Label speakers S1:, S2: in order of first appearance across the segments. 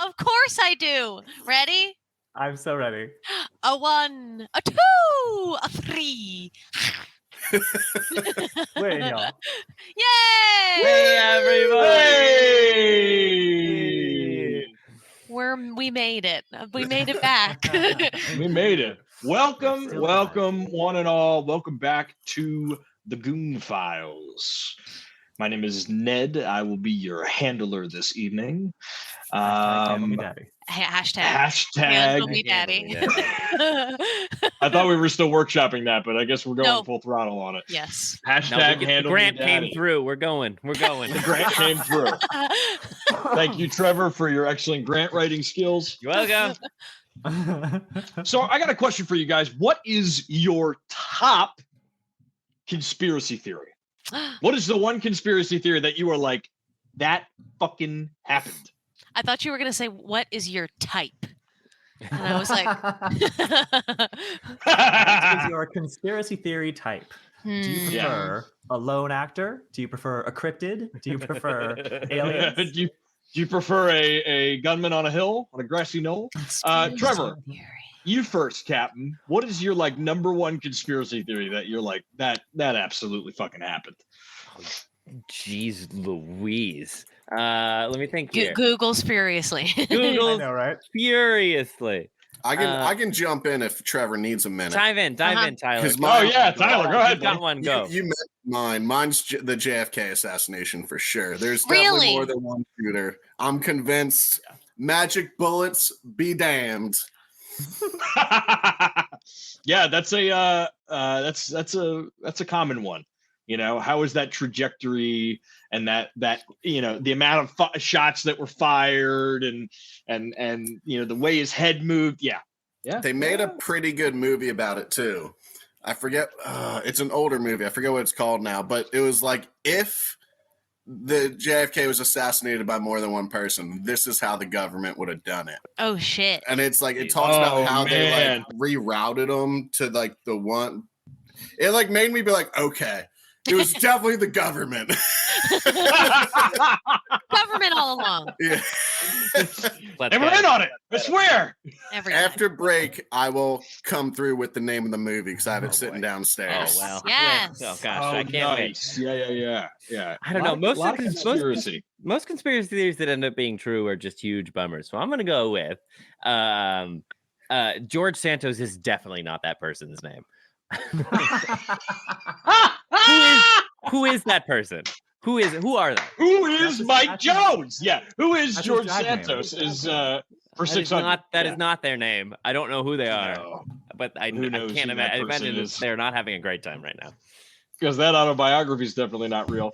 S1: Of course I do. Ready?
S2: I'm so ready.
S1: A 1, a 2, a 3.
S2: Wait, y'all.
S1: Yay!
S3: Hey, everybody!
S1: We made it. We made it back.
S4: We made it. Welcome,
S2: Still
S4: welcome, one and all. Welcome back to the Goon Files. My name is Ned. I will be your handler this evening.
S2: Handle me daddy.
S1: Hashtag handle me daddy.
S4: I thought we were still workshopping that, but I guess we're going full throttle on it.
S1: Yes.
S4: Hashtag handle me
S3: Grant
S4: daddy.
S3: came through. We're going.
S4: The grant came through. Thank you, Trevor, for your excellent grant writing skills.
S3: You're welcome.
S4: So I got a question for you guys. What is your top conspiracy theory? What is the one conspiracy theory that you are like, that fucking happened?
S1: I thought you were going to say, what is your type? And I was like,
S2: What is your conspiracy theory type? Do you
S1: Yeah.
S2: prefer a lone actor? Do you prefer a cryptid? Do you prefer aliens?
S4: do you prefer a gunman on a hill, on a grassy knoll? Trevor, you first, Captain. What is your like number one conspiracy theory that you're like, that absolutely fucking happened?
S3: Jeez Louise. Let me think here.
S1: Google's furiously.
S3: Google's
S2: I know, right?
S3: furiously.
S5: I can jump in if Trevor needs a minute.
S3: Dive in, Tyler.
S4: Tyler, go ahead.
S3: Got one, go.
S5: You met mine. Mine's the JFK assassination for sure. There's
S1: Really?
S5: definitely more than one shooter. I'm convinced. Magic bullets be damned.
S4: Yeah, that's a common one. You know, how is that trajectory and that you know the amount of shots that were fired and you know the way his head moved. Yeah.
S5: They made a pretty good movie about it too. I forget. It's an older movie. I forget what it's called now, but it was like if the JFK was assassinated by more than one person, this is how the government would have done it.
S1: Oh shit!
S5: And it's like it talks about how they like rerouted them to like the one. It like made me be like, okay. It was definitely the government.
S1: Government all along.
S5: Yeah.
S4: And we're in on it. I swear.
S5: After break, I will come through with the name of the movie because I have it sitting downstairs.
S3: Oh, wow.
S1: Yes.
S3: Oh, gosh. I can't wait.
S4: Yeah.
S3: I don't know. Most
S4: conspiracy.
S3: Most conspiracy theories that end up being true are just huge bummers. So I'm going to go with George Santos is definitely not that person's name. Who is that person? Who are they?
S4: Who is Mike Jones? Yeah. Who is George Santos? Is for 600.
S3: That is not their name. I don't know who they are.
S4: No.
S3: But I
S4: Who knows
S3: can't
S4: who that
S3: imagine
S4: person is.
S3: they're not having a great time right now.
S4: Because that autobiography is definitely not real.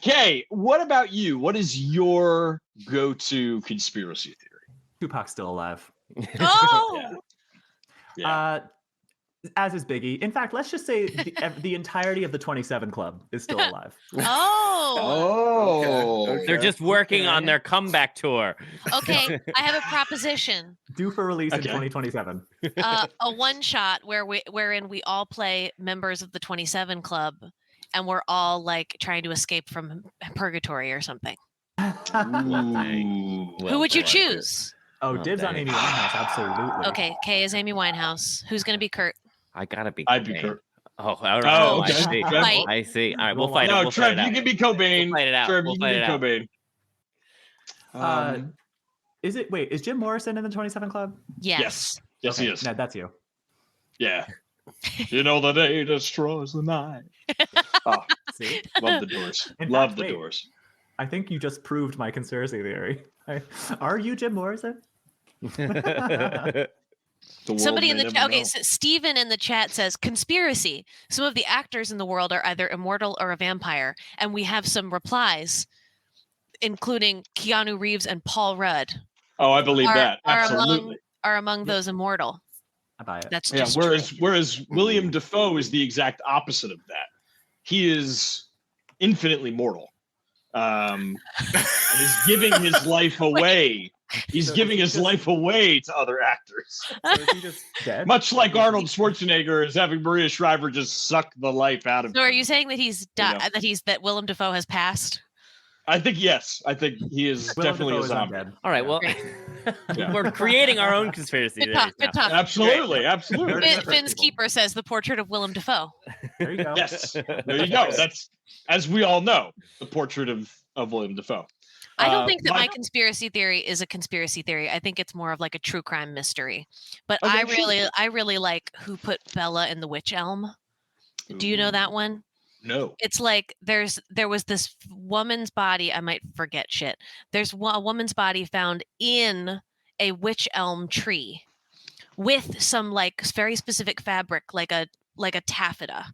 S4: Kay, what about you? What is your go-to conspiracy theory?
S2: Tupac's still alive.
S1: Oh.
S4: Yeah.
S2: As is Biggie. In fact, let's just say the entirety of the 27 Club is still alive.
S1: Oh.
S5: Okay.
S3: They're just working on their comeback tour.
S1: Okay. I have a proposition.
S2: Due for release in 2027.
S1: A one shot wherein we all play members of the 27 Club, and we're all like trying to escape from purgatory or something. Who would you choose?
S2: Oh, dibs on Amy Winehouse, absolutely.
S1: Okay, Kay is Amy Winehouse. Who's gonna be Kurt?
S3: I gotta be.
S4: I'd be Kurt.
S3: Oh, all right.
S4: Oh,
S3: I see.
S1: Fight.
S3: I see. All right, we'll fight it.
S4: No,
S3: We'll
S4: Trev,
S3: fight it out.
S4: you can be Cobain.
S3: We'll fight it out.
S4: Trev,
S3: We'll
S4: you
S3: fight
S4: can
S3: it
S4: be
S3: out.
S4: Cobain.
S2: Is Jim Morrison in the 27 Club?
S1: Yes.
S4: Yes,
S2: Okay,
S4: he is.
S2: No, that's you.
S4: Yeah. You know the day destroys the night. Oh,
S2: See?
S4: love the Doors.
S2: In
S4: Love
S2: fact,
S4: the
S2: wait.
S4: Doors.
S2: I think you just proved my conspiracy theory. Are you Jim Morrison?
S1: Somebody in the chat. Okay,
S4: know.
S1: so Steven in the chat says conspiracy. Some of the actors in the world are either immortal or a vampire, and we have some replies, including Keanu Reeves and Paul Rudd.
S4: Oh, I believe that.
S1: Are
S4: Absolutely.
S1: among those immortal.
S2: I buy it.
S1: That's
S4: Yeah.
S1: just
S4: Whereas William Dafoe is the exact opposite of that. He is infinitely mortal. And is giving his life away. He's giving his life away to other actors.
S2: So is he just dead?
S4: Much like Arnold Schwarzenegger is having Maria Shriver just suck the life out of
S1: So
S4: him.
S1: are you saying that he's
S4: You know.
S1: that Willem Dafoe has passed?
S4: I think yes. I think he is
S2: Willem
S4: definitely
S2: Dafoe
S4: a
S2: is
S4: zombie.
S2: undead.
S3: All right,
S2: Yeah.
S3: well,
S4: Yeah.
S3: we're creating our own conspiracy
S1: Good talk.
S3: theories now.
S1: Good talk.
S4: Absolutely, absolutely.
S2: Very good.
S1: Finn's Keeper says the portrait of Willem Dafoe.
S2: There you go.
S4: Yes, there you go. That's, as we all know, the portrait of William Dafoe.
S1: I don't think that my
S4: my-
S1: conspiracy theory is a conspiracy theory. I think it's more of like a true crime mystery. But
S4: Okay,
S1: I
S4: sure.
S1: really like Who Put Bella in the Witch Elm. Do you know that one?
S4: No.
S1: It's like there was this woman's body. I might forget shit. There's a woman's body found in a witch elm tree with some like very specific fabric, like a taffeta.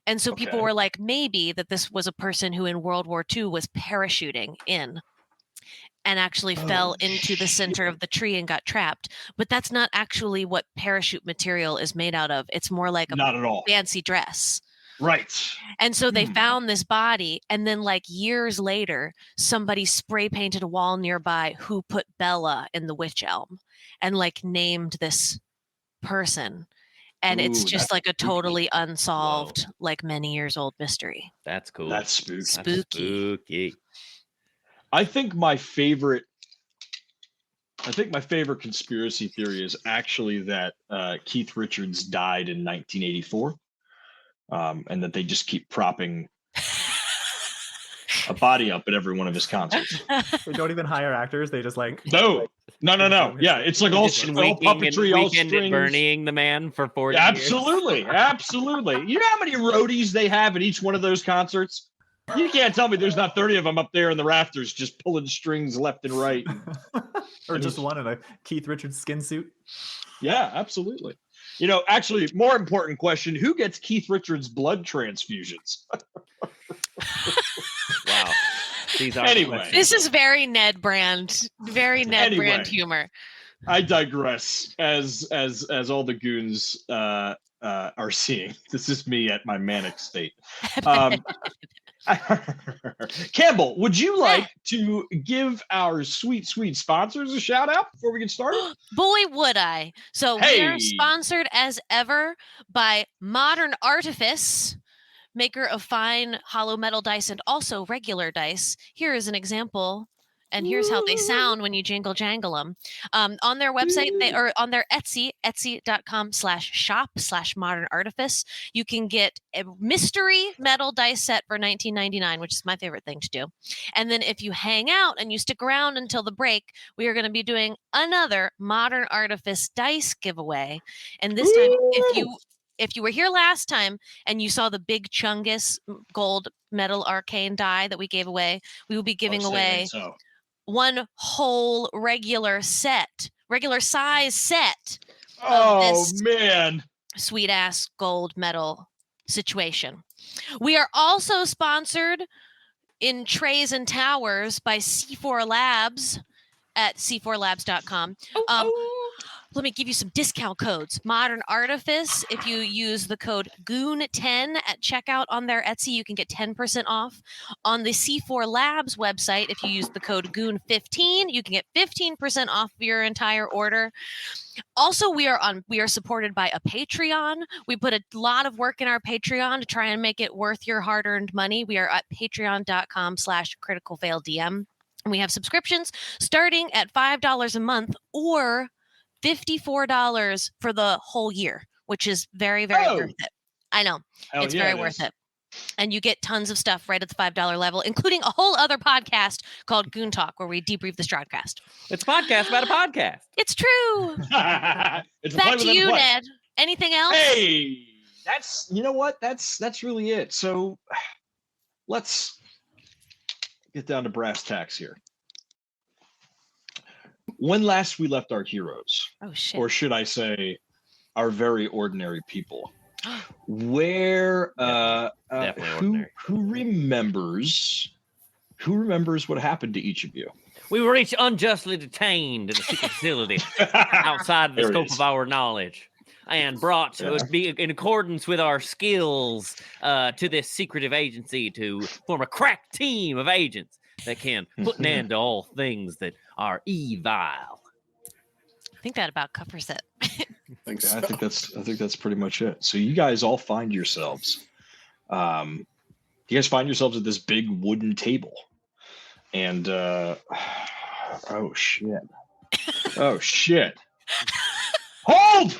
S1: And so people
S4: Okay.
S1: were like, maybe that this was a person who in World War II was parachuting in and actually fell into the center of the tree and got trapped. But that's not actually what parachute material is made out of. It's more like a
S4: Not at all.
S1: fancy dress.
S4: Right.
S1: And so they
S4: Hmm.
S1: found this body, and then like years later, somebody spray painted a wall nearby Who Put Bella in the Witch Elm and like named this person. And it's
S4: Ooh,
S1: just
S4: that's
S1: like a
S4: spooky.
S1: totally unsolved, like many years old mystery.
S3: That's cool.
S4: That's spooky.
S3: That's
S1: Spooky.
S3: spooky.
S4: I think my favorite conspiracy theory is actually that Keith Richards died in 1984, and that they just keep propping a body up at every one of his concerts.
S2: They don't even hire actors. They just like
S4: No. Yeah, it's like all,
S3: Just
S4: all
S3: winking
S4: puppetry,
S3: and
S4: all
S3: weekend
S4: strings.
S3: burning the man for 40 years.
S4: Absolutely, absolutely. You know how many roadies they have at each one of those concerts? You can't tell me there's not 30 of them up there in the rafters just pulling strings left and right.
S2: or just one in a Keith Richards skin suit.
S4: Yeah, absolutely. You know, actually, more important question: who gets Keith Richards blood transfusions?
S3: Wow. These are
S4: Anyway.
S3: questions.
S1: This is very Ned Brand
S4: Anyway.
S1: Brand humor.
S4: I digress. As all the goons are seeing, this is me at my manic state. Campbell, would you like to give our sweet sponsors a shout out before we get started?
S1: Boy, would I. So we are
S4: Hey.
S1: sponsored as ever by Modern Artifice, maker of fine hollow metal dice and also regular dice. Here is an example. And here's how they sound when you jingle jangle them. On their website, on their Etsy, etsy.com/shop/modern artifice, you can get a mystery metal dice set for $19.99, which is my favorite thing to do. And then if you hang out and you stick around until the break, we are going to be doing another Modern Artifice dice giveaway. And this time, if you were here last time and you saw the big Chungus gold metal arcane die that we gave away, we will be giving away one whole regular size set of this
S4: man,
S1: sweet ass gold medal situation. We are also sponsored in Trays and Towers by C4 Labs at c4labs.com. Let me give you some discount codes. Modern Artifice, if you use the code Goon10 at checkout on their Etsy, you can get 10% off. On the C4 Labs website, if you use the code Goon15, you can get 15% off your entire order. Also, we are supported by a Patreon. We put a lot of work in our Patreon to try and make it worth your hard-earned money. We are at patreon.com/criticalfaildm. And we have subscriptions starting at $5 a month or $54 for the whole year, which is very, very worth it. I know. It's very worth it. And you get tons of stuff right at the $5 level, including a whole other podcast called Goon Talk, where we debrief the Strodcast.
S3: It's a podcast about a podcast.
S1: It's true. Back to you, Ned. Anything else?
S4: Hey, that's, you know what? That's really it. So let's get down to brass tacks here. When last we left our heroes, or should I say, our very ordinary people, where who remembers what happened to each of you?
S3: We were each unjustly detained in a secret facility outside of the scope of our knowledge, and brought to be in accordance with our skills to this secretive agency to form a crack team of agents that can put an end to all things that are evil.
S1: I think that about covers it.
S4: I think that's pretty much it. So you guys all find yourselves. You guys find yourselves at this big wooden table. And oh shit! Oh shit! Hold!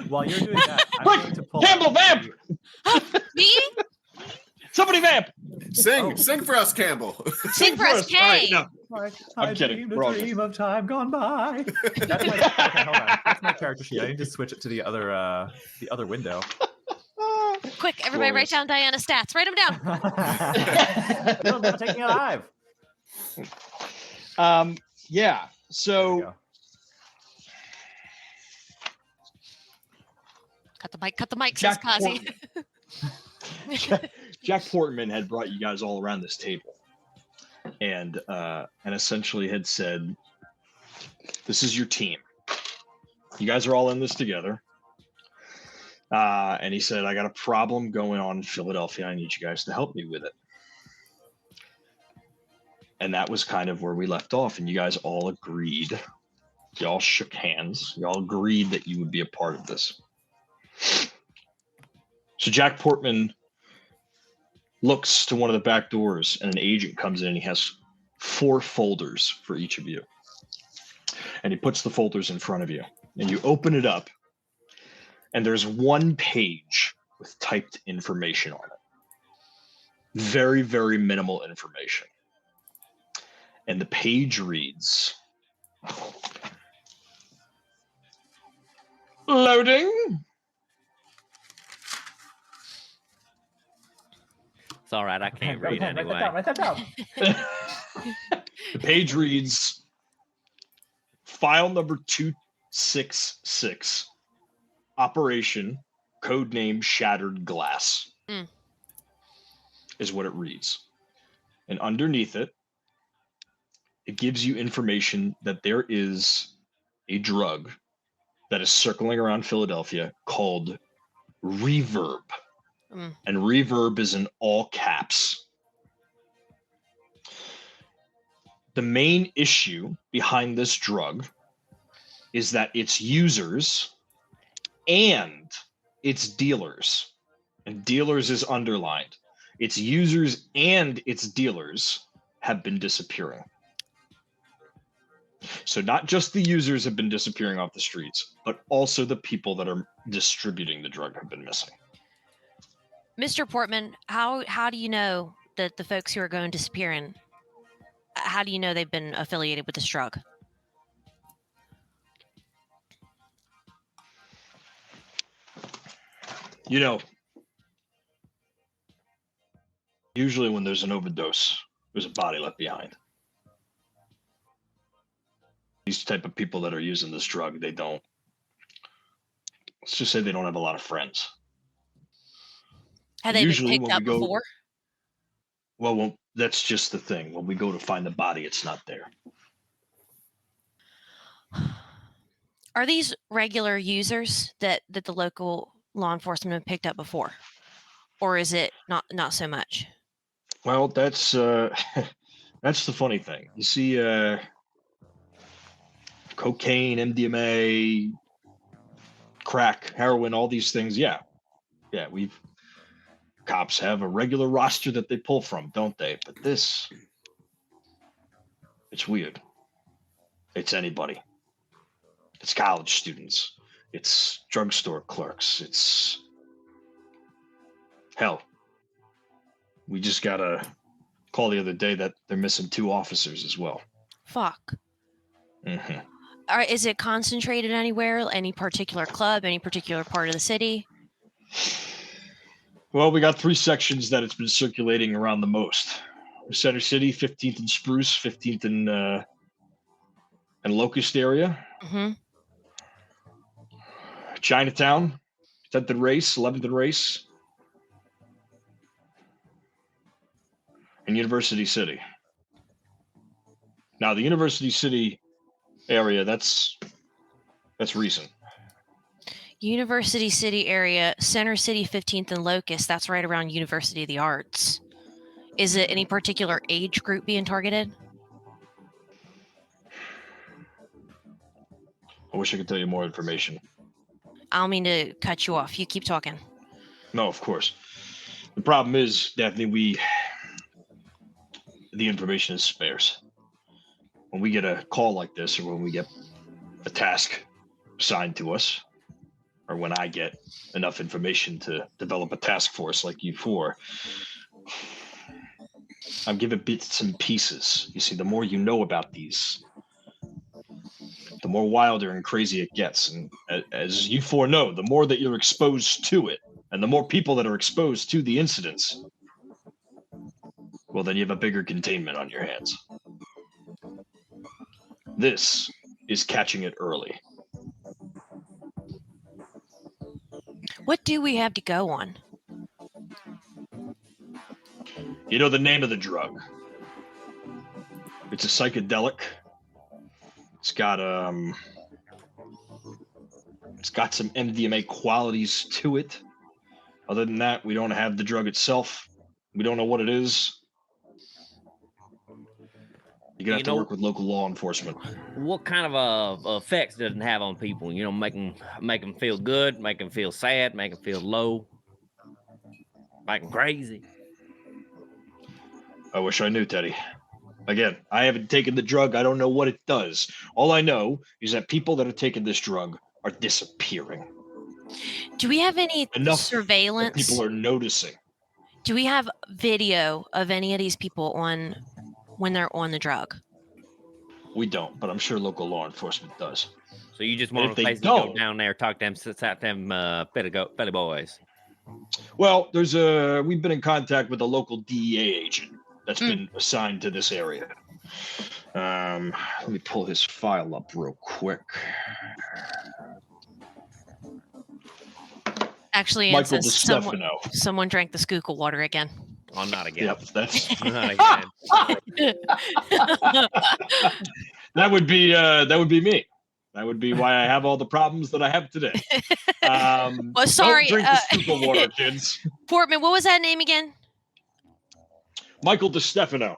S2: While you're doing that, I'm
S4: Quick,
S2: going to pull
S4: Campbell,
S2: out
S4: vamp!
S1: Me?
S4: Somebody vamp!
S5: Sing for us, Campbell.
S1: Sing for us,
S4: All right,
S1: Kay.
S4: no,
S2: Like,
S4: I'm
S2: I
S4: kidding.
S2: dreamed
S4: We're all
S2: a dream of time gone by. That's my, okay, hold on. That's my character sheet. I need to switch it to the other window.
S1: Quick, everybody write
S4: Glorious.
S1: down Diana's stats. Write them down.
S2: You'll never take me alive.
S4: Yeah.
S2: There we
S4: So
S2: go.
S1: Cut the mic, says
S4: Jack
S1: Kazi.
S4: Jack Portman had brought you guys all around this table, and essentially had said, "This is your team. You guys are all in this together." And he said, "I got a problem going on in Philadelphia. I need you guys to help me with it." And that was kind of where we left off. And you guys all agreed. You all shook hands. You all agreed that you would be a part of this. So Jack Portman looks to one of the back doors, and an agent comes in, and he has 4 folders for each of you. And he puts the folders in front of you. And you open it up, and there's 1 page with typed information on it. Very, very minimal information. And the page reads, "Loading."
S3: It's all right. I can't read
S2: Write that
S3: anyway.
S2: down. Write that down.
S4: The page reads, "File number 266, Operation Codename Shattered Glass," is what it reads. And underneath it, it gives you information that there is a drug that is circling around Philadelphia called Reverb. And Reverb is in all caps. The main issue behind this drug is that its users and its dealers, and dealers is underlined, its users and its dealers have been disappearing. So not just the users have been disappearing off the streets, but also the people that are distributing the drug have been missing.
S1: Mr. Portman, how do you know that the folks who are going disappearing, how do you know they've been affiliated with this drug?
S4: You know, usually when there's an overdose, there's a body left behind. These type of people that are using this drug, they don't, let's just say they don't have a lot of friends.
S1: Have they
S4: Usually
S1: been
S4: when
S1: picked
S4: we
S1: up
S4: go-
S1: before?
S4: Well, that's just the thing. When we go to find the body, it's not there.
S1: Are these regular users that the local law enforcement have picked up before? Or is it not so much?
S4: Well, that's that's the funny thing. You see, cocaine, MDMA, crack, heroin, all these things. Yeah, cops have a regular roster that they pull from, don't they? But this, it's weird. It's anybody. It's college students. It's drugstore clerks. It's hell. We just got a call the other day that they're missing 2 officers as well.
S1: Fuck.
S4: Mm-hmm.
S1: Is it concentrated anywhere? Any particular club? Any particular part of the city?
S4: Well, we got 3 sections that it's been circulating around the most. Center City, 15th and Spruce, 15th and Locust area.
S1: Mm-hmm.
S4: Chinatown, 10th and Race, 11th and Race. And University City. Now, the University City area, that's recent.
S1: University City area, Center City, 15th and Locust. That's right around University of the Arts. Is it any particular age group being targeted?
S4: I wish I could tell you more information.
S1: I don't mean to cut you off. You keep talking.
S4: No, of course. The problem is, Daphne, the information is sparse. When we get a call like this, or when we get a task assigned to us, or when I get enough information to develop a task force like you four, I'm given bits and pieces. You see, the more you know about these, the more wilder and crazy it gets. And as you four know, the more that you're exposed to it, and the more people that are exposed to the incidents, well, then you have a bigger containment on your hands. This is catching it early.
S1: What do we have to go on?
S4: You know the name of the drug? It's a psychedelic. It's got some MDMA qualities to it. Other than that, we don't have the drug itself. We don't know what it is. You're gonna have to work with local law enforcement.
S3: What kind of effects does it have on people? You know, make them feel good, make them feel sad, make them feel low, make them crazy.
S4: I wish I knew, Teddy. Again, I haven't taken the drug. I don't know what it does. All I know is that people that are taking this drug are disappearing.
S1: Do we have any
S4: Enough
S1: surveillance?
S4: People are noticing.
S1: Do we have video of any of these people on when they're on the drug?
S4: We don't, but I'm sure local law enforcement does.
S3: So you just want to basically go down there, talk to them Billy boys.
S4: Well, we've been in contact with a local DEA agent that's been assigned to this area. Let me pull his file up real quick.
S1: Actually,
S4: Michael
S1: it says someone drank the Schuylkill water again.
S3: Oh, not again.
S4: Yep, that's
S3: Not again.
S4: that would be me. That would be why I have all the problems that I have today.
S1: Well, sorry.
S4: Don't drink the Schuylkill water, kids.
S1: Portman, what was that name again?
S4: Michael DeStefano.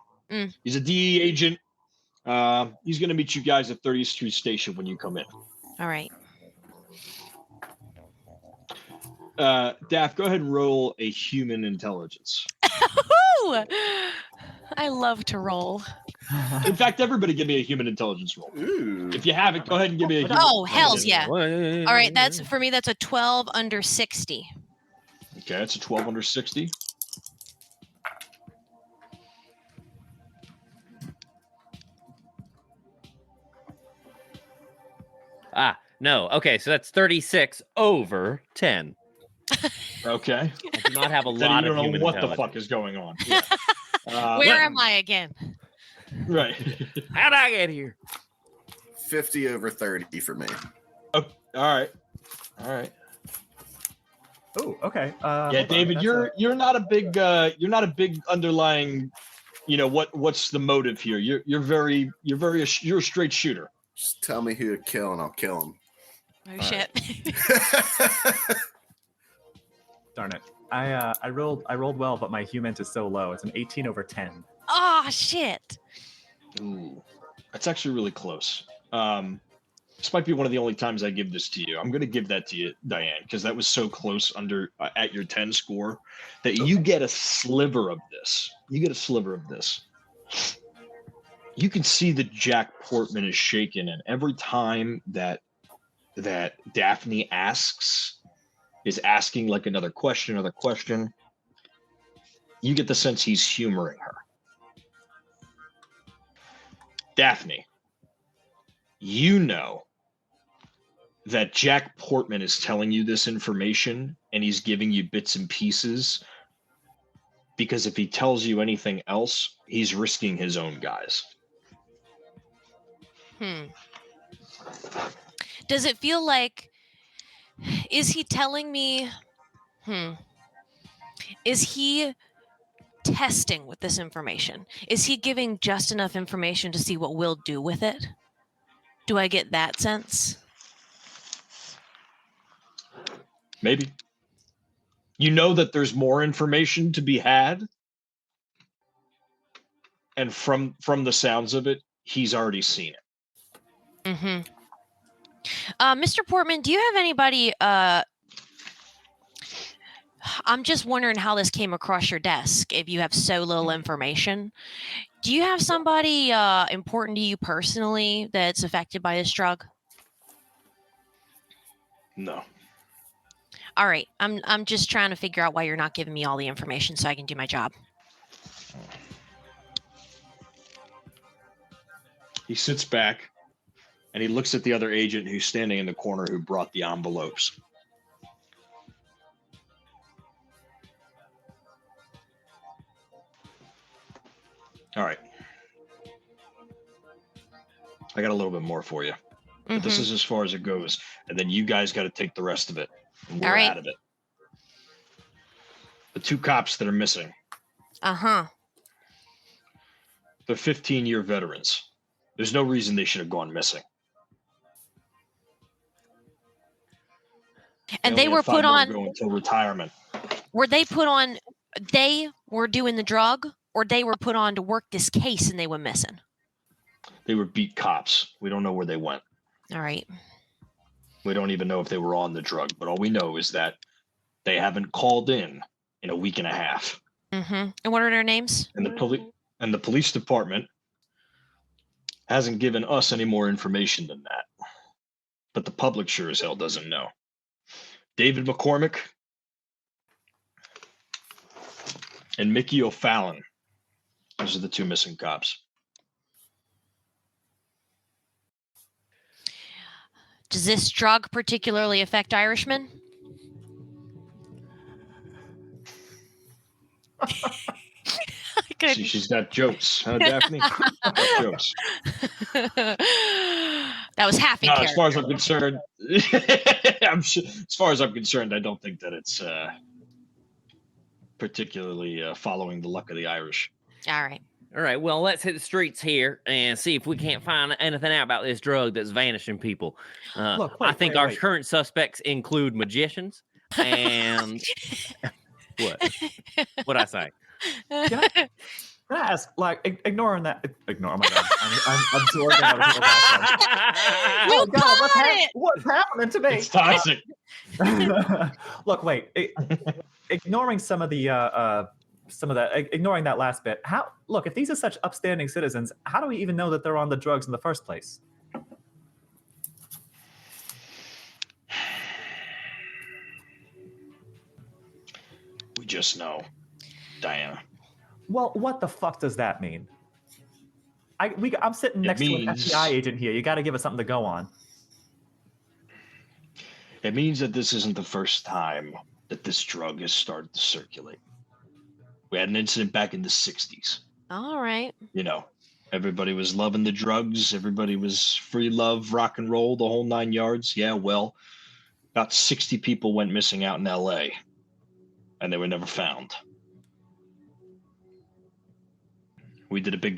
S4: He's a DE agent. He's going to meet you guys at 30th Street Station when you come in.
S1: All right.
S4: Daph, go ahead and roll a human intelligence.
S1: I love to roll.
S4: In fact, everybody give me a human intelligence roll.
S5: Ooh.
S4: If you have it, go ahead and give me a human
S1: hells yeah.
S3: All
S1: All right, that's 12 under 60.
S4: Okay, that's a 12 under 60.
S3: No. Okay, so that's 36 over 10.
S4: Okay.
S3: I do not have a
S4: Teddy,
S3: lot
S4: you
S3: of
S4: don't
S3: human
S4: know what the
S3: intelligence.
S4: fuck is going on.
S1: Where am I again?
S4: Right.
S3: How'd I get here?
S5: 50 over 30 for me.
S4: Oh, all right.
S2: Oh, okay.
S4: Yeah, David, you're not a big underlying. You know what's the motive here? You're a straight shooter.
S5: Just tell me who to kill and I'll kill him.
S1: Oh, shit.
S2: Darn it. I rolled well, but my human is so low. It's an 18 over 10.
S1: Oh, shit.
S4: Ooh, that's actually really close. This might be one of the only times I give this to you. I'm going to give that to you, Diane, because that was so close at your 10 score that you get a sliver of this. You can see that Jack Portman is shaken, and every time that Daphne is asking like another question, you get the sense he's humoring her. Daphne, you know that Jack Portman is telling you this information and he's giving you bits and pieces because if he tells you anything else, he's risking his own guys.
S1: Does it feel like, is he telling me, is he testing with this information? Is he giving just enough information to see what we'll do with it? Do I get that sense?
S4: Maybe. You know that there's more information to be had. And from the sounds of it, he's already seen it.
S1: Mr. Portman, do you have anybody I'm just wondering how this came across your desk if you have so little information. Do you have somebody important to you personally that's affected by this drug?
S4: No.
S1: All right. I'm just trying to figure out why you're not giving me all the information so I can do my job.
S4: He sits back and he looks at the other agent who's standing in the corner who brought the envelopes. All right. I got a little bit more for you. But this is as far as it goes. And then you guys got to take the rest of it. And we're out of it. The 2 cops that are missing.
S1: Uh-huh.
S4: They're 15-year veterans. There's no reason they should have gone missing.
S1: And they were put on
S4: until retirement.
S1: Were they put on? They were doing the drug, or they were put on to work this case and they were missing?
S4: They were beat cops. We don't know where they went.
S1: All right.
S4: We don't even know if they were on the drug, but all we know is that they haven't called in a week and a half.
S1: Mm-hmm. And what are their names?
S4: And the police department hasn't given us any more information than that. But the public sure as hell doesn't know. David McCormick and Mickey O'Fallon. Those are the 2 missing cops.
S1: Does this drug particularly affect Irishmen?
S4: See, she's got jokes, huh, Daphne? Jokes.
S1: That was half in
S4: No,
S1: character.
S4: as far as I'm concerned, as far as I'm concerned, I don't think that it's particularly following the luck of the Irish.
S1: All right.
S3: All right, well, let's hit the streets here and see if we can't find anything out about this drug that's vanishing people.
S2: Look,
S3: I think our
S2: wait.
S3: current suspects include magicians and what'd I say?
S2: Can I ask, like, ignore my God. I'm absorbing other people's accents.
S1: You
S2: God, what's happening to me?
S4: It's toxic.
S2: Look, wait. Ignoring some of the ignoring that last bit. Look, if these are such upstanding citizens, how do we even know that they're on the drugs in the first place?
S4: We just know, Diana.
S2: Well, what the fuck does that mean? I'm sitting next to an FBI agent here. You got to give us something to go on.
S4: It means that this isn't the first time that this drug has started to circulate. We had an incident back in the 60s.
S1: All right.
S4: You know, everybody was loving the drugs. Everybody was free love, rock and roll, the whole 9 yards. Yeah, well, about 60 people went missing out in LA, and they were never found. We did a big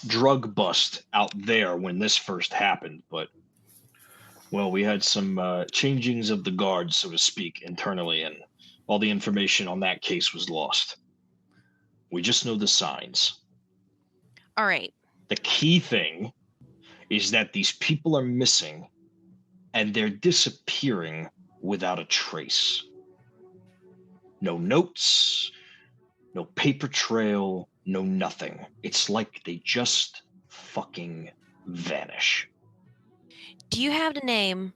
S4: drug bust out there when this first happened, but well, we had some changings of the guard, so to speak, internally, and all the information on that case was lost. We just know the signs.
S1: All right.
S4: The key thing is that these people are missing and they're disappearing without a trace. No notes, no paper trail, no nothing. It's like they just fucking vanish.
S1: Do you have the name?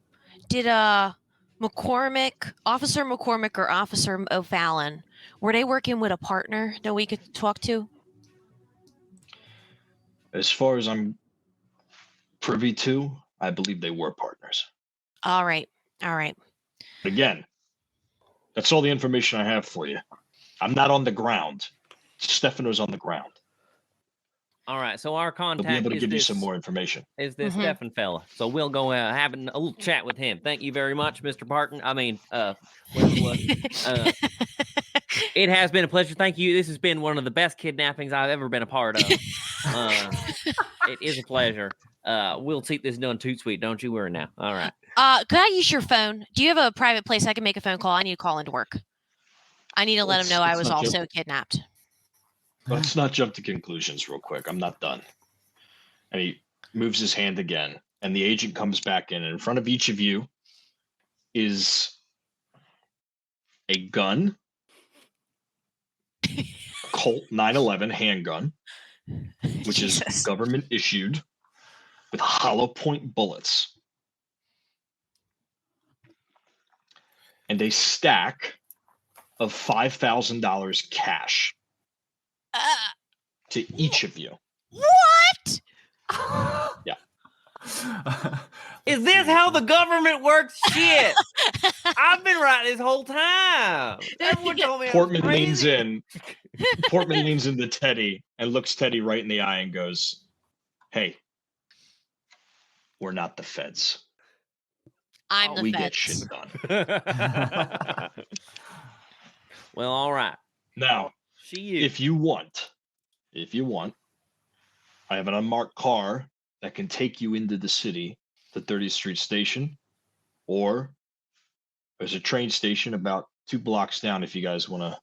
S1: Did Officer McCormick or Officer O'Fallon, were they working with a partner that we could talk to?
S4: As far as I'm privy to, I believe they were partners.
S1: All right. All right.
S4: Again, that's all the information I have for you. I'm not on the ground. Stefano's on the ground.
S3: All right, so our
S4: He'll
S3: contact
S4: be able to
S3: is
S4: give you
S3: this,
S4: some more information.
S3: is this Stefan fella. So we'll go have a little chat with him. Thank you very much, Mr. Barton. It has been a pleasure. Thank you. This has been one of the best kidnappings I've ever been a part of. It is a pleasure. We'll keep this done toot sweet. Don't you worry now. All right.
S1: Could I use your phone? Do you have a private place I can make a phone call? I need to call into work. I need to let him know I was also kidnapped.
S4: Let's not jump to conclusions real quick. I'm not done. And he moves his hand again, and the agent comes back in front of each of you is a gun, a Colt 911 handgun, which is
S1: Jesus.
S4: government issued, with hollow point bullets, and a stack of $5,000 cash to each of you.
S1: What?
S4: Yeah.
S3: Is this how the government works? Shit. I've been right this whole time. Everyone told me I was
S4: Portman
S3: crazy.
S4: leans in. Portman leans into Teddy and looks Teddy right in the eye and goes, "Hey, we're not the feds.
S1: I'm the
S4: We
S1: feds.
S4: get shit done."
S3: Well, all right.
S4: Now,
S3: She you.
S4: if you want, I have an unmarked car that can take you into the city, the 30th Street station, or there's a train station about 2 blocks down if you guys want to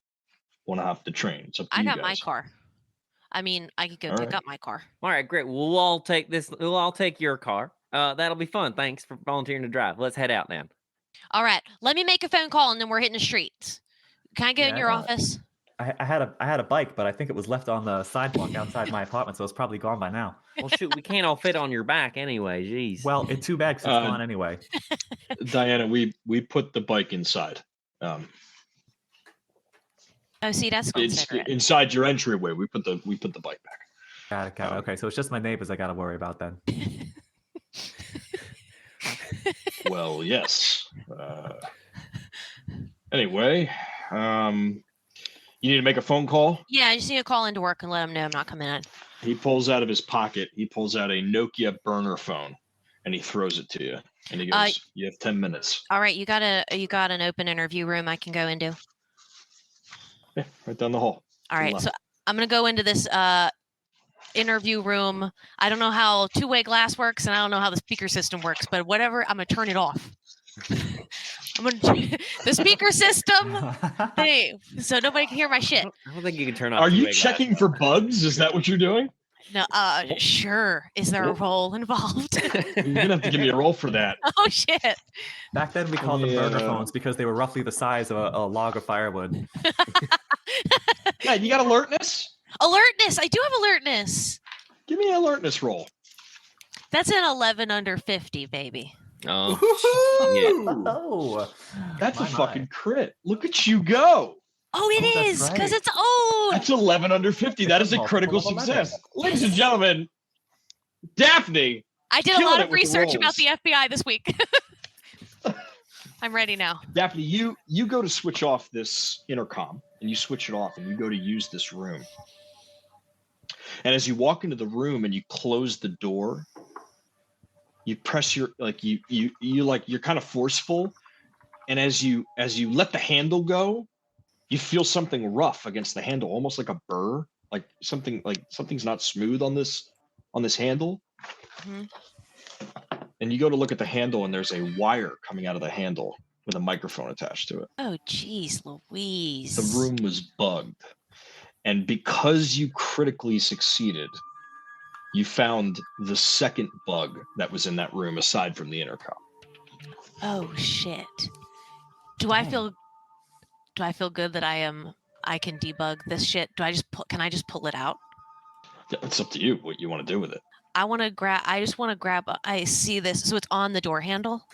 S4: hop the train. It's up to
S1: I
S4: you
S1: got
S4: guys.
S1: my car. I mean, I could go
S4: All
S1: pick
S4: right.
S1: up my car.
S3: All right, great. We'll all take this. We'll all take your car. That'll be fun. Thanks for volunteering to drive. Let's head out then.
S1: All right, let me make a phone call and then we're hitting the streets. Can I go in
S2: Yeah,
S1: your office?
S2: I had a bike, but I think it was left on the sidewalk outside my apartment, so it's probably gone by now.
S3: Well, shoot, we can't all fit on your back anyway. Jeez.
S2: Well, it's too bad 'cause it's gone anyway.
S4: Diana, we put the bike inside.
S1: Oh, see, that's
S4: It's
S1: considerate.
S4: inside your entryway. We put the bike back.
S2: Got it. Okay, so it's just my neighbors I got to worry about then.
S4: Well, yes. Anyway, you need to make a phone call.
S1: Yeah, I just need to call into work and let them know I'm not coming in.
S4: He pulls out of his pocket. He pulls out a Nokia burner phone, and he throws it to you. And he goes, "You have 10 minutes."
S1: All right, you got an open interview room I can go into.
S4: Yeah, right down the hall.
S1: All
S4: To the
S1: right,
S4: left.
S1: so I'm gonna go into this interview room. I don't know how two-way glass works, and I don't know how the speaker system works, but whatever, I'm gonna turn it off. The speaker system, hey, so nobody can hear my shit.
S3: I don't think you can turn off.
S4: Are you
S3: two-way glass.
S4: checking for bugs? Is that what you're doing?
S1: No, sure. Is there a role involved?
S4: You're gonna have to give me a roll for that.
S1: Oh shit!
S2: Back then we called them burner
S4: Yeah.
S2: phones because they were roughly the size of a log of firewood.
S4: Yeah, you got alertness?
S1: Alertness. I do have alertness.
S4: Give me an alertness roll.
S1: That's an 11 under 50, baby.
S3: Oh,
S5: Woohoo!
S2: Oh,
S4: That's
S2: My,
S4: a
S2: my.
S4: fucking crit. Look at you go.
S1: Oh, it
S2: Oh, that's
S1: is because
S2: right.
S1: it's oh.
S4: That's 11 under 50. That is a
S2: Multiple
S4: critical
S2: of 11.
S4: success. Ladies and gentlemen, Daphne.
S1: I did a
S4: killing
S1: lot
S4: it
S1: of
S4: with the
S1: research about
S4: rolls.
S1: the FBI this week. I'm ready now.
S4: Daphne, you go to switch off this intercom, and you switch it off, and you go to use this room. And as you walk into the room and you close the door, you press your you're kind of forceful, and as you let the handle go, you feel something rough against the handle, almost like a burr, like something's not smooth on this handle.
S1: Mhm.
S4: And you go to look at the handle, and there's a wire coming out of the handle with a microphone attached to it.
S1: Oh, geez, Louise.
S4: The room was bugged. And because you critically succeeded, you found the second bug that was in that room aside from the intercom.
S1: Oh shit. Do I feel good that I can debug this shit? Can I just pull it out?
S4: It's up to you what you want to do with it.
S1: I just want to grab I see this. So it's on the door handle.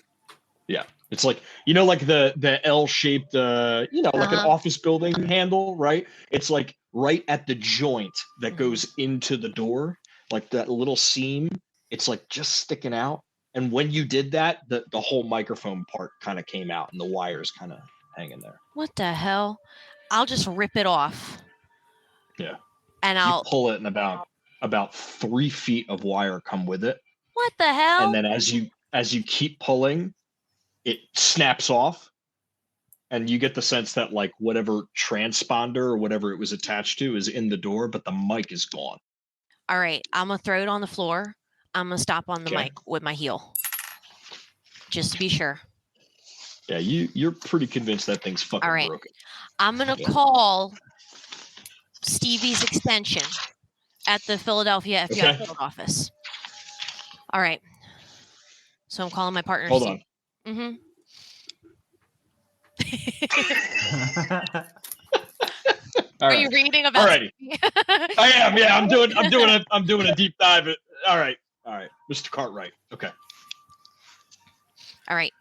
S4: Yeah. It's like, like the L-shaped, like an
S1: Uh-huh.
S4: office building handle, right? It's like right at the joint that goes into the door, like that little seam. It's like just sticking out. And when you did that, the whole microphone part kind of came out and the wires kind of hanging there.
S1: What the hell? I'll just rip it off.
S4: Yeah.
S1: And
S4: You pull it, and about 3 feet of wire come with it.
S1: what the hell?
S4: And then as you keep pulling, it snaps off, and you get the sense that like whatever transponder or whatever it was attached to is in the door, but the mic is gone.
S1: All right, I'm gonna throw it on the floor. I'm gonna stop on the
S4: Okay.
S1: mic with my heel, just to be sure.
S4: Yeah, you're pretty convinced that thing's fucking
S1: All right.
S4: broken.
S1: I'm gonna
S4: Yeah.
S1: call Stevie's extension at the Philadelphia FBI
S4: Okay.
S1: field office. All right. So I'm calling my partner.
S4: Hold on.
S1: Mm-hmm. Are you reading about?
S4: Alrighty. I am. Yeah, I'm doing a deep dive. All right, Mr. Cartwright. Okay.
S1: All right.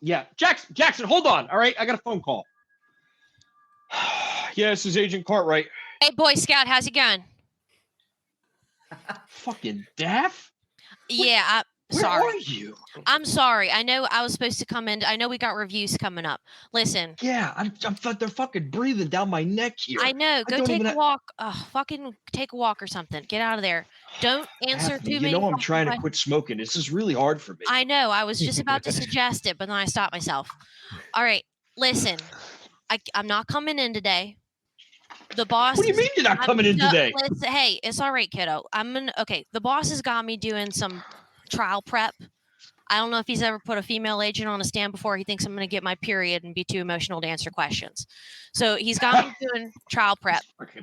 S4: Yeah, Jackson, hold on. All right, I got a phone call. Yeah, this is Agent Cartwright.
S1: Hey, Boy Scout, how's it going?
S4: Fucking Daph?
S1: Yeah,
S4: Where
S1: sorry.
S4: are you?
S1: I'm sorry. I know I was supposed to come in. I know we got reviews coming up. Listen.
S4: Yeah, they're fucking breathing down my neck here.
S1: I know. Go take a walk. Fucking take a walk or something. Get out of there. Don't answer
S4: Daphne,
S1: too many.
S4: You know I'm trying to quit smoking. This is really hard for me.
S1: I know. I was just about to suggest it, but then I stopped myself. All right. Listen. I'm not coming in today. The boss.
S4: What do you mean you're not coming in today?
S1: Hey, it's all right, kiddo. Okay. The boss has got me doing some trial prep. I don't know if he's ever put a female agent on a stand before. He thinks I'm going to get my period and be too emotional to answer questions. So he's got me doing trial prep.
S4: Okay.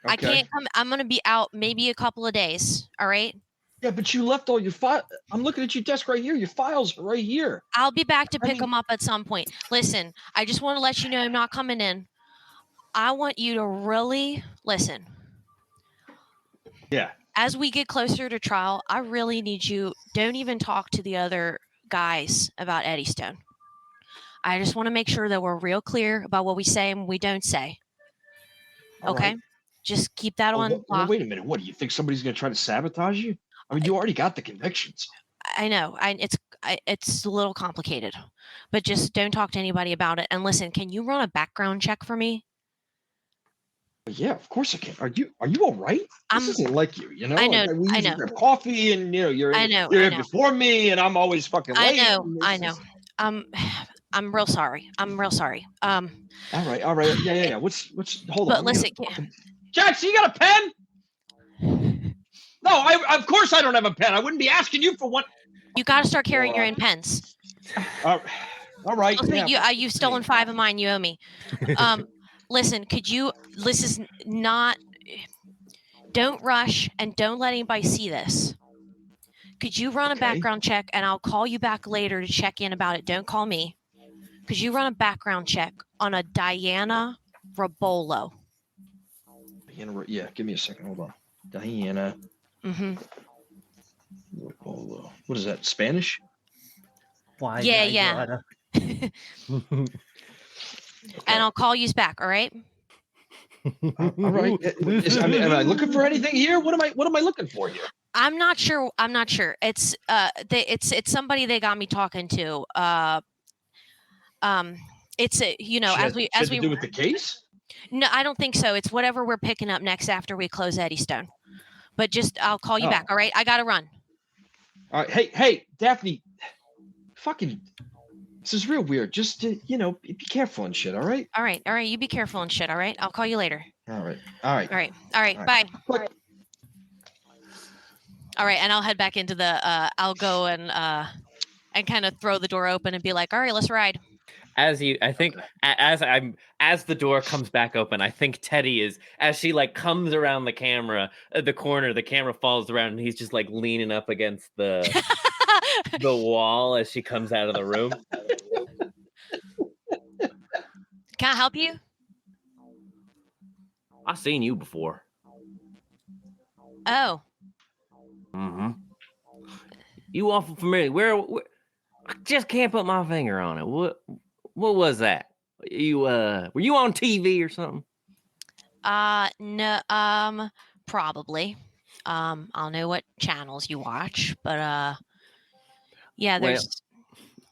S1: I can't come. I'm going to be out maybe a couple of days. All right.
S4: Yeah, but you left all your files. I'm looking at your desk right here. Your files are right here.
S1: I'll be back to pick them up at some point. Listen, I just want to let you know I'm not coming in. I want you to really listen.
S4: Yeah.
S1: As we get closer to trial, I really need you. Don't even talk to the other guys about Eddystone. I just want to make sure that we're real clear about what we say and what we don't say. Okay?
S4: Right.
S1: Just keep that on lock.
S4: Wait a minute. What, do you think somebody's going to try to sabotage you? I mean, you already got the convictions.
S1: I know. It's a little complicated. But just don't talk to anybody about it. And listen, can you run a background check for me?
S4: Yeah, of course I can. Are you all right? This isn't like you, you know?
S1: I know.
S4: Like, we
S1: I know.
S4: grab coffee and you're here before me and I'm always fucking late.
S1: I know. I'm real sorry. All
S4: right. Yeah. What's hold on.
S1: But listen,
S4: Jackson, you got a pen? No, of course I don't have a pen. I wouldn't be asking you for one. You
S1: got to start carrying your own pens.
S4: All right.
S1: Listen, you've stolen 5 of mine. You owe me. Listen, this is not, don't rush and don't let anybody see this. Could you run a background check and I'll call you back later to check in about it. Don't call me. Could you run a background check on a Diana Rebollo?
S4: Yeah, give me a second. Hold on. Diana.
S1: Mm-hmm.
S4: Rebollo. What is that, Spanish?
S2: Why?
S1: Yeah. And I'll call you back. All right.
S4: All right. Am I looking for anything here? What am I looking for here?
S1: I'm not sure. It's it's somebody they got me talking to. It's as we
S4: do with the case.
S1: No, I don't think so. It's whatever we're picking up next after we close Eddystone. But I'll call you back. All right. I gotta run.
S4: All right. Hey, Daphne. Fucking. This is real weird. Just be careful and shit. All right.
S1: All right. You be careful and shit. All right. I'll call you later.
S4: All right.
S1: Bye. All right. And I'll head back into the. I'll go and kind of throw the door open and be like, all right, let's ride.
S3: As the door comes back open, I think Teddy is, as she comes around the corner, the camera falls around and he's just leaning up against the the wall as she comes out of the room.
S1: Can I help you?
S3: I've seen you before.
S1: Oh.
S3: Mm-hmm. You awful familiar. Where I just can't put my finger on it. What was that? You were you on TV or something?
S1: No, probably. I'll know what channels you watch, but yeah, there's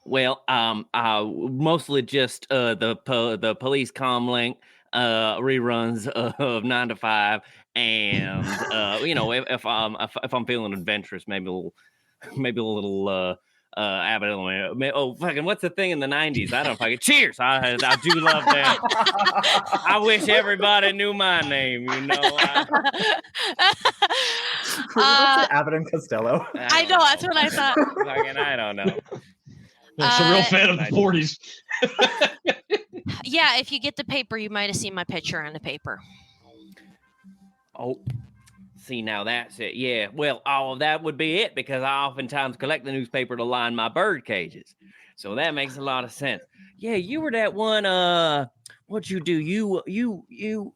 S3: mostly just the police comlink reruns of 9 to 5, and if I'm feeling adventurous, maybe a little Abbott Elementary. Oh, fucking, what's the thing in the 90s? I don't fucking Cheers. I do love that. I wish everybody knew my name,
S2: Abbott and Costello.
S1: I know, that's what I thought.
S3: Fucking, I don't know.
S4: That's a real fan of the 40s.
S1: Yeah, if you get the paper, you might have seen my picture in the paper.
S3: Oh, See, now that's it. Yeah, well, all of that would be it because I oftentimes collect the newspaper to line my bird cages. So that makes a lot of sense. Yeah, you were that one. What'd you do? You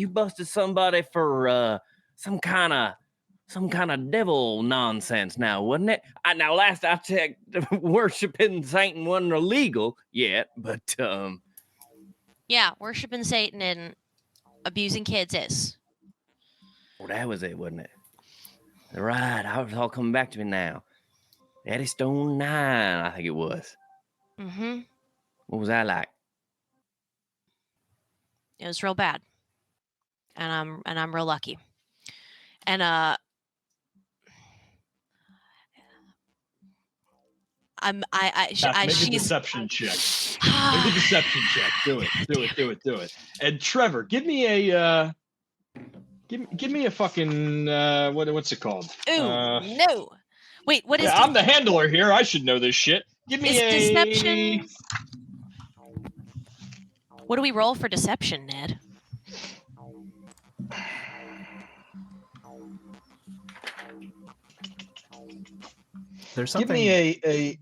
S3: busted somebody for some kind of devil nonsense. Now, wasn't it? Now, last I checked, worshiping Satan wasn't illegal yet, but
S1: Yeah, worshiping Satan and abusing kids is.
S3: well, that was it, wasn't it? Right, I was all coming back to me now. Eddie Stone 9, I think it was.
S1: Mm-hmm.
S3: What was that like?
S1: It was real bad. And I'm real lucky. And
S4: Make a deception check. Make a deception check. Do it. And Trevor, give me a give me a fucking what's it called?
S1: Ooh, no. Wait, what is
S4: yeah, I'm the handler here. I should know this shit. Give me a
S1: deception. What do we roll for deception, Ned?
S2: There's something.
S4: Give me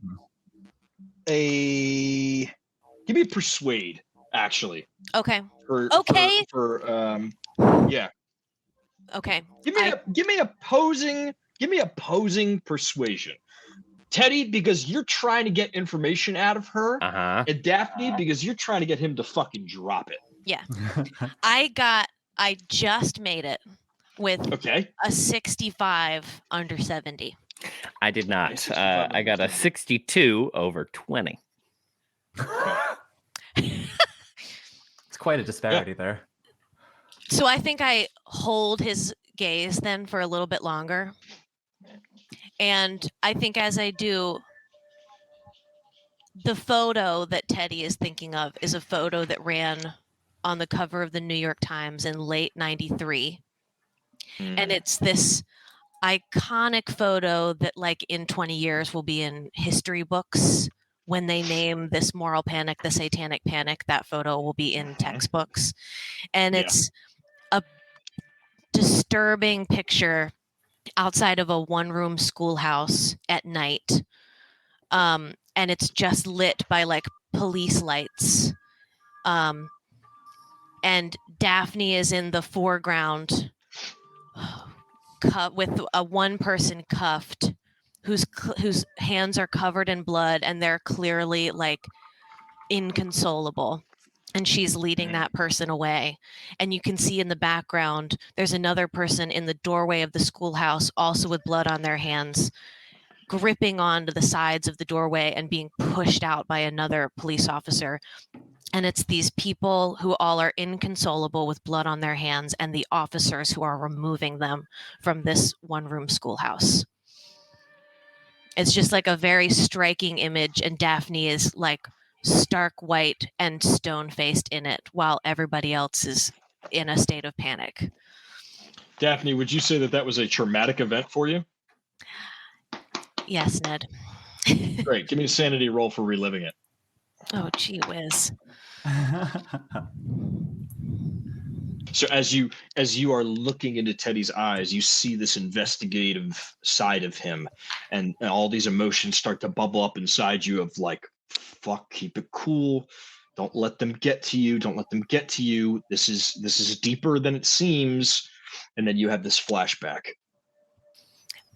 S4: give me a persuade, actually.
S1: Okay.
S4: Okay. Yeah.
S1: Okay.
S4: Give me opposing persuasion. Teddy, because you're trying to get information out of her, and Daphne, because you're trying to get him to fucking drop it.
S1: Yeah. I just made it with a 65 under 70.
S3: I did not. I got a 62 over 20.
S2: It's quite a disparity there.
S1: So I think I hold his gaze then for a little bit longer. And I think as I do, the photo that Teddy is thinking of is a photo that ran on the cover of the New York Times in late 93. And it's this iconic photo that like in 20 years will be in history books. When they name this moral panic, the satanic panic, that photo will be in textbooks. And it's a disturbing picture outside of a one-room schoolhouse at night. And it's just lit by like police lights. And Daphne is in the foreground with a one person cuffed whose hands are covered in blood and they're clearly like inconsolable. And she's leading that person away. And you can see in the background, there's another person in the doorway of the schoolhouse, also with blood on their hands, gripping onto the sides of the doorway and being pushed out by another police officer. And it's these people who all are inconsolable with blood on their hands and the officers who are removing them from this one-room schoolhouse. It's just like a very striking image, and Daphne is like stark white and stone-faced in it while everybody else is in a state of panic.
S4: Daphne, would you say that was a traumatic event for you?
S1: Yes, Ned.
S4: Great. Give me a sanity roll for reliving it.
S1: Oh, gee whiz.
S4: So as you are looking into Teddy's eyes, you see this investigative side of him, and all these emotions start to bubble up inside you of like, fuck, keep it cool. Don't let them get to you. Don't let them get to you. This is deeper than it seems. And then you have this flashback.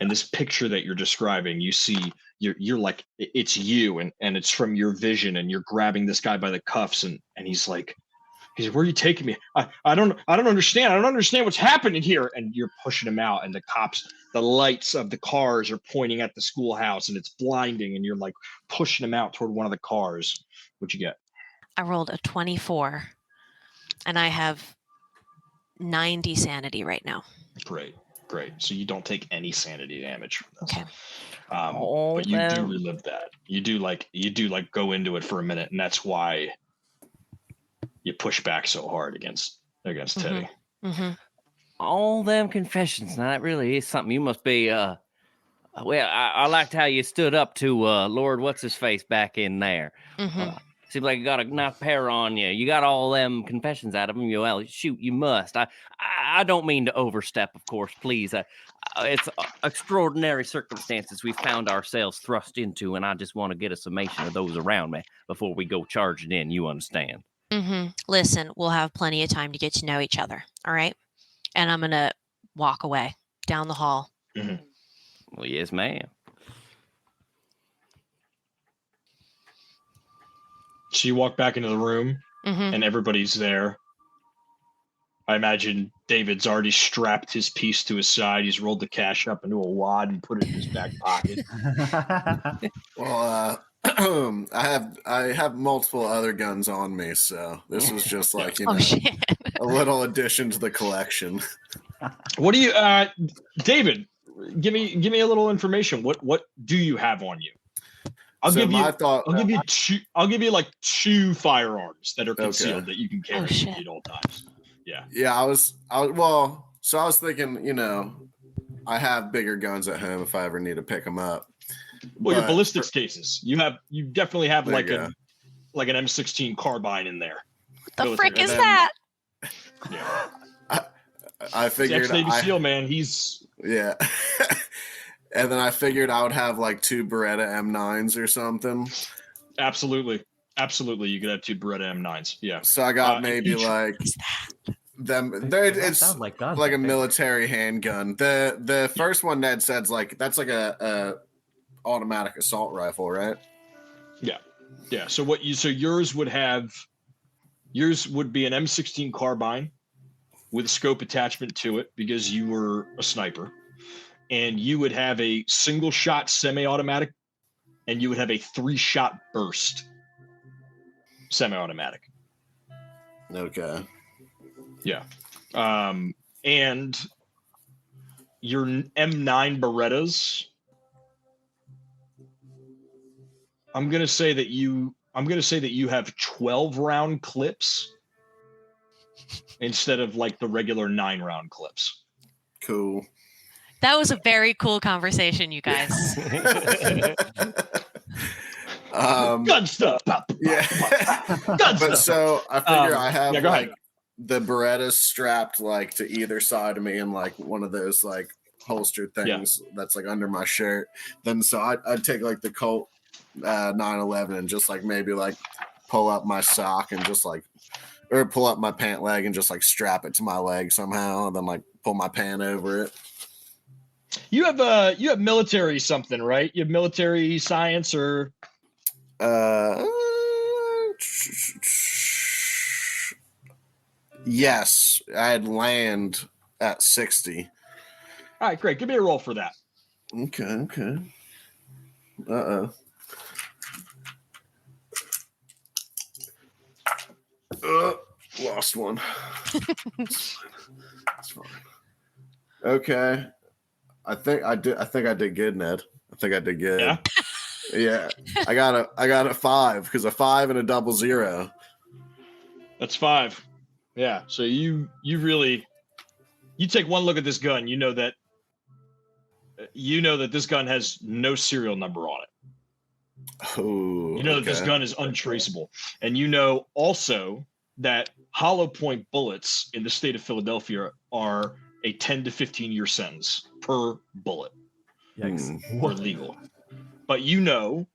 S4: And this picture that you're describing, you see you're like, it's you, and it's from your vision, and you're grabbing this guy by the cuffs, and he's like, where are you taking me? I don't understand. I don't understand what's happening here. And you're pushing him out, and the lights of the cars are pointing at the schoolhouse, and it's blinding, and you're like pushing him out toward one of the cars. What'd you get?
S1: I rolled a 24, and I have 90 sanity right now.
S4: Great. So you don't take any sanity damage from this.
S1: Okay.
S4: But you do relive that. You do like go into it for a minute, and that's why you push back so hard against Teddy.
S1: Mm-hmm.
S3: All them confessions. Now that really is something you must be. Well, I liked how you stood up to Lord what's his face back in there.
S1: Mm-hmm.
S3: Seems like you got a nice pair on you. You got all them confessions out of them. Well, shoot, you must. I don't mean to overstep, of course, please. It's extraordinary circumstances we found ourselves thrust into, and I just want to get a summation of those around me before we go charging in. You understand?
S1: Listen, we'll have plenty of time to get to know each other. All right. And I'm going to walk away down the hall.
S3: Well, yes, ma'am.
S4: So you walk back into the room, and everybody's there. I imagine David's already strapped his piece to his side. He's rolled the cash up into a wad and put it in his back pocket.
S5: Well, I have multiple other guns on me, so this was just like
S1: Shit.
S5: a little addition to the collection.
S4: What do you, David? Give me a little information. What do you have on you? I'll give you like 2 firearms that are concealed that you can carry at all times. Yeah.
S5: Yeah, I was thinking, I have bigger guns at home if I ever need to pick them up.
S4: Well, your ballistics cases. You definitely have like an M16 carbine in there.
S1: What the frick is that?
S4: Yeah.
S5: I figured
S4: Navy SEAL, man. He's
S5: and then I figured I would have like 2 Beretta M9s or something.
S4: Absolutely. You could have 2 Beretta M9s. Yeah.
S5: So I got maybe like them. It's
S2: like
S5: a military handgun. The first one Ned said's like that's like a automatic assault rifle, right?
S4: Yeah. So yours would be an M16 carbine with a scope attachment to it because you were a sniper. And you would have a single shot semi-automatic, and you would have a 3-shot burst semi-automatic.
S5: Okay.
S4: Yeah. And your M9 Berettas, I'm gonna say that you have 12-round clips instead of like the regular 9-round clips.
S5: Cool.
S1: That was a very cool conversation, you guys.
S4: Gun stuff.
S5: Yeah.
S4: Gun
S5: But
S4: stuff.
S5: so I figure I have
S4: go ahead.
S5: the Berettas strapped like to either side of me in like one of those like holster things that's like under my shirt. Then so I'd take like the Colt 911 and just like maybe like pull up my sock and just like or pull up my pant leg and just like strap it to my leg somehow and then like pull my pant over it.
S4: You have military something, right? You have military science or
S5: yes, I had land at 60.
S4: all right, great. Give me a roll for that.
S5: Okay. Lost one. It's fine. Okay. I think I did good, Ned. I think I did good.
S4: Yeah.
S5: Yeah. I got a 5 because a 5 and a 00.
S4: That's 5. Yeah. So you take one look at this gun, you know that this gun has no serial number on it.
S5: Oh.
S4: You know that this gun is untraceable. And you know also that hollow point bullets in the state of Philadelphia are a 10 to 15-year sentence per bullet.
S2: Yikes.
S4: Or legal. But you know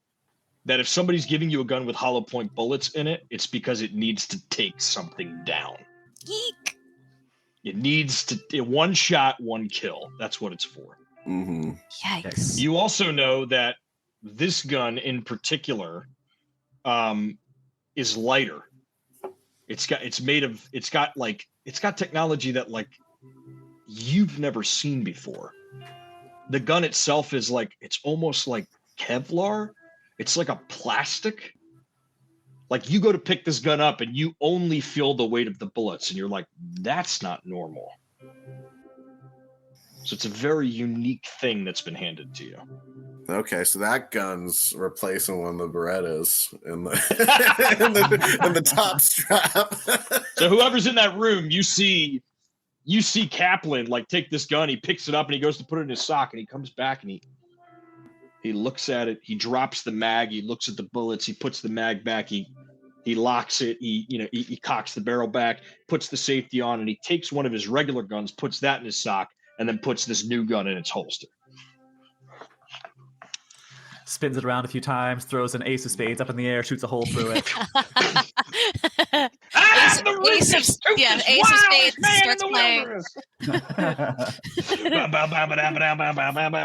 S4: that if somebody's giving you a gun with hollow point bullets in it, it's because it needs to take something down.
S1: Yeek.
S4: It needs to one shot, one kill. That's what it's for.
S5: Mm-hmm.
S1: Yikes.
S4: You also know that this gun in particular is lighter. It's got technology that like you've never seen before. The gun itself is like, it's almost like Kevlar. It's like a plastic. Like you go to pick this gun up and you only feel the weight of the bullets and you're like, that's not normal. So it's a very unique thing that's been handed to you.
S5: Okay, so that gun's replacing one of the Berettas in the in the top strap.
S4: So whoever's in that room, you see Kaplan like take this gun, he picks it up and he goes to put it in his sock and he comes back and he looks at it, he drops the mag, he looks at the bullets, he puts the mag back, he He locks it. He cocks the barrel back, puts the safety on, and he takes one of his regular guns, puts that in his sock, and then puts this new gun in its holster.
S2: Spins it around a few times, throws an ace of spades up in the air, shoots a hole through it.
S1: Ace of spades starts playing.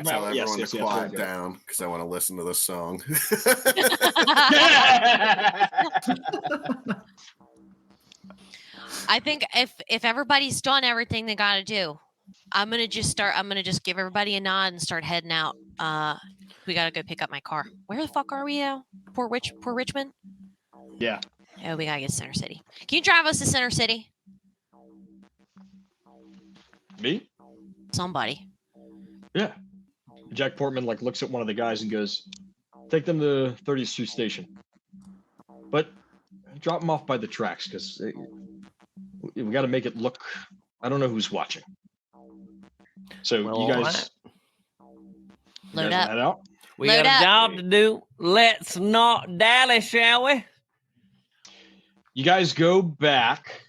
S5: Tell everyone to quiet down because I want to listen to this song.
S1: I think if everybody's done everything they got to do, I'm gonna just give everybody a nod and start heading out. We gotta go pick up my car. Where the fuck are we now? Poor Richmond.
S4: Yeah.
S1: Oh, we gotta get to Center City. Can you drive us to Center City?
S4: Me?
S1: Somebody.
S4: Yeah. Jack Portman looks at one of the guys and goes, "Take them to 30th Street Station, but drop them off by the tracks because we got to make it look. I don't know who's watching. So you guys
S1: Load up.
S4: head out.
S3: We
S1: Load
S3: got a
S1: up.
S3: job to do. Let's not dally, shall we?
S4: You guys go back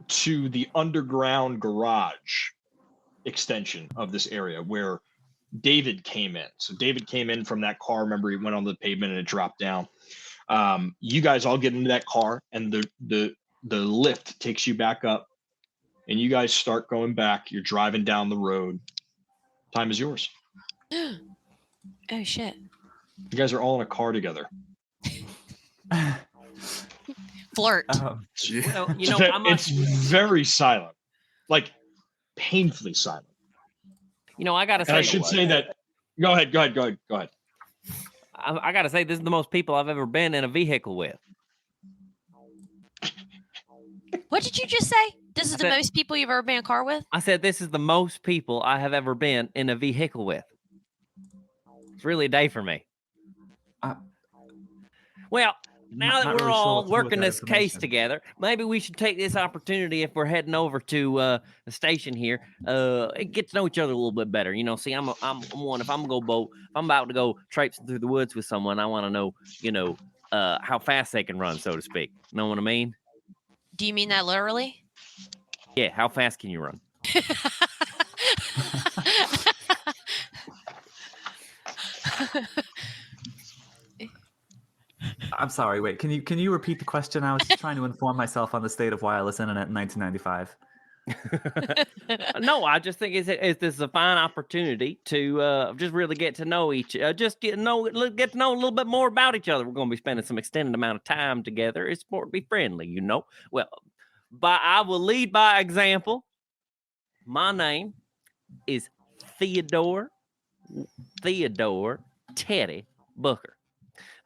S4: to the underground garage extension of this area where David came in. So David came in from that car. Remember, he went on the pavement and it dropped down. You guys all get into that car, and the lift takes you back up, and you guys start going back. You're driving down the road. Time is yours.
S1: Oh shit.
S4: You guys are all in a car together.
S1: Flirt.
S3: Well,
S4: It's very silent, like painfully silent.
S3: I gotta say,
S4: And I should say that. Go ahead.
S3: I gotta say, this is the most people I've ever been in a vehicle with.
S1: What did you just say? This is the most people you've ever been in a car with?
S3: I said this is the most people I have ever been in a vehicle with. It's really a day for me. Well, now that we're all working this case together, maybe we should take this opportunity if we're heading over to the station here, get to know each other a little bit better. See, I'm one. If I'm about to go traipsing through the woods with someone, I want to know, how fast they can run, so to speak. Know what I mean?
S1: Do you mean that literally?
S3: Yeah. How fast can you run?
S2: I'm sorry. Wait, can you repeat the question? I was just trying to inform myself on the state of wireless internet in 1995.
S3: No, I just think this is a fine opportunity to just really get to know get to know a little bit more about each other. We're going to be spending some extended amount of time together. It's important to be friendly, Well, I will lead by example. My name is Theodore Teddy Booker.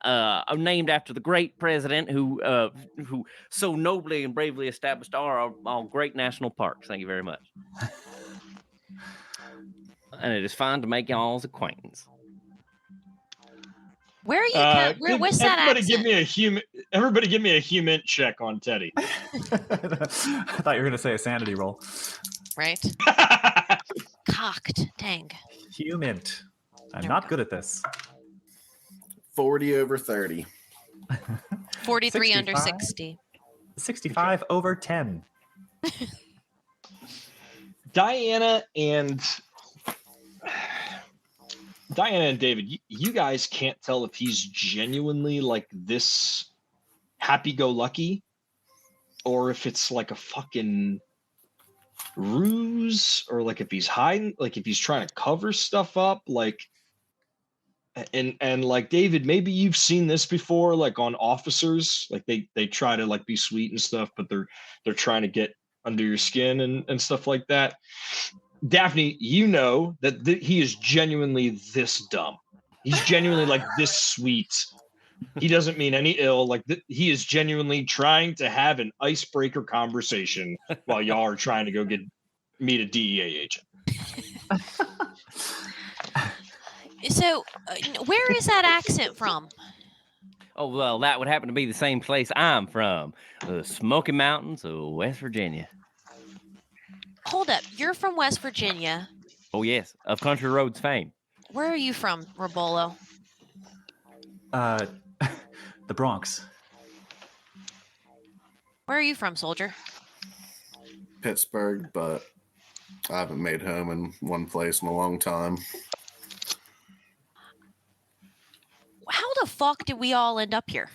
S3: I'm named after the great president who so nobly and bravely established our great national parks. Thank you very much. And it is fine to make y'all's acquaintance.
S1: Where are you? What's that accent?
S4: Everybody give me a human check on Teddy.
S2: I thought you were going to say a sanity roll.
S1: Right. Cocked. Dang.
S2: Human. I'm not good at this.
S5: 40 over 30.
S1: 43 under
S2: 65?
S1: 60.
S2: 65 over 10.
S4: Diana and David, you guys can't tell if he's genuinely this happy-go-lucky or if it's like a fucking ruse, or if he's hiding, if he's trying to cover stuff up, and David, maybe you've seen this before, on officers, they try to be sweet and stuff, but they're trying to get under your skin and stuff like that. Daphne, that he is genuinely this dumb. He's genuinely this sweet. He doesn't mean any ill. He is genuinely trying to have an icebreaker conversation while y'all are trying to go meet a DEA agent.
S1: So, where is that accent from?
S3: Oh, well, that would happen to be the same place I'm from, the Smoky Mountains of West Virginia.
S1: Hold up. You're from West Virginia.
S3: Oh, yes, of Country Roads fame.
S1: Where are you from, Rebollo?
S2: The Bronx.
S1: Where are you from, soldier?
S5: Pittsburgh, but I haven't made home in one place in a long time.
S1: How the fuck did we all end up here?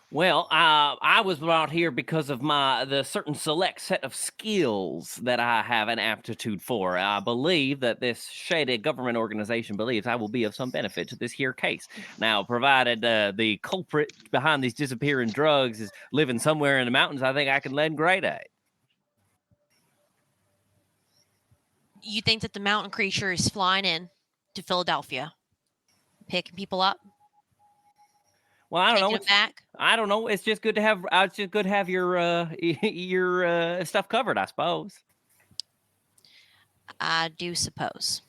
S3: Well, I was brought here because of the certain select set of skills that I have an aptitude for. I believe that this shady government organization believes I will be of some benefit to this here case. Now, provided the culprit behind these disappearing drugs is living somewhere in the mountains, I think I can lend great aid.
S1: You think that the mountain creature is flying in to Philadelphia, picking people up?
S3: Well, I don't know.
S1: Taking them back?
S3: I don't know. It's just good to have. It's just good to have your your stuff covered, I suppose.
S1: I do suppose.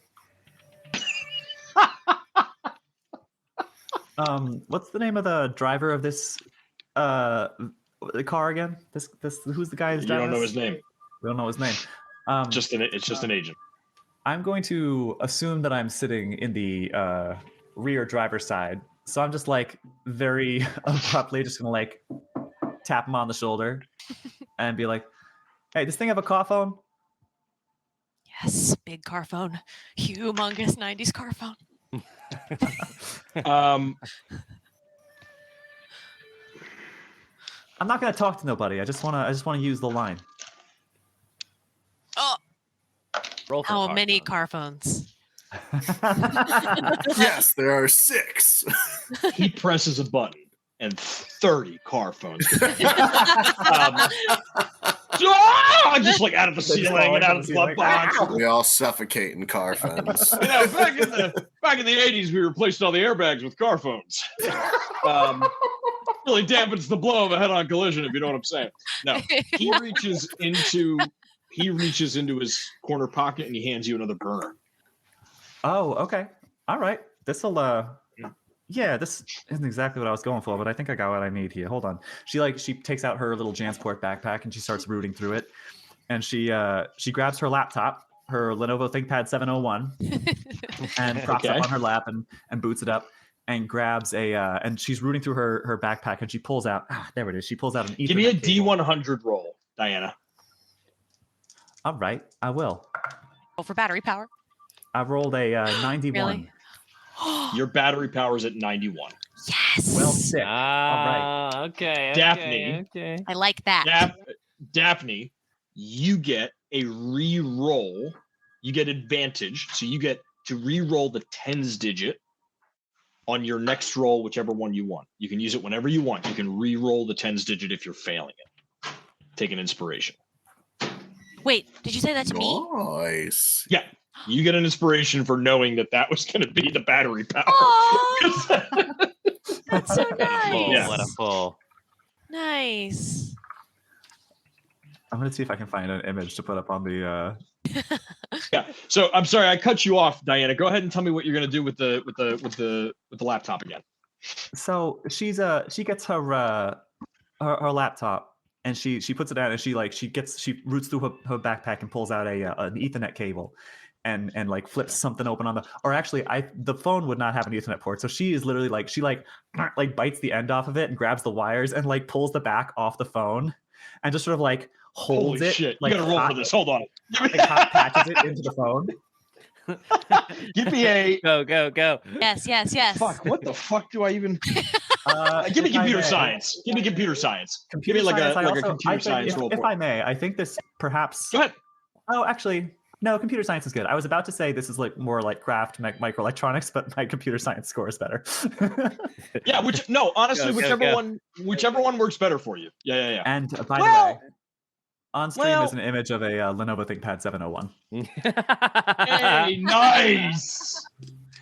S2: What's the name of the driver of this the car again? This who's the guy who's
S4: You
S2: driving
S4: don't know
S2: this?
S4: his name.
S2: We don't know his name.
S4: It's just an agent.
S2: I'm going to assume that I'm sitting in the rear driver's side. So I'm just like very abruptly just gonna like tap him on the shoulder and be like, "Hey, does this thing have a car phone?"
S1: Yes, big car phone. Humongous 90s car phone.
S2: I'm not gonna talk to nobody. I just wanna use the line.
S1: Oh,
S3: Roll for
S1: how
S3: car
S1: many
S3: phone.
S1: car phones?
S5: Yes, there are 6.
S4: He presses a button and 30 car phones. Just like out of the ceiling and out of the glove box.
S5: We all suffocate in car phones.
S4: You know, back in the 80s, we replaced all the airbags with car phones. Really dampens the blow of a head-on collision, if you know what I'm saying. No, he reaches into his corner pocket and he hands you another burner.
S2: Oh, okay. All right. This'll yeah, this isn't exactly what I was going for, but I think I got what I need here. Hold on. She takes out her little Jansport backpack and she starts rooting through it. And she grabs her laptop, her Lenovo ThinkPad 701, and props it up on her lap and boots it up and grabs and she's rooting through her backpack and she pulls out there it is. She pulls out an Ethernet
S4: Give me a
S2: cable.
S4: D100 roll, Diana.
S2: All right, I will.
S1: Roll for battery power.
S2: I rolled a 91.
S1: Really?
S4: Your battery power is at 91.
S1: Yes.
S2: Well, sick. All right.
S3: Okay.
S4: Daphne.
S3: Okay.
S1: I like that.
S4: Daphne, you get a re-roll. You get advantage, so you get to re-roll the tens digit on your next roll, whichever one you want. You can use it whenever you want. You can re-roll the tens digit if you're failing it. Take an inspiration.
S1: Wait, did you say that to me?
S5: Nice.
S4: Yeah, you get an inspiration for knowing that was going to be the battery power.
S1: Oh, that's so nice.
S4: Yeah.
S3: What a pull.
S1: Nice.
S2: I'm gonna see if I can find an image to put up on the.
S4: Yeah. So I'm sorry I cut you off, Diana. Go ahead and tell me what you're going to do with the laptop again.
S2: So she gets her laptop and she puts it down and she roots through her backpack and pulls out an Ethernet cable and like flips something open on the phone would not have an Ethernet port, so she is literally she bites the end off of it and grabs the wires and like pulls the back off the phone and just sort of like holds
S4: Holy
S2: it.
S4: shit.
S2: Like
S4: You got to roll for this. Hold on.
S2: hot patches it into the phone.
S4: Give me a
S3: Go.
S1: Yes.
S4: fuck. What the fuck do I even? Give me
S2: If I
S4: computer
S2: may.
S4: science. Give me computer science.
S2: Computer
S4: Give me
S2: science,
S4: a computer science roll.
S2: if I may, I think this perhaps.
S4: Go ahead.
S2: Oh, actually, no. Computer science is good. I was about to say this is like more like craft microelectronics, but my computer science score is better.
S4: Yeah. Honestly,
S3: Go.
S4: whichever one works better for you. Yeah.
S2: And by the
S4: Well-
S2: way, on stream is an image of a Lenovo ThinkPad 701.
S4: Hey, nice.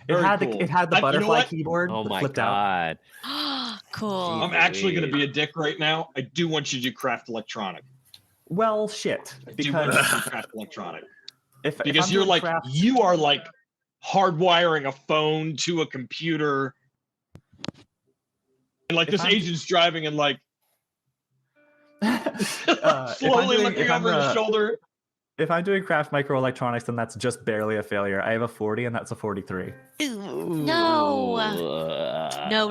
S4: Very cool.
S2: It had the
S4: You know
S2: butterfly
S4: what?
S2: keyboard
S3: Oh
S2: that
S3: my
S2: flipped out.
S3: god.
S1: Cool.
S4: I'm actually going to be a dick right now. I do want you to do craft electronic.
S2: Well, shit.
S4: I do want
S2: Because
S4: you to do craft electronic.
S2: if
S4: Because
S2: I'm
S4: you're
S2: doing
S4: like
S2: craft,
S4: you are like hardwiring a phone to a computer, and like
S2: If
S4: this
S2: I'm-
S4: agent's driving and like
S2: if I'm
S4: slowly
S2: doing-
S4: looking
S2: if I'm,
S4: over his shoulder.
S2: If I'm doing craft microelectronics, then that's just barely a failure. I have a 40, and that's a 43.
S1: No,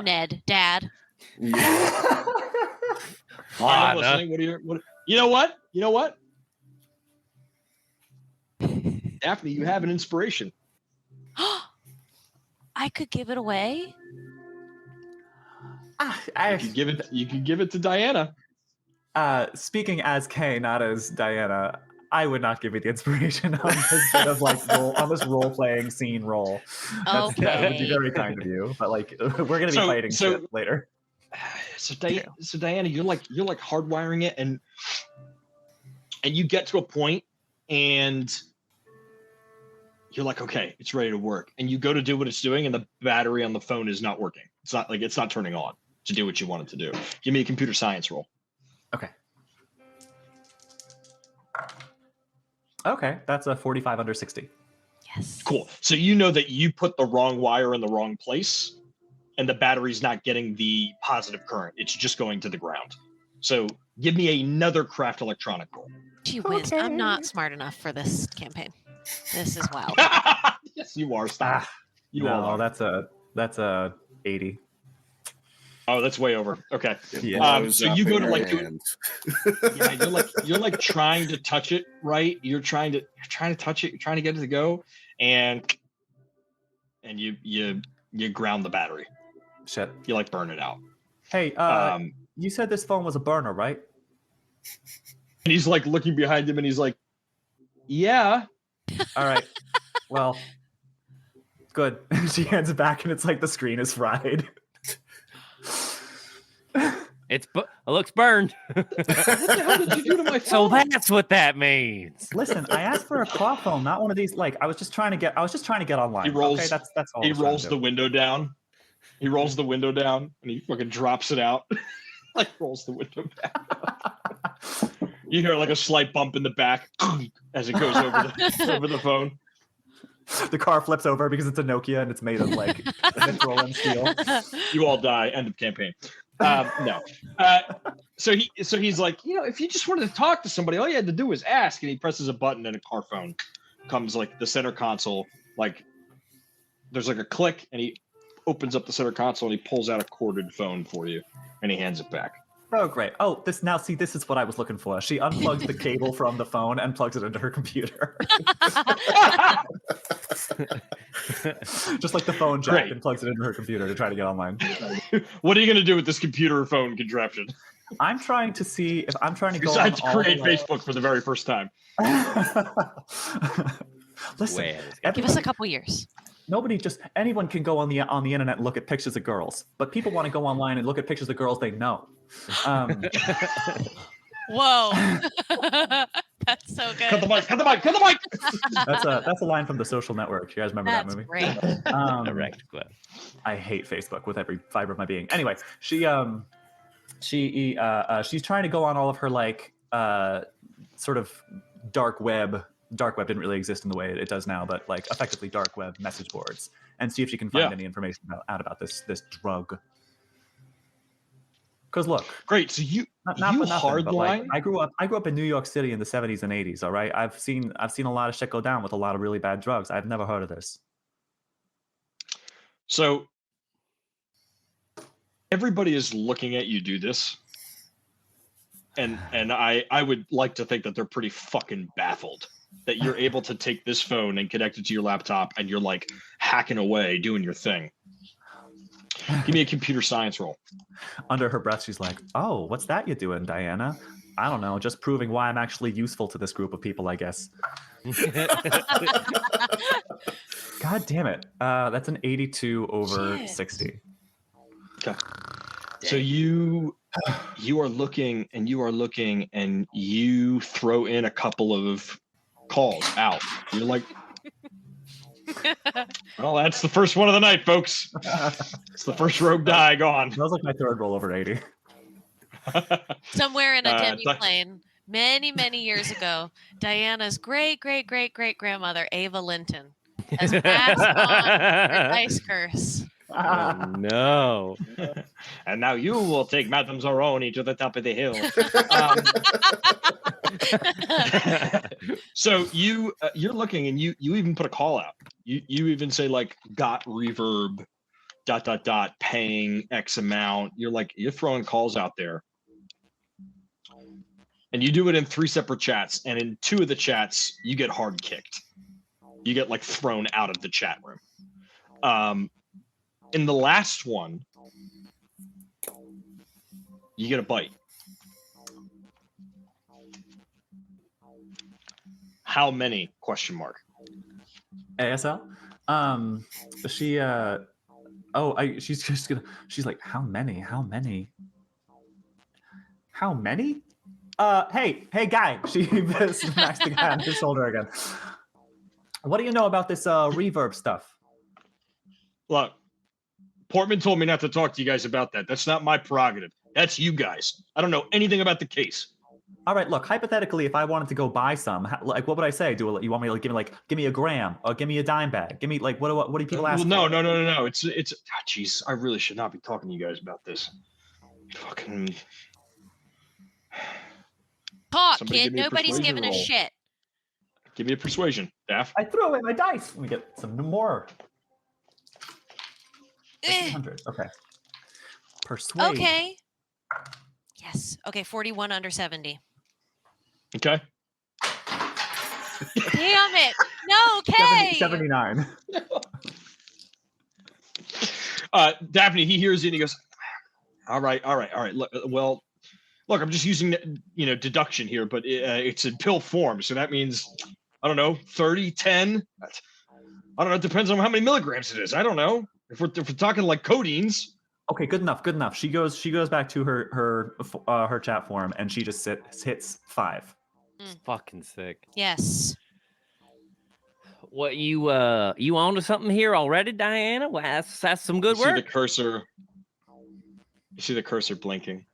S1: Ned, Dad.
S5: Yeah.
S4: I'm listening. What? You know what? You know what? Daphne, you have an inspiration.
S1: I could give it away.
S4: You could give it to Diana.
S2: Speaking as Kay, not as Diana, I would not give you the inspiration on this bit of like role playing scene role. That would be very kind of you, but like we're gonna be fighting shit later.
S4: So Diana, you're like hardwiring it, and you get to a point, and you're like, okay, it's ready to work, and you go to do what it's doing, and the battery on the phone is not working. It's not turning on to do what you want it to do. Give me a computer science roll.
S2: Okay. Okay, that's a 45 under 60.
S1: Yes.
S4: Cool. So you know that you put the wrong wire in the wrong place, and the battery's not getting the positive current. It's just going to the ground. So give me another craft electronic roll.
S1: Gee whiz, I'm not smart enough for this campaign. This is wild.
S4: Yes, you are. Stop. You all are.
S2: That's a 80.
S4: Oh, that's way over. Okay.
S2: Yeah.
S4: So you go to like do it. Yeah, you're like trying to touch it, right? You're trying to touch it. You're trying to get it to go, and you ground the battery.
S2: Shit.
S4: You like burn it out.
S2: Hey, you said this phone was a burner, right?
S4: And he's like looking behind him, and he's like, "Yeah."
S2: All right. Well, good. She hands it back, and it's like the screen is fried.
S3: It looks burned.
S4: What the hell did you do to my phone?
S3: So that's what that means.
S2: Listen, I asked for a claw phone, not one of these. Like, I was just trying to get online.
S4: He rolls.
S2: Okay, that's all.
S4: He rolls the window down. He rolls the window down, and he fucking drops it out. Like rolls the window down. You hear like a slight bump in the back as it goes over the phone.
S2: The car flips over because it's a Nokia and it's made of like nickel and steel.
S4: You all die. End of campaign. No. So he's like, if you just wanted to talk to somebody, all you had to do was ask. And he presses a button, and a car phone comes like the center console. Like there's like a click, and he opens up the center console, and he pulls out a corded phone for you, and he hands it back.
S2: Oh, great. Oh, this is what I was looking for. She unplugs the cable from the phone and plugs it into her computer. Just like the phone jack,
S4: Great.
S2: and plugs it into her computer to try to get online.
S4: What are you going to do with this computer phone contraption?
S2: I'm trying to see if I'm trying to go
S4: Besides
S2: on all
S4: create
S2: the,
S4: Facebook for the very first time.
S2: Listen,
S1: Give us a couple years.
S2: Anyone can go on the internet and look at pictures of girls, but people want to go online and look at pictures of girls they know.
S1: Whoa. That's so good.
S4: Cut the mic. Cut the mic. Cut the mic.
S2: That's a line from The Social Network. You guys remember that movie?
S1: Great.
S3: Correct.
S2: I hate Facebook with every fiber of my being. Anyway, she's trying to go on all of her like sort of dark web. Dark web didn't really exist in the way it does now, but like effectively dark web message boards, and see if she can find any information out about this drug. Because look,
S4: great. So you hardline.
S2: Like, I grew up in New York City in the 70s and 80s. All right, I've seen a lot of shit go down with a lot of really bad drugs. I've never heard of this.
S4: So everybody is looking at you do this, and I would like to think that they're pretty fucking baffled that you're able to take this phone and connect it to your laptop, and you're like hacking away doing your thing. Give me a computer science roll.
S2: Under her breath, she's like, "Oh, what's that you're doing, Diana? I don't know, just proving why I'm actually useful to this group of people, I guess." God damn it. That's an 82 over 60.
S4: Okay. So you are looking, and you throw in a couple of calls out. You're like, well, that's the first one of the night, folks. It's the first rogue die gone.
S2: That was like my third roll over 80.
S1: Somewhere in a demi-plane, many years ago, Diana's great-great-great-great-grandmother, Ava Linton, has passed on her dice curse.
S3: Oh, no.
S4: And now you will take Madame Zoroni to the top of the hill. So you're looking, and you even put a call out. You even say like got reverb ... paying X amount. You're throwing calls out there. And you do it in 3 separate chats, and in 2 of the chats, you get hard kicked. You get like thrown out of the chat room. In the last one, you get a bite. How many? Question mark.
S2: ASL. She's just gonna. She's like, how many? How many? How many? Hey, guy. She smacks the guy on his shoulder again. What do you know about this reverb stuff?
S4: Look, Portman told me not to talk to you guys about that. That's not my prerogative. That's you guys. I don't know anything about the case.
S2: All right, look. Hypothetically, if I wanted to go buy some, what would I say? You want me to give me a gram or give me a dime bag? Give me what do people ask?
S4: Well, no. It's. Jeez, I really should not be talking to you guys about this. Fucking.
S1: Talk,
S4: Somebody
S1: kid.
S4: give me a
S1: Nobody's
S4: persuasion
S1: giving a
S4: roll.
S1: shit.
S4: Give me a persuasion, Daph.
S2: I threw away my dice. Let me get some more.
S1: Eh.
S2: 100. Okay. Persuade.
S1: Okay. Yes. Okay, 41 under 70.
S4: Okay.
S1: Damn it. No, okay.
S2: 79.
S4: Daphne, he hears it and he goes, all right. Look, I'm just using deduction here, but it's in pill form, so that means I don't know, 30, 10. I don't know. It depends on how many milligrams it is. I don't know. If we're talking like codeines.
S2: Okay, good enough. She goes back to her chat form and she just hits 5.
S3: It's fucking sick.
S1: Yes.
S3: What you on to something here already, Diana? Well, that's some good work.
S4: You see the cursor blinking.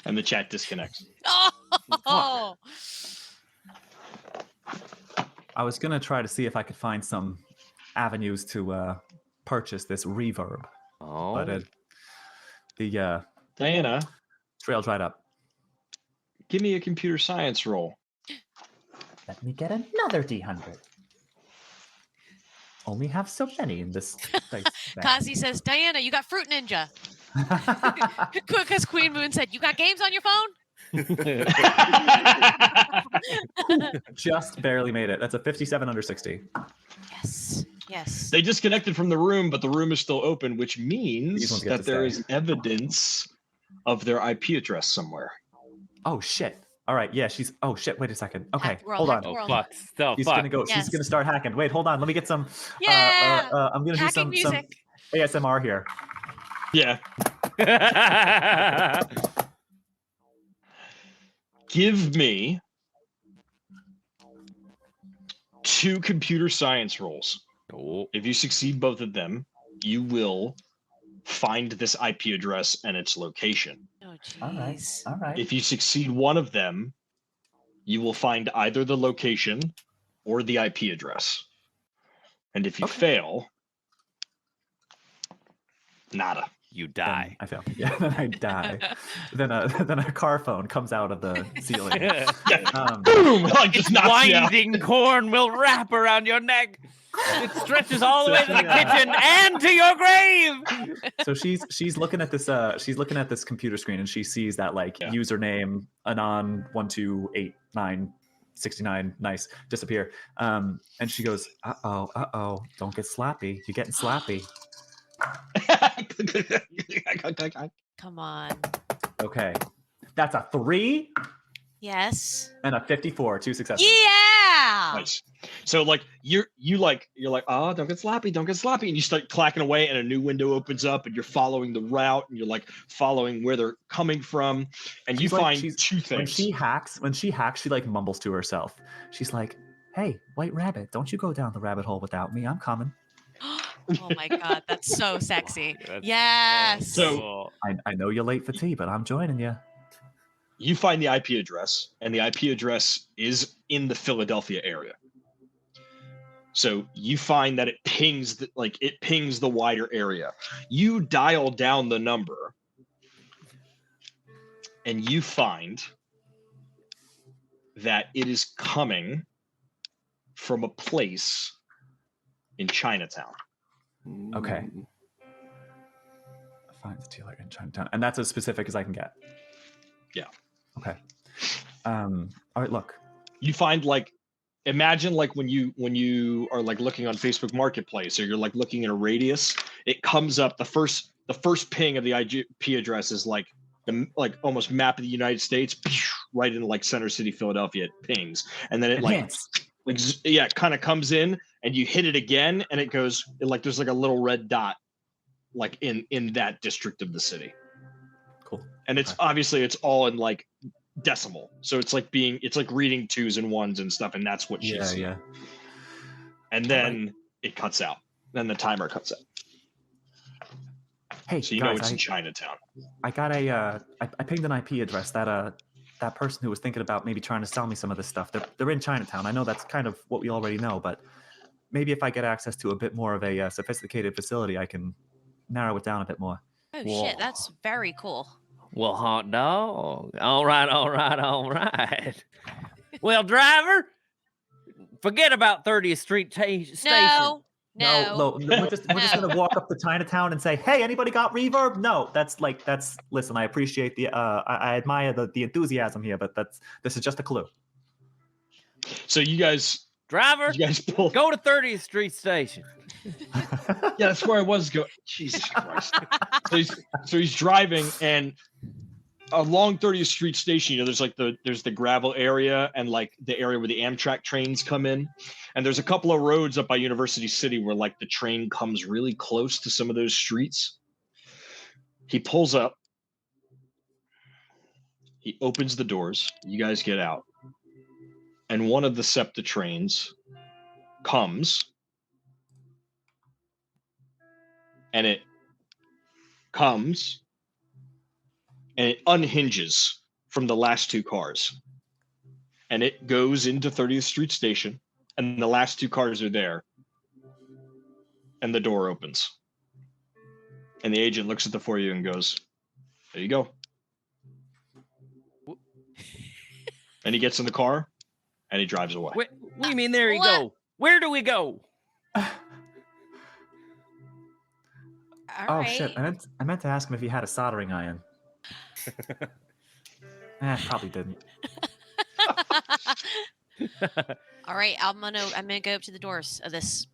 S4: And the chat disconnects.
S1: Oh.
S2: I was gonna try to see if I could find some avenues to purchase this reverb, but the
S4: Diana,
S2: trail dried up.
S4: give me a computer science roll.
S2: Let me get another D100. Only have so many in this place.
S1: Kazi says, Diana, you got Fruit Ninja. Because Queen Moon said, you got games on your phone?
S2: Just barely made it. That's a 57 under 60.
S1: Yes.
S4: They disconnected from the room, but the room is still open, which
S2: These
S4: means
S2: ones get
S4: that
S2: to
S4: there
S2: stay.
S4: is evidence of their IP address somewhere.
S2: Oh shit. All right, yeah, she's. Oh shit. Wait a second. Okay,
S1: Hack world,
S2: hold
S1: hack
S2: on.
S1: world.
S3: Fuck. So
S2: She's
S3: fuck.
S2: gonna go.
S1: Yes.
S2: She's gonna start hacking. Wait, hold on. Let me get some.
S1: Yeah.
S2: I'm gonna do
S1: Hacking
S2: some
S1: music.
S2: ASMR here.
S4: Yeah. Give me 2 computer science rolls.
S3: Oh,
S4: If you succeed both of them, you will find this IP address and its location.
S1: Oh,
S2: All right.
S1: jeez.
S2: All right.
S4: If you succeed one of them, you will find either the location or the IP address. And if you fail, nada.
S3: you
S2: Then
S3: die.
S2: I fail. Yeah, then I die. then a car phone comes out of the ceiling.
S4: Boom! Like
S3: Its
S4: just knocks you out.
S3: winding cord will wrap around your neck. It stretches all the way to the kitchen and to your grave.
S2: So she's looking at this computer screen and she sees that username anon128969 nice disappear. And she goes, uh-oh, don't get slappy. You're getting slappy.
S1: Come on.
S2: Okay. That's a 3
S1: Yes.
S2: and a 54, 2 successes.
S1: Yeah.
S4: Nice. So you're like, oh, don't get sloppy, and you start clacking away, and a new window opens up, and you're following the route, and you're like following where they're coming from, and you find 2 things.
S2: When she hacks, she mumbles to herself. She's like, "Hey, White Rabbit, don't you go down the rabbit hole without me. I'm coming."
S1: Oh my God, that's so sexy.
S3: That's
S1: Yes.
S4: So-
S3: cool.
S2: I know you're late for tea, but I'm joining you.
S4: You find the IP address, and the IP address is in the Philadelphia area. So you find that it pings the wider area. You dial down the number, and you find that it is coming from a place in Chinatown.
S2: Okay. Find the dealer in Chinatown, and that's as specific as I can get.
S4: Yeah.
S2: Okay. All right. Look.
S4: You find like, imagine like when you are like looking on Facebook Marketplace, or you're like looking at a radius, it comes up the first ping of the IP address is like the almost map of the United States, right in like Center City, Philadelphia. It pings, and then it it kind of comes in, and you hit it again, and it goes like there's like a little red dot, like in that district of the city.
S2: Cool.
S4: And it's obviously it's all in like decimal, so it's like reading 2s and 1s and stuff, and that's what she's seeing. And then it cuts out. Then the timer cuts out.
S2: Hey,
S4: so you know it's in Chinatown.
S2: I got I pinged an IP address that person who was thinking about maybe trying to sell me some of this stuff. They're in Chinatown. I know that's kind of what we already know, but maybe if I get access to a bit more of a sophisticated facility, I can narrow it down a bit more.
S1: Oh shit, that's very cool.
S3: Well, hot dog. All right. Well, driver, forget about 30th Street station.
S1: No.
S2: We're just gonna walk up to Chinatown and say, "Hey, anybody got reverb?" No, that's. Listen, I appreciate I admire the enthusiasm here, but this is just a clue.
S4: So you guys pull.
S3: Go to 30th Street station.
S4: Yeah, that's where I was going. Jesus Christ. So he's driving, and along 30th Street station, there's the gravel area and like the area where the Amtrak trains come in. And there's a couple of roads up by University City where like the train comes really close to some of those streets. He pulls up. He opens the doors. You guys get out. And one of the SEPTA trains comes. And it comes and it unhinges from the last 2 cars. And it goes into 30th Street Station, and the last 2 cars are there. And the door opens. And the agent looks at the 4 of you and goes, "There you go." And he gets in the car and he drives away.
S3: What do you mean there you go? Where do we go?
S1: All right.
S2: Shit! I meant to ask him if he had a soldering iron. Probably didn't.
S1: All right, I'm gonna go up to the doors of this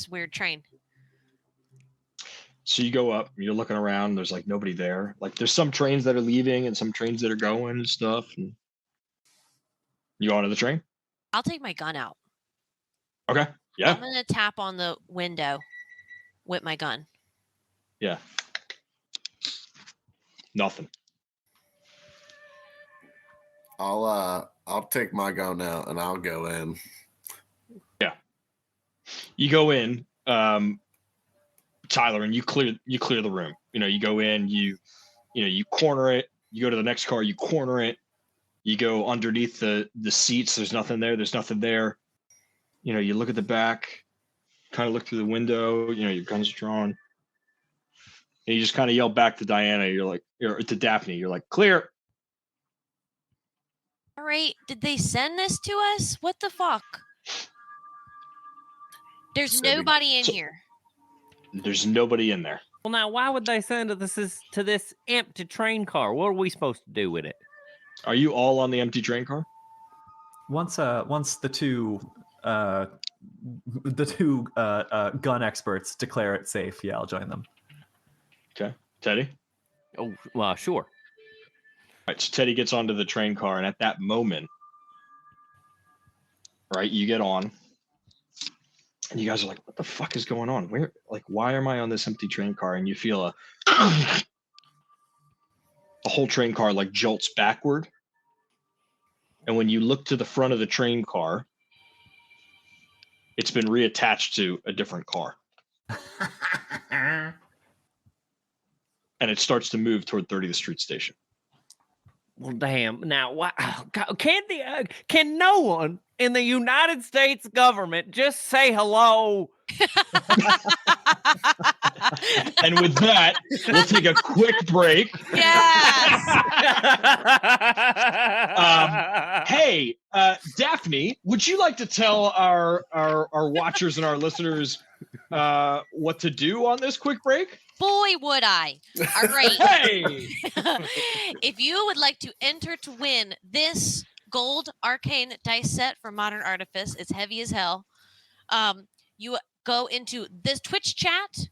S1: weird train.
S4: So you go up, you're looking around, there's like nobody there. Like there's some trains that are leaving and some trains that are going and stuff. And you go onto the train?
S1: I'll take my gun out.
S4: Okay. Yeah.
S1: I'm gonna tap on the window with my gun.
S4: Yeah. Nothing.
S5: I'll take my gun out and I'll go in.
S4: Yeah. You go in, Tyler, and you clear the room. You go in, you corner it, you go to the next car, you corner it, you go underneath the seats, there's nothing there. You look at the back, kind of look through the window, your guns are drawn. And you just kind of yell back to Diana, or to Daphne, you're like, "Clear."
S1: All right, did they send this to us? What the fuck? There's nobody in here.
S4: There's nobody in there.
S3: Well, now, why would they send this to this empty train car? What are we supposed to do with it?
S4: Are you all on the empty train car?
S2: Once the two gun experts declare it safe, yeah, I'll join them.
S4: Okay. Teddy?
S3: Oh, well, sure.
S4: All right, so Teddy gets onto the train car, and at that moment, right, you get on, and you guys are like, "What the fuck is going on? Why am I on this empty train car?" And you feel the whole train car like jolts backward. And when you look to the front of the train car, it's been reattached to a different car. And it starts to move toward 30th Street Station.
S3: Well, damn. Now, why can no one in the United States government just say hello?
S4: And with that, we'll take a quick break.
S1: Yes.
S4: Hey, Daphne, would you like to tell our watchers and our listeners what to do on this quick break?
S1: Boy, would I. All right.
S4: Hey!
S1: If you would like to enter to win this gold arcane dice set for Modern Artifice, it's heavy as hell. You go into this Twitch chat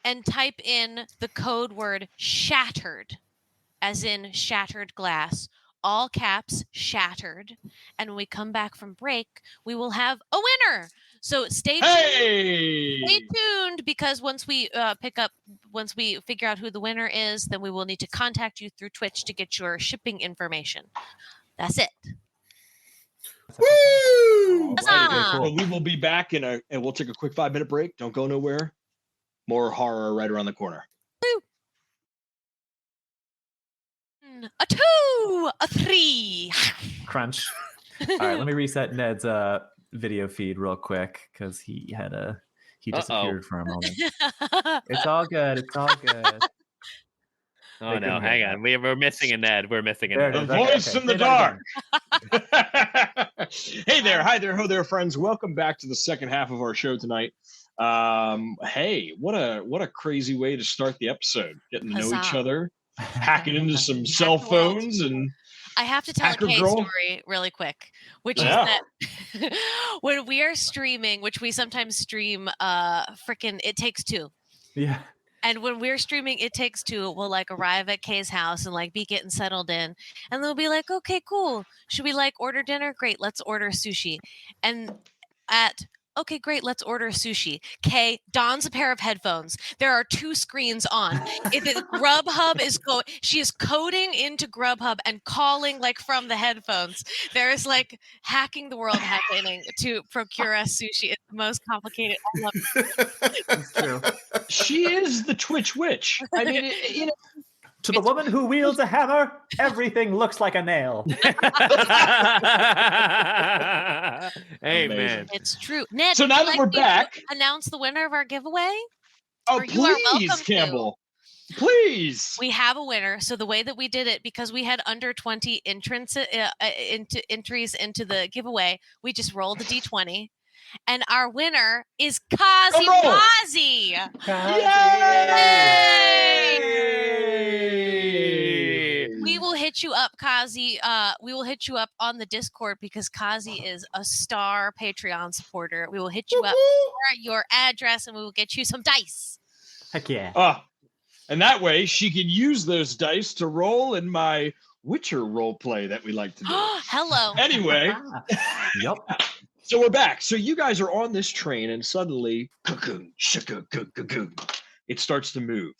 S1: and type in the code word shattered, as in shattered glass, all caps shattered. And when we come back from break, we will have a winner. So stay tuned, because once we figure out who the winner is, then we will need to contact you through Twitch to get your shipping information. That's it.
S5: Woo!
S1: Huzzah!
S4: Well, we will be back and we'll take a quick 5-minute break. Don't go nowhere. More horror right around the corner.
S1: A 2, a 3.
S2: Crunch. All right, let me reset Ned's video feed real quick because he disappeared for a moment. It's all good. It's all good.
S3: Oh no, hang on. We're missing a Ned. We're missing a
S2: There
S3: Ned.
S2: it
S4: The
S2: is. Okay,
S4: voice
S2: okay.
S4: in the
S2: Say that
S4: dark.
S2: again.
S4: Hey there, hi there, ho there, friends. Welcome back to the second half of our show tonight. Hey, what a crazy way to start the episode. Getting to know each
S1: Huzzah.
S4: other, hacking into some cell
S1: Hack the world.
S4: phones, and
S1: I have to tell
S4: Hacker
S1: a case
S4: girl?
S1: story really quick, which
S4: Yeah.
S1: is that when we are streaming, which we sometimes stream frickin' It Takes Two.
S2: Yeah.
S1: And when we're streaming It Takes Two, we'll like arrive at Kay's house and like be getting settled in. And they'll be like, okay, cool. Should we like order dinner? Great, let's order sushi. And okay, great, let's order sushi. Kay dons a pair of headphones. There are 2 screens on. The Grubhub is she is coding into Grubhub and calling like from the headphones. There is like hacking the world happening to procure us sushi. It's the most complicated. I love it.
S2: It's true.
S4: she is the Twitch witch. I mean,
S2: To the woman who wields a hammer, everything looks like a nail.
S3: Amen.
S1: It's true. Ned,
S4: So
S1: would
S4: now
S1: you
S4: that
S1: like
S4: we're
S1: me to
S4: back-
S1: announce the winner of our giveaway?
S4: oh
S1: Or you are
S4: please,
S1: welcome to.
S4: Campbell, please.
S1: We have a winner. So the way that we did it, because we had under 20 entries into the giveaway, we just rolled a d20, and our winner is Kazi
S4: Drum roll.
S1: Wazi. We will hit you up, Kazi. We will hit you up on the Discord because Kazi is a star Patreon supporter. We will hit you up for your address and we will get you some dice.
S2: Heck yeah.
S4: And that way she can use those dice to roll in my Witcher role play that we like to do.
S1: Hello.
S4: Anyway,
S2: Yep.
S4: so we're back. So you guys are on this train, and suddenly, it starts to move.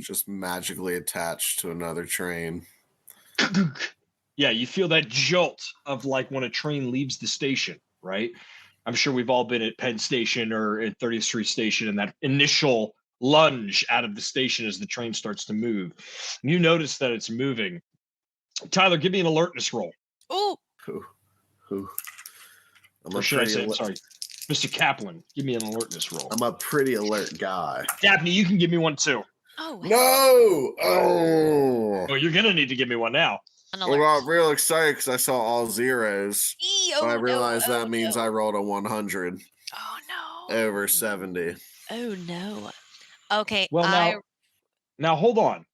S5: Just magically attached to another train.
S4: Yeah, you feel that jolt of like when a train leaves the station, right? I'm sure we've all been at Penn Station or at 30th Street Station, and that initial lunge out of the station as the train starts to move. You notice that it's moving. Tyler, give me an alertness roll.
S1: Ooh.
S5: Who?
S4: Or should I say, sorry, Mr. Kaplan, give me an alertness roll.
S5: I'm a pretty alert guy.
S4: Daphne, you can give me one too.
S1: Oh.
S5: No! Oh!
S4: Oh, you're gonna need to give me one now.
S1: An
S5: I
S1: alert.
S5: got real excited because I saw all zeros.
S1: Oh,
S5: And I
S1: no,
S5: realized that
S1: oh,
S5: means
S1: no.
S5: I rolled a 100
S1: Oh no.
S5: over 70.
S1: Oh no. Okay.
S4: Well, now hold on.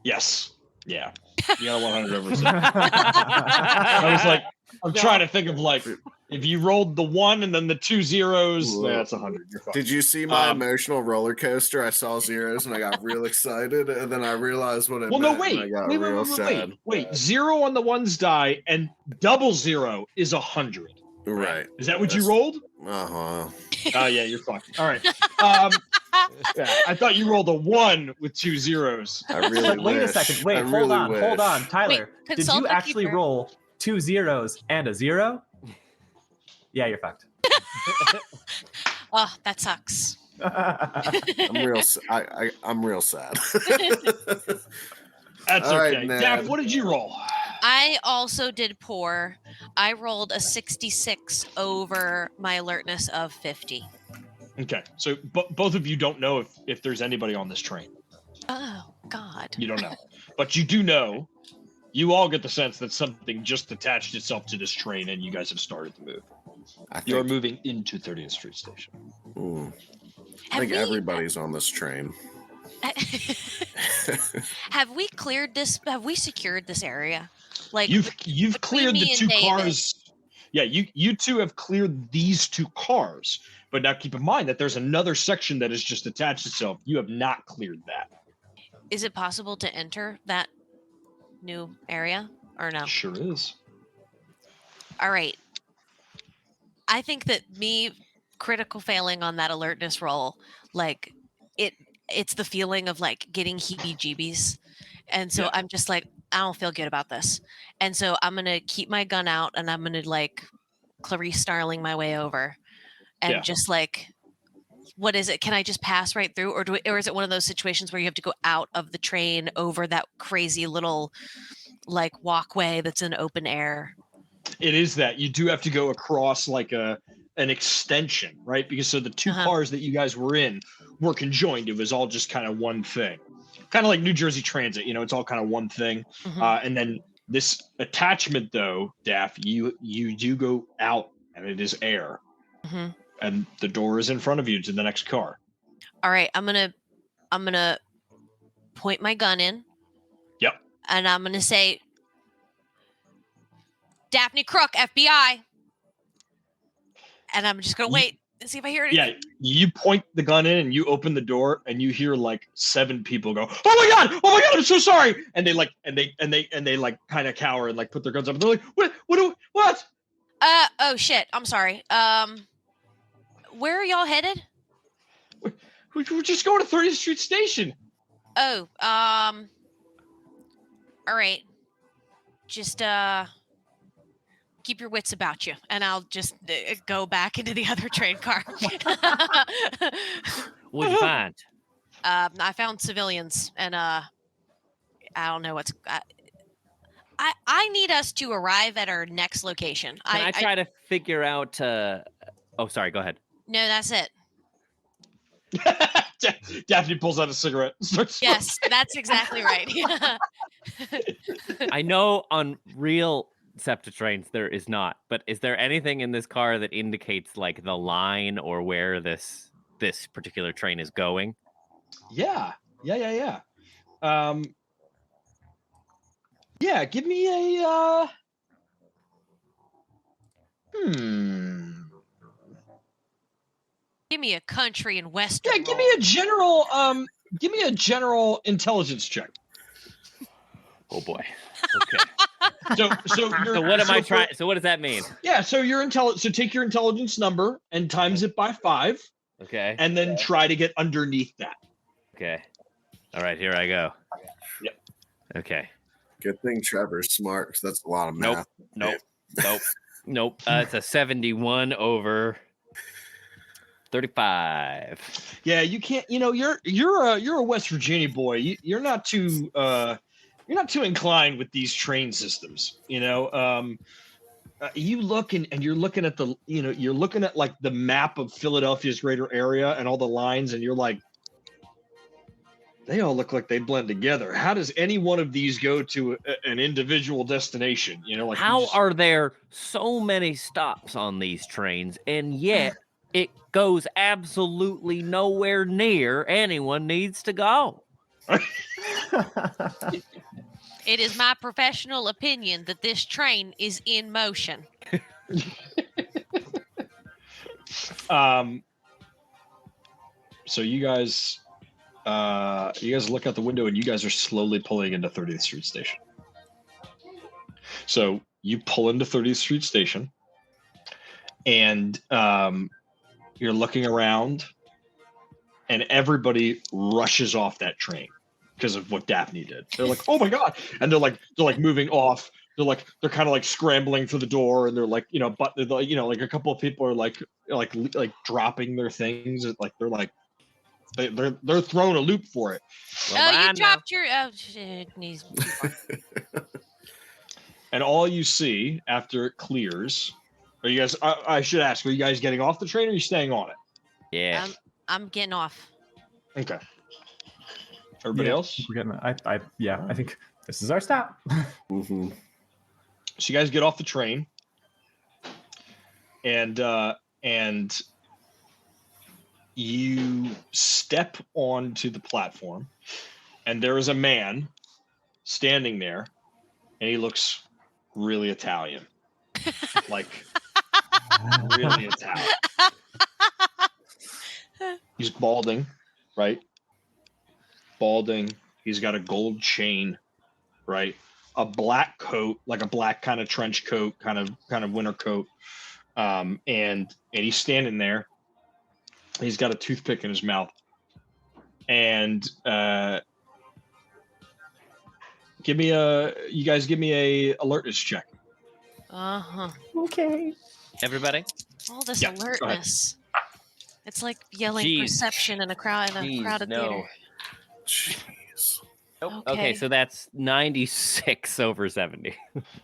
S4: Yes. Yeah. You got a 100 over 70. I was like, I'm trying to think of like, if you rolled the 1 and then the 2 zeros,
S5: Whoa.
S4: that's 100. You're fine.
S5: Did you see my emotional roller coaster? I saw zeros and I got real excited, and then I realized what it
S4: Well, no,
S5: meant. and I got real sad.
S4: wait. 0 on the 1's die and double 0 is 100.
S5: Right.
S4: Is that what you
S5: That's-
S4: rolled?
S5: Uh-huh.
S4: Oh, yeah, you're fine. All right. Yeah, I thought you rolled a 1 with 2 zeros.
S5: I really
S2: Wait a
S5: wish.
S2: second. Wait,
S5: I
S2: hold
S5: really
S2: on. Hold
S5: wish.
S2: on. Tyler, did
S1: consult
S2: you
S1: the
S2: actually
S1: keeper.
S2: roll 2 zeros and a 0? Yeah, you're fucked.
S1: Oh, that sucks.
S5: I'm real. I'm real sad.
S4: That's
S5: All right,
S4: okay.
S5: Ned.
S4: Daph, what did you roll?
S1: I also did poor. I rolled a 66 over my alertness of 50.
S4: Okay, so both of you don't know if there's anybody on this train.
S1: Oh, God.
S4: You don't know. But you do know You all get the sense that something just attached itself to this train, and you guys have started to move. You are moving into 30th Street Station.
S5: I think everybody's on this train.
S1: Have we cleared this? Have we secured this area? Like
S4: you've cleared the two cars. Yeah, you two have cleared these two cars. But now keep in mind that there's another section that has just attached itself. You have not cleared that.
S1: Is it possible to enter that new area or no?
S4: Sure is.
S1: All right. I think that me critical failing on that alertness roll, like it's the feeling of like getting heebie-jeebies. And so I'm just like, I don't feel good about this. And so I'm going to keep my gun out and I'm going to like Clarice Starling my way over and just like, what is it? Can I just pass right through, or is it one of those situations where you have to go out of the train over that crazy little like walkway that's in open air?
S4: It is that you do have to go across like an extension, right? Because so the two cars that you guys were in were conjoined. It was all just kind of one thing, kind of like New Jersey Transit. You know, it's all kind of one thing. And then this attachment, though, Daph, you do go out, and it is air. And the door is in front of you to the next car.
S1: All right, I'm gonna point my gun in.
S4: Yep.
S1: And I'm gonna say, Daphne Crook, FBI. And I'm just gonna wait and see if I hear anything.
S4: Yeah, you point the gun in and you open the door and you hear like 7 people go, "Oh my god, I'm so sorry!" And they like and they like kind of cower and like put their guns up. And they're like, "What?
S1: Oh shit, I'm sorry. Where are y'all headed?
S4: We're just going to 30th Street Station."
S1: Oh, all right. Just keep your wits about you, and I'll just go back into the other train car.
S3: What'd you find?
S1: I found civilians, and I don't know what's. I need us to arrive at our next location.
S3: Can I try to figure out? Oh, sorry. Go ahead.
S1: No, that's it.
S4: Daphne pulls out a cigarette.
S1: Yes, that's exactly right.
S3: I know on real SEPTA trains there is not, but is there anything in this car that indicates like the line or where this particular train is going?
S4: Yeah. Yeah, give me a
S1: Give me a country and western.
S4: Yeah, give me a general intelligence check.
S3: Oh boy. Okay.
S4: So
S3: what am I trying? So what does that mean?
S4: Yeah, so so take your intelligence number and times it by 5.
S3: Okay.
S4: And then try to get underneath that.
S3: Okay. All right, here I go.
S4: Yep.
S3: Okay.
S5: Good thing Trevor's smart, because that's a lot of math.
S3: Nope. It's a 71 over 35.
S4: Yeah, you can't. You know, you're a West Virginia boy. You're not too inclined with these train systems. You know, you look and you're looking at you're looking at like the map of Philadelphia's greater area and all the lines, and you're like, they all look like they blend together. How does any one of these go to an individual destination? You know, like
S3: how are there so many stops on these trains, and yet it goes absolutely nowhere near anyone needs to go?
S1: It is my professional opinion that this train is in motion.
S4: So you guys look out the window and you guys are slowly pulling into 30th Street Station. So you pull into 30th Street Station and you're looking around and everybody rushes off that train because of what Daphne did. They're like, "Oh my god!" And they're like moving off. They're kind of like scrambling for the door, and they're like, but like a couple of people are like dropping their things. Like they're throwing a loop for it.
S1: Well, you dropped your knees.
S4: And all you see after it clears, are you guys? I should ask, are you guys getting off the train or are you staying on it?
S3: Yeah.
S1: I'm getting off.
S4: Okay. Everybody else?
S2: We're getting. I think this is our stop.
S5: Mm-hmm.
S4: So you guys get off the train, and you step onto the platform, and there is a man standing there, and he looks really Italian, like really Italian. He's balding, right? Balding. He's got a gold chain, right? A black coat, like a black kind of trench coat, kind of winter coat. And he's standing there. He's got a toothpick in his mouth. And you guys give me a alertness check.
S2: Okay.
S3: Everybody?
S1: All this
S4: Yeah, go ahead.
S1: alertness. It's like yelling
S3: Jeez.
S1: perception in a crowded
S3: Jeez, no.
S1: theater.
S5: Jeez.
S3: Nope.
S1: Okay.
S3: Okay, so that's 96 over 70.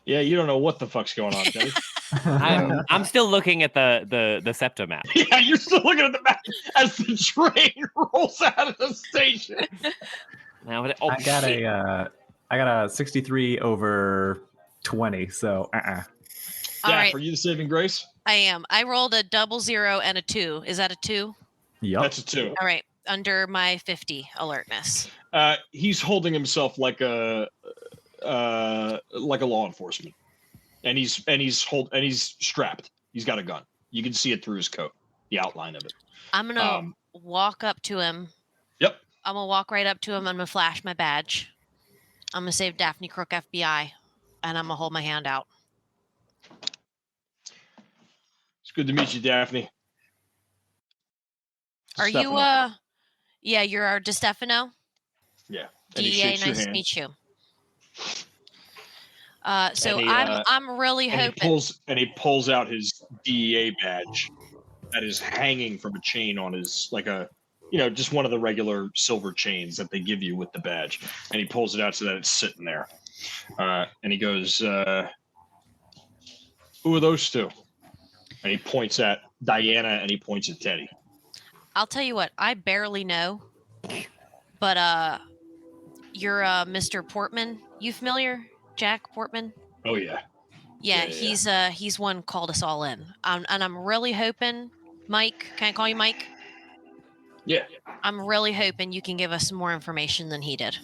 S4: Yeah, you don't know what the fuck's going on, Teddy.
S3: I'm still looking at the SEPTA map.
S4: Yeah, you're still looking at the map as the train rolls out of the station.
S3: Now,
S2: I got a 63 over 20. So
S1: All right,
S4: Are you the saving grace?
S1: I am. I rolled a 00 and a 2. Is that a 2?
S2: Yup.
S4: That's a 2.
S1: All right, under my 50 alertness.
S4: He's holding himself like a law enforcement, and he's strapped. He's got a gun. You can see it through his coat, the outline of it.
S1: I'm gonna walk up to him.
S4: Yep.
S1: I'm gonna walk right up to him. I'm gonna flash my badge. I'm gonna say Daphne Crook FBI, and I'm gonna hold my hand out.
S4: It's good to meet you, Daphne.
S1: Are you
S4: Stefano.
S1: Yeah, you're our DeStefano.
S4: Yeah. And he
S1: DEA,
S4: shakes your
S1: nice to
S4: hand.
S1: meet you. So
S4: And he,
S1: I'm really
S4: And
S1: hoping.
S4: he pulls out his DEA badge that is hanging from a chain on his, like a, just one of the regular silver chains that they give you with the badge. And he pulls it out so that it's sitting there. And he goes, who are those two? And he points at Diana and he points at Teddy.
S1: I'll tell you what, I barely know, but you're Mr. Portman. You familiar, Jack Portman?
S4: Oh yeah.
S1: Yeah, he's one called us all in. And I'm really hoping, Mike, can I call you Mike?
S4: Yeah.
S1: I'm really hoping you can give us some more information than he did.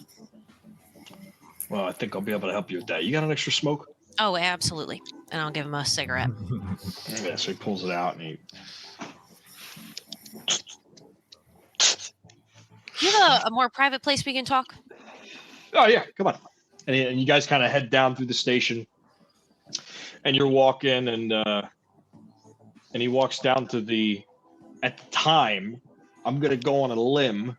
S4: Well, I think I'll be able to help you with that. You got an extra smoke?
S1: Oh, absolutely. And I'll give him a cigarette.
S4: Yeah, so he pulls it out and he...
S1: Do you have a more private place we can talk?
S4: Oh yeah, come on. And you guys kind of head down through the station, and you're walking, and he walks down to the. At the time, I'm gonna go on a limb.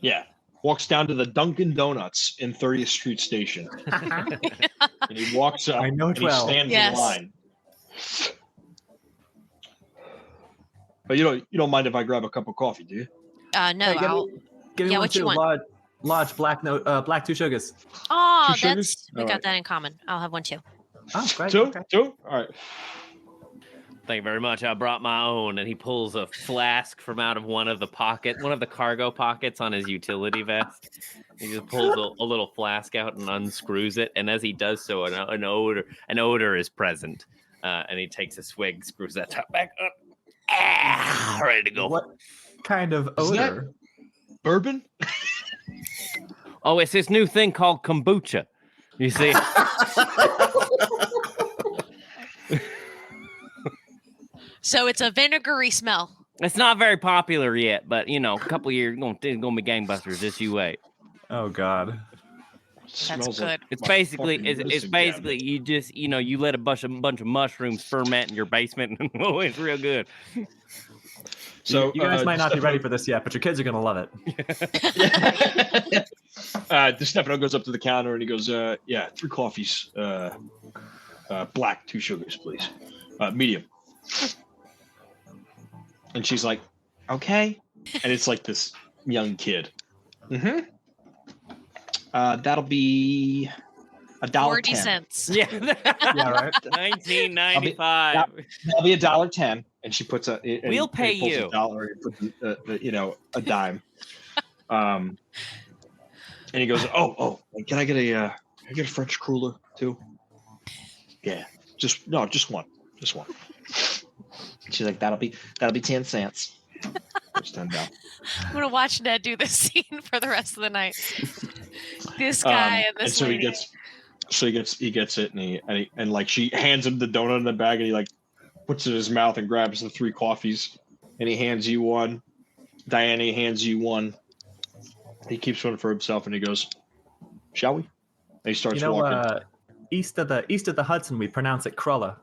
S4: Yeah, walks down to the Dunkin' Donuts in 30th Street Station, and he walks up.
S2: I know it
S4: and
S2: well.
S4: He stands
S1: Yes.
S4: in line. But you don't mind if I grab a cup of coffee, do you?
S1: No,
S2: Hey,
S1: I'll.
S2: give me
S1: Yeah,
S2: one
S1: what you
S2: too.
S1: want?
S2: Large black 2 sugars.
S1: Oh,
S4: Two sugars?
S1: that's we
S4: All
S1: got
S4: right.
S1: that in common. I'll have one too.
S2: Oh, great.
S4: Two?
S2: Okay.
S4: Two? All right.
S3: Thank you very much. I brought my own. And he pulls a flask from out of one of the cargo pockets on his utility vest. He just pulls a little flask out and unscrews it. And as he does so, an odor is present. And he takes a swig, screws that top back up. Ready to go.
S2: What kind of
S4: Is that-
S2: odor?
S4: Bourbon?
S3: Oh, it's this new thing called kombucha. You see?
S1: So it's a vinegary smell.
S3: It's not very popular yet, but a couple of years it's gonna be gangbusters. Just you wait.
S2: Oh God.
S4: Smells
S1: good.
S4: like
S3: It's
S4: my
S3: basically
S4: fucking
S3: it's
S4: medicine
S3: basically
S4: cabinet.
S3: you just you let a bunch of mushrooms ferment in your basement, and it's real good.
S4: So
S2: you guys might not be ready for this yet, but your kids are gonna love it.
S4: DeStefano goes up to the counter and he goes, 3 coffees, black, 2 sugars, please, medium. And she's like, okay. And it's like this young kid. Mm-hmm. That'll be $1.10.
S1: 40 cents.
S3: Yeah,
S2: Yeah, right.
S3: 1995.
S4: That'll be $1.10. and she puts a.
S3: We'll pay
S4: he pulls
S3: you.
S4: $1 and puts a dime. And he goes, "Oh, can I get a French cruller too?" Yeah, just one. She's like, "That'll be 10 cents." It's $10.
S1: I'm gonna watch Ned do this scene for the rest of the night. This guy and this
S4: so
S1: lady.
S4: he gets it, and like she hands him the donut in the bag, and he like puts it in his mouth and grabs the 3 coffees, and he hands you one. Diana hands you one. He keeps one for himself, and he goes, "Shall we?" And he starts walking.
S2: East of the Hudson, we pronounce it cruller.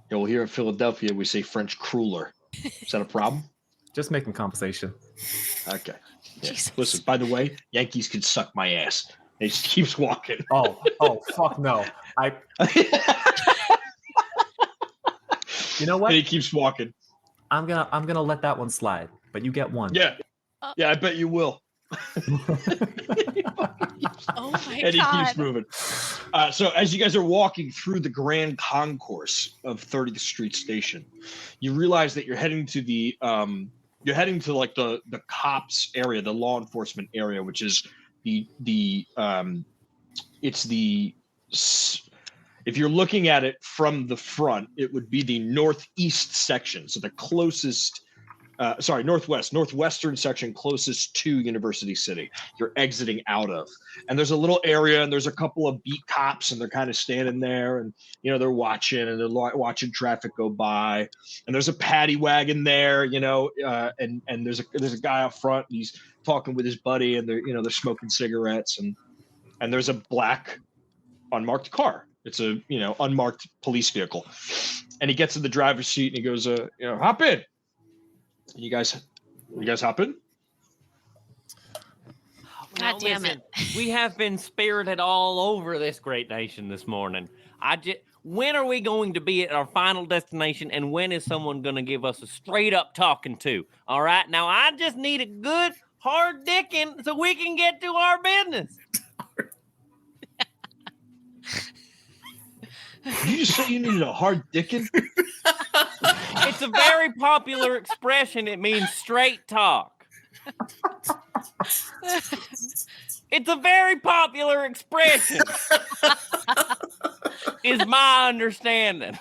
S4: Yeah, well, here in Philadelphia, we say French cruller. Is that a problem?
S2: Just making conversation.
S4: Okay. Yeah.
S1: Jesus.
S4: Listen, by the way, Yankees could suck my ass. And he just keeps walking.
S2: Oh, fuck no. You know what?
S4: And he keeps walking.
S2: I'm gonna let that one slide, but you get one.
S4: Yeah, I bet you will.
S1: Oh my
S4: And he
S1: God.
S4: keeps moving. So as you guys are walking through the grand concourse of 30th Street Station, you realize that you're heading to the cops area, the law enforcement area, which is if you're looking at it from the front, it would be the northeast section. So the closest northwestern section closest to University City, you're exiting out of. And there's a little area, and there's a couple of beat cops, and they're kind of standing there, and they're watching, and they're watching traffic go by. And there's a paddy wagon there, and there's a guy up front, and he's talking with his buddy, and they're smoking cigarettes, and there's a black unmarked car. It's a unmarked police vehicle, and he gets in the driver's seat, and he goes, "Hop in." You guys hop in?
S1: God damn it.
S3: We have been spirited all over this great nation this morning. When are we going to be at our final destination, and when is someone going to give us a straight up talking to? All right, now I just need a good hard dicking so we can get to our business.
S4: Did you just say you needed a hard dicking?
S3: It's a very popular expression. It means straight talk. It's a very popular expression, is my understanding.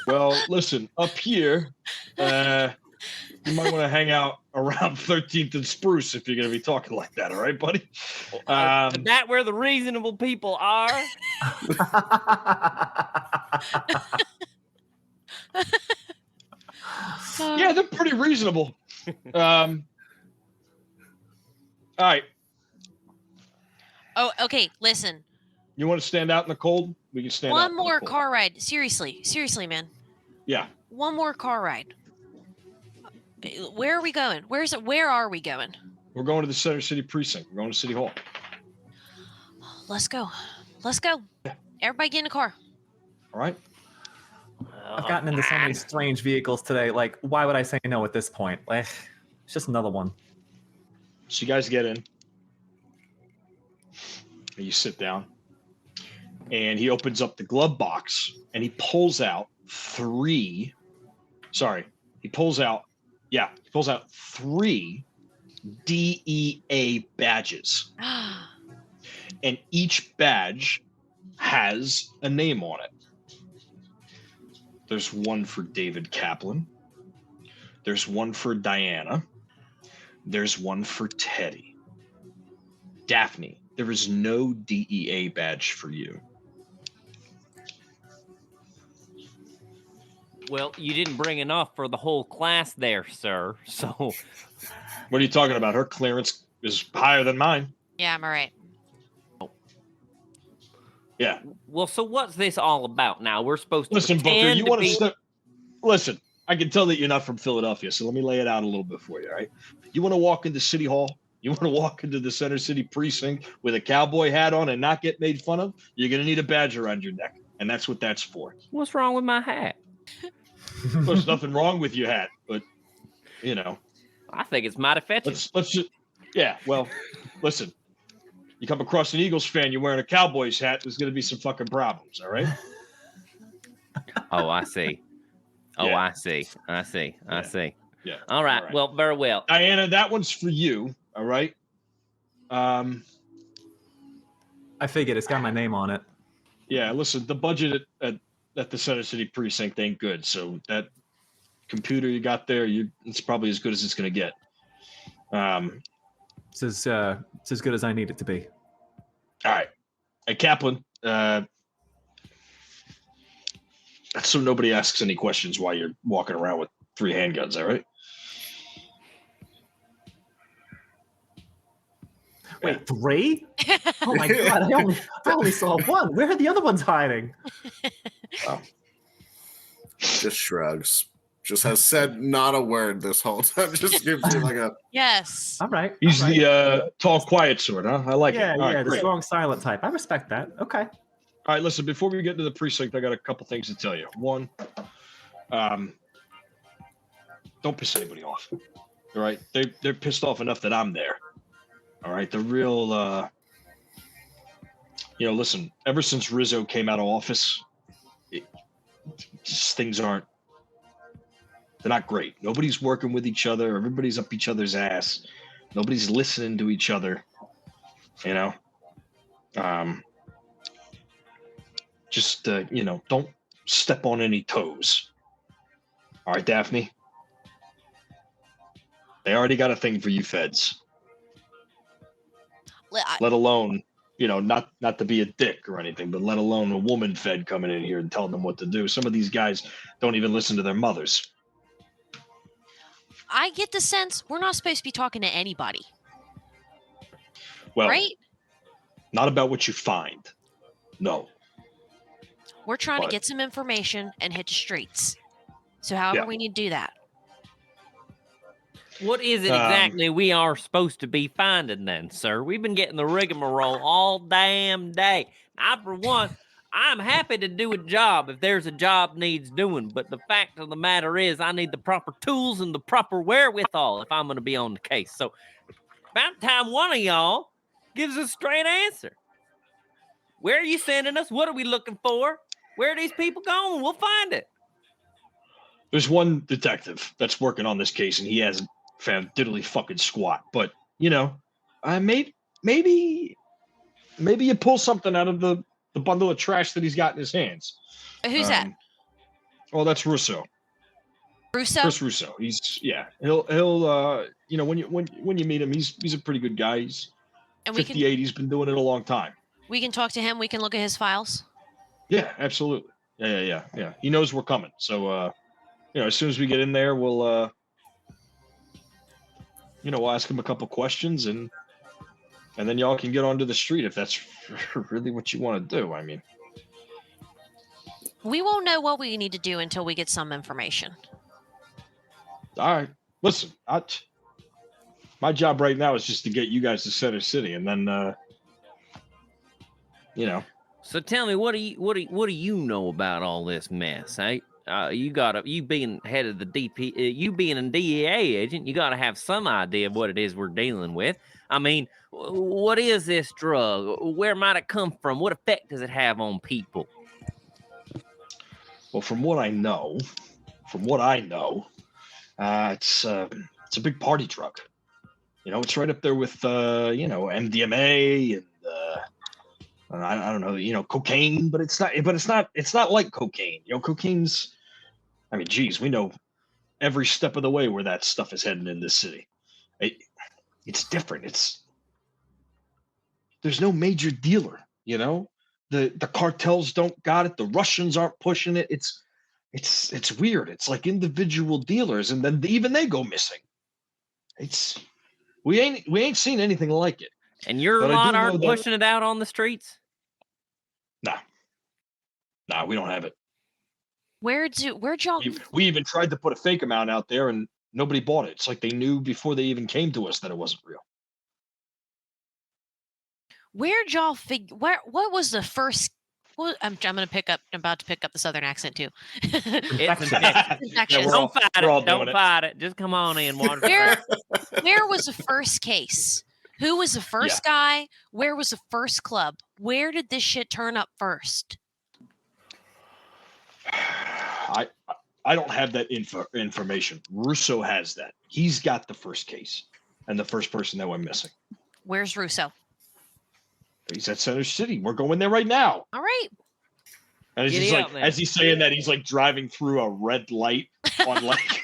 S4: Well, listen, up here, you might want to hang out around 13th and Spruce if you're going to be talking like that, all right, buddy?
S3: Is that where the reasonable people are?
S4: Yeah, they're pretty reasonable. All right.
S1: Oh, okay. Listen.
S4: You want to stand out in the cold? We can stand out.
S1: One
S4: in the
S1: more
S4: cold.
S1: car ride. Seriously, man.
S4: Yeah.
S1: One more car ride. Where are we going? Where are we going?
S4: We're going to the Center City Precinct. We're going to City Hall.
S1: Let's go. Everybody get in the car.
S4: All right.
S2: I've gotten into so many strange vehicles today. Like, why would I say no at this point? Like, it's just another one.
S4: So you guys get in. And you sit down. And he opens up the glove box. And he pulls out three DEA badges. And each badge has a name on it. There's one for David Kaplan. There's one for Diana. There's one for Teddy. Daphne, there is no DEA badge for you.
S3: Well, you didn't bring enough for the whole class there, sir. So,
S4: What are you talking about? Her clearance is higher than mine.
S1: Yeah, I'm all right.
S4: Yeah.
S3: well, so what's this all about now? We're supposed to
S4: Listen, Booker,
S3: pretend
S4: you
S3: to
S4: want
S3: be...
S4: to listen, I can tell that you're not from Philadelphia, so let me lay it out a little bit for you, all right? You want to walk into City Hall? You want to walk into the Center City Precinct with a cowboy hat on and not get made fun of? You're going to need a badge around your neck, and that's what that's for.
S3: What's wrong with my hat?
S4: There's nothing wrong with your hat, but,
S3: I think it's mighty fetching.
S4: let's just, listen. You come across an Eagles fan, you're wearing a Cowboys hat, there's going to be some fucking problems, all right?
S3: Oh, I see. Oh,
S4: Yeah.
S3: I see.
S4: Yeah.
S3: All right. Well, very well.
S4: Diana, that one's for you. All right.
S2: I figured it's got my name on it.
S4: Yeah. Listen, the budget at the Center City precinct ain't good, so that computer you got there, it's probably as good as it's gonna get.
S2: It's as good as I need it to be.
S4: All right. Hey, Kaplan. So nobody asks any questions while you're walking around with 3 handguns, all right?
S2: Wait, 3? Oh my god! I only saw 1. Where are the other ones hiding?
S4: Oh.
S5: Just shrugs. Just has said not a word this whole time. Just gives you like a
S1: Yes.
S2: All right.
S4: He's
S2: all right.
S4: the tall, quiet sort, huh? I like
S2: Yeah,
S4: it. All right,
S2: the
S4: great.
S2: strong, silent type. I respect that. Okay.
S4: All right, listen, before we get to the precinct, I got a couple things to tell you. One, don't piss anybody off. All right? They're pissed off enough that I'm there. All right? The real, listen, ever since Rizzo came out of office, things they're not great. Nobody's working with each other. Everybody's up each other's ass. Nobody's listening to each other. Don't step on any toes. All right, Daphne? They already got a thing for you feds. Let alone, not to be a dick or anything, but let alone a woman fed coming in here and telling them what to do. Some of these guys don't even listen to their mothers.
S1: I get the sense we're not supposed to be talking to anybody.
S4: Well,
S1: right?
S4: Not about what you find. No.
S1: We're trying to get some information and hit the streets. So however we need to do that.
S3: What is it exactly we are supposed to be finding then, sir? We've been getting the rigmarole all damn day. For one, I'm happy to do a job if there's a job needs doing, but the fact of the matter is I need the proper tools and the proper wherewithal if I'm going to be on the case. So about time one of y'all gives a straight answer. Where are you sending us? What are we looking for? Where are these people going? We'll find it.
S4: There's one detective that's working on this case, and he hasn't found diddly fucking squat. But, maybe you pull something out of the bundle of trash that he's got in his hands.
S1: Who's that?
S4: Well, that's Russo.
S1: Russo?
S4: Chris Russo. He'll when you meet him, he's a pretty good guy. He's 58. He's been doing it a long time.
S1: We can talk to him. We can look at his files.
S4: Yeah, absolutely. Yeah. He knows we're coming. So, as soon as we get in there, we'll ask him a couple questions and then y'all can get onto the street if that's really what you want to do. I mean,
S1: we won't know what we need to do until we get some information.
S4: All right. Listen, my job right now is just to get you guys to Center City, and then,
S3: So tell me, what do you know about all this mess? Eh? You being head of the DP, you being a DEA agent, you got to have some idea of what it is we're dealing with. I mean, what is this drug? Where might it come from? What effect does it have on people?
S4: Well, from what I know, it's a big party drug. It's right up there with MDMA and I don't know, cocaine, but it's not like cocaine. Cocaine's, I mean, geez, we know every step of the way where that stuff is heading in this city. It's different. There's no major dealer, the cartels don't got it. The Russians aren't pushing it. It's weird. It's like individual dealers, and then even they go missing. We ain't seen anything like it.
S3: And your lot aren't pushing it out on the streets?
S4: Nah, we don't have it.
S1: Where'd y'all?
S4: We even tried to put a fake amount out there, and nobody bought it. It's like they knew before they even came to us that it wasn't real.
S1: Where'd y'all figure? What was the first? Well, I'm about to pick up the Southern accent too.
S3: It's infectious. Don't fight it. Just come on in.
S1: Where was the first case? Who was the first guy? Where was the first club? Where did this shit turn up first?
S4: I don't have that information. Russo has that. He's got the first case and the first person that went missing.
S1: Where's Russo?
S4: He's at Center City. We're going there right now.
S1: All right.
S4: And it's
S3: Giddy
S4: just
S3: up,
S4: like,
S3: man.
S4: as he's saying that, he's like driving through a red light on like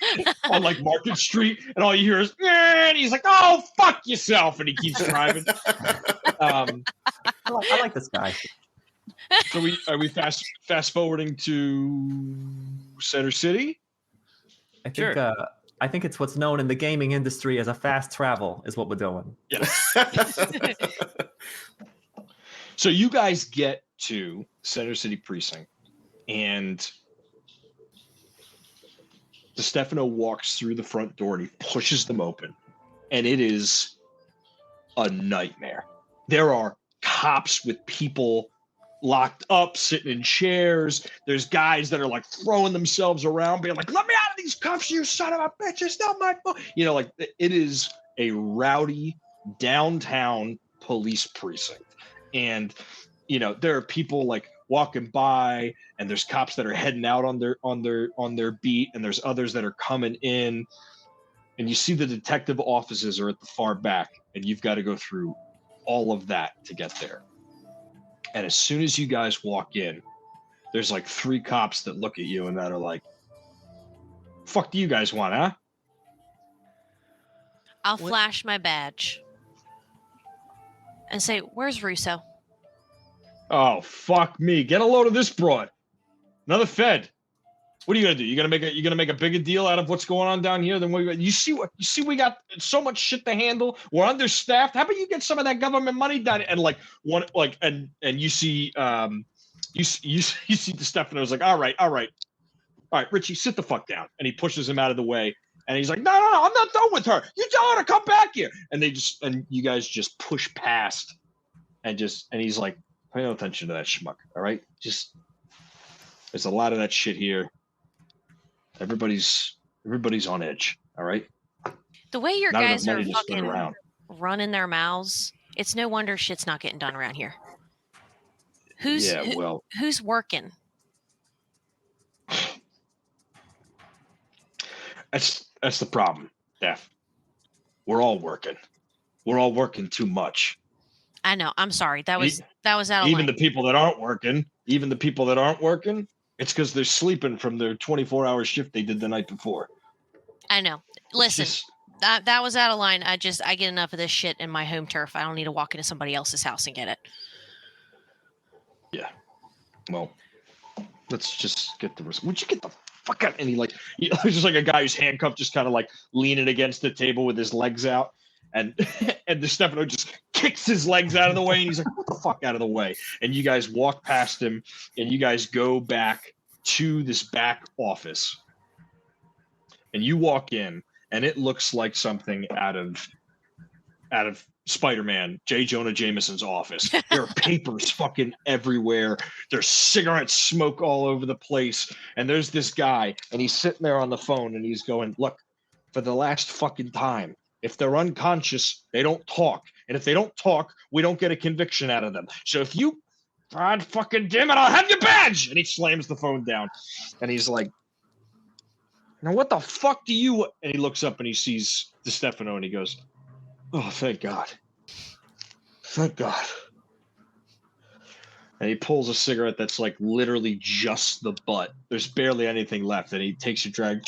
S4: on like Market Street, and all you hear is, and he's like, "Oh, fuck yourself," and he keeps driving.
S2: I like this guy.
S4: So are we fast forwarding to Center City?
S2: I think
S3: Sure.
S2: I think it's what's known in the gaming industry as a fast travel is what we're doing.
S4: Yes. So you guys get to Center City Precinct, and DeStefano walks through the front door and he pushes them open, and it is a nightmare. There are cops with people locked up, sitting in chairs. There's guys that are like throwing themselves around, being like, "Let me out of these cuffs, you son of a bitch! It's not my fault." You know, like it is a rowdy downtown police precinct. And, you know, there are people like walking by, and there's cops that are heading out on their beat, and there's others that are coming in. And you see the detective offices are at the far back, and you've got to go through all of that to get there. And as soon as you guys walk in, there's like 3 cops that look at you and that are like, "Fuck do you guys want, huh?"
S1: I'll flash my badge and say, "Where's Russo?"
S4: Oh, fuck me. Get a load of this broad. Another Fed. What are you gonna do? You're gonna make a bigger deal out of what's going on down here than what you see. We got so much shit to handle. We're understaffed. How about you get some of that government money done? And like and you see you see DeStefano's like, all right, Richie, sit the fuck down. And he pushes him out of the way. And he's like, no, I'm not done with her. You tell her to come back here. And you guys just push past, and he's like, pay no attention to that schmuck. All right, there's a lot of that shit here. Everybody's on edge. All right.
S1: The way your
S4: Not
S1: guys
S4: enough
S1: are
S4: money to spin
S1: fucking
S4: around.
S1: running their mouths, it's no wonder shit's not getting done around here. Who's working?
S4: That's the problem, Daph. We're all working. We're all working too much.
S1: I know. I'm sorry. That was out of line.
S4: Even the people that aren't working, it's because they're sleeping from their 24-hour shift they did the night before.
S1: I know. Listen, that was out of line. I get enough of this shit in my home turf. I don't need to walk into somebody else's house and get it.
S4: Yeah. Well, let's just get the risk. Would you get the fuck out? And there's just like a guy who's handcuffed, just kind of like leaning against the table with his legs out. And DeStefano just kicks his legs out of the way, and he's like, "What the fuck out of the way?" And you guys walk past him, and you guys go back to this back office. And you walk in, and it looks like something out of Spider-Man, J. Jonah Jameson's office. There are papers fucking everywhere. There's cigarette smoke all over the place. And there's this guy, and he's sitting there on the phone, and he's going, "Look, for the last fucking time, if they're unconscious, they don't talk. And if they don't talk, we don't get a conviction out of them. So if you, God fucking damn it, I'll have your badge." And he slams the phone down. And he's like, "Now what the fuck do you..." And he looks up and he sees DeStefano and he goes, "Oh, thank God. Thank God." And he pulls a cigarette that's like literally just the butt. There's barely anything left. And he takes a drag.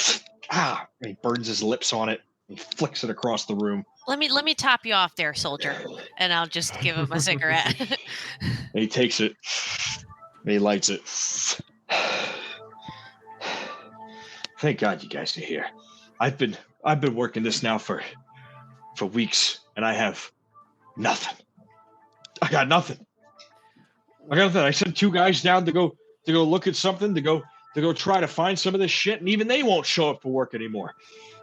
S4: And he burns his lips on it. He flicks it across the room.
S1: Let me top you off there, soldier, and I'll just give him a cigarette.
S4: And he takes it. And he lights it. Thank God you guys are here. I've been working this now for weeks, and I have nothing. I got nothing. I sent 2 guys down to go look at something, to go try to find some of this shit, and even they won't show up for work anymore.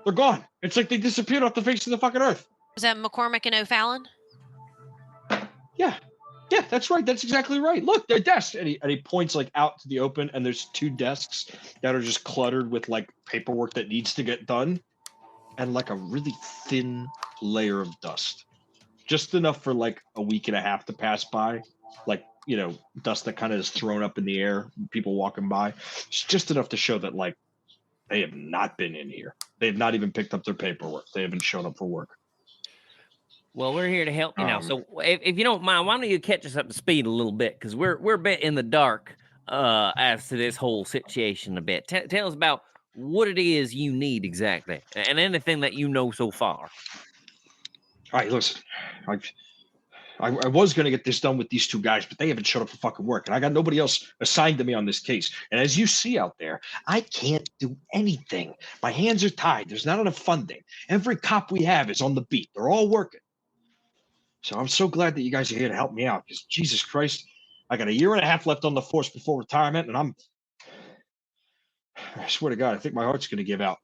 S4: They're gone. It's like they disappeared off the face of the fucking earth.
S1: Was that McCormick and O'Fallon?
S4: Yeah, that's right. That's exactly right. Look, their desks. And he points like out to the open, and there's 2 desks that are just cluttered with like paperwork that needs to get done, and like a really thin layer of dust, just enough for like a week and a half to pass by, like, you know, dust that kind of is thrown up in the air, people walking by. It's just enough to show that like They have not been in here. They have not even picked up their paperwork. They haven't shown up for work.
S3: Well, we're here to help you now. So if you don't mind, why don't you catch us up to speed a little bit? Because we're a bit in the dark as to this whole situation a bit. Tell us about what it is you need exactly and anything that you know so far.
S4: All right, listen. I was going to get this done with these two guys, but they haven't showed up for fucking work. And I got nobody else assigned to me on this case. And as you see out there, I can't do anything. My hands are tied. There's not enough funding. Every cop we have is on the beat. They're all working. So I'm so glad that you guys are here to help me out, because Jesus Christ, I got a year and a half left on the force before retirement, and I swear to God, I think my heart's going to give out.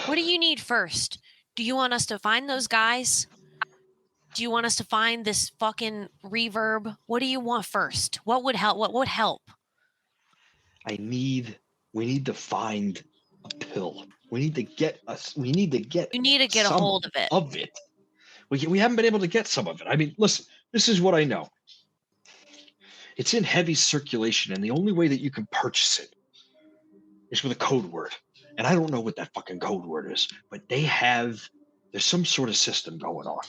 S1: What do you need first? Do you want us to find those guys? Do you want us to find this fucking reverb? What do you want first? What would help? What would help?
S4: We need to find a pill. We need to get You need to get
S1: a hold of it.
S4: We haven't been able to get some of it. I mean, listen, this is what I know. It's in heavy circulation, and the only way that you can purchase it is with a code word. And I don't know what that fucking code word is, but there's some sort of system going on.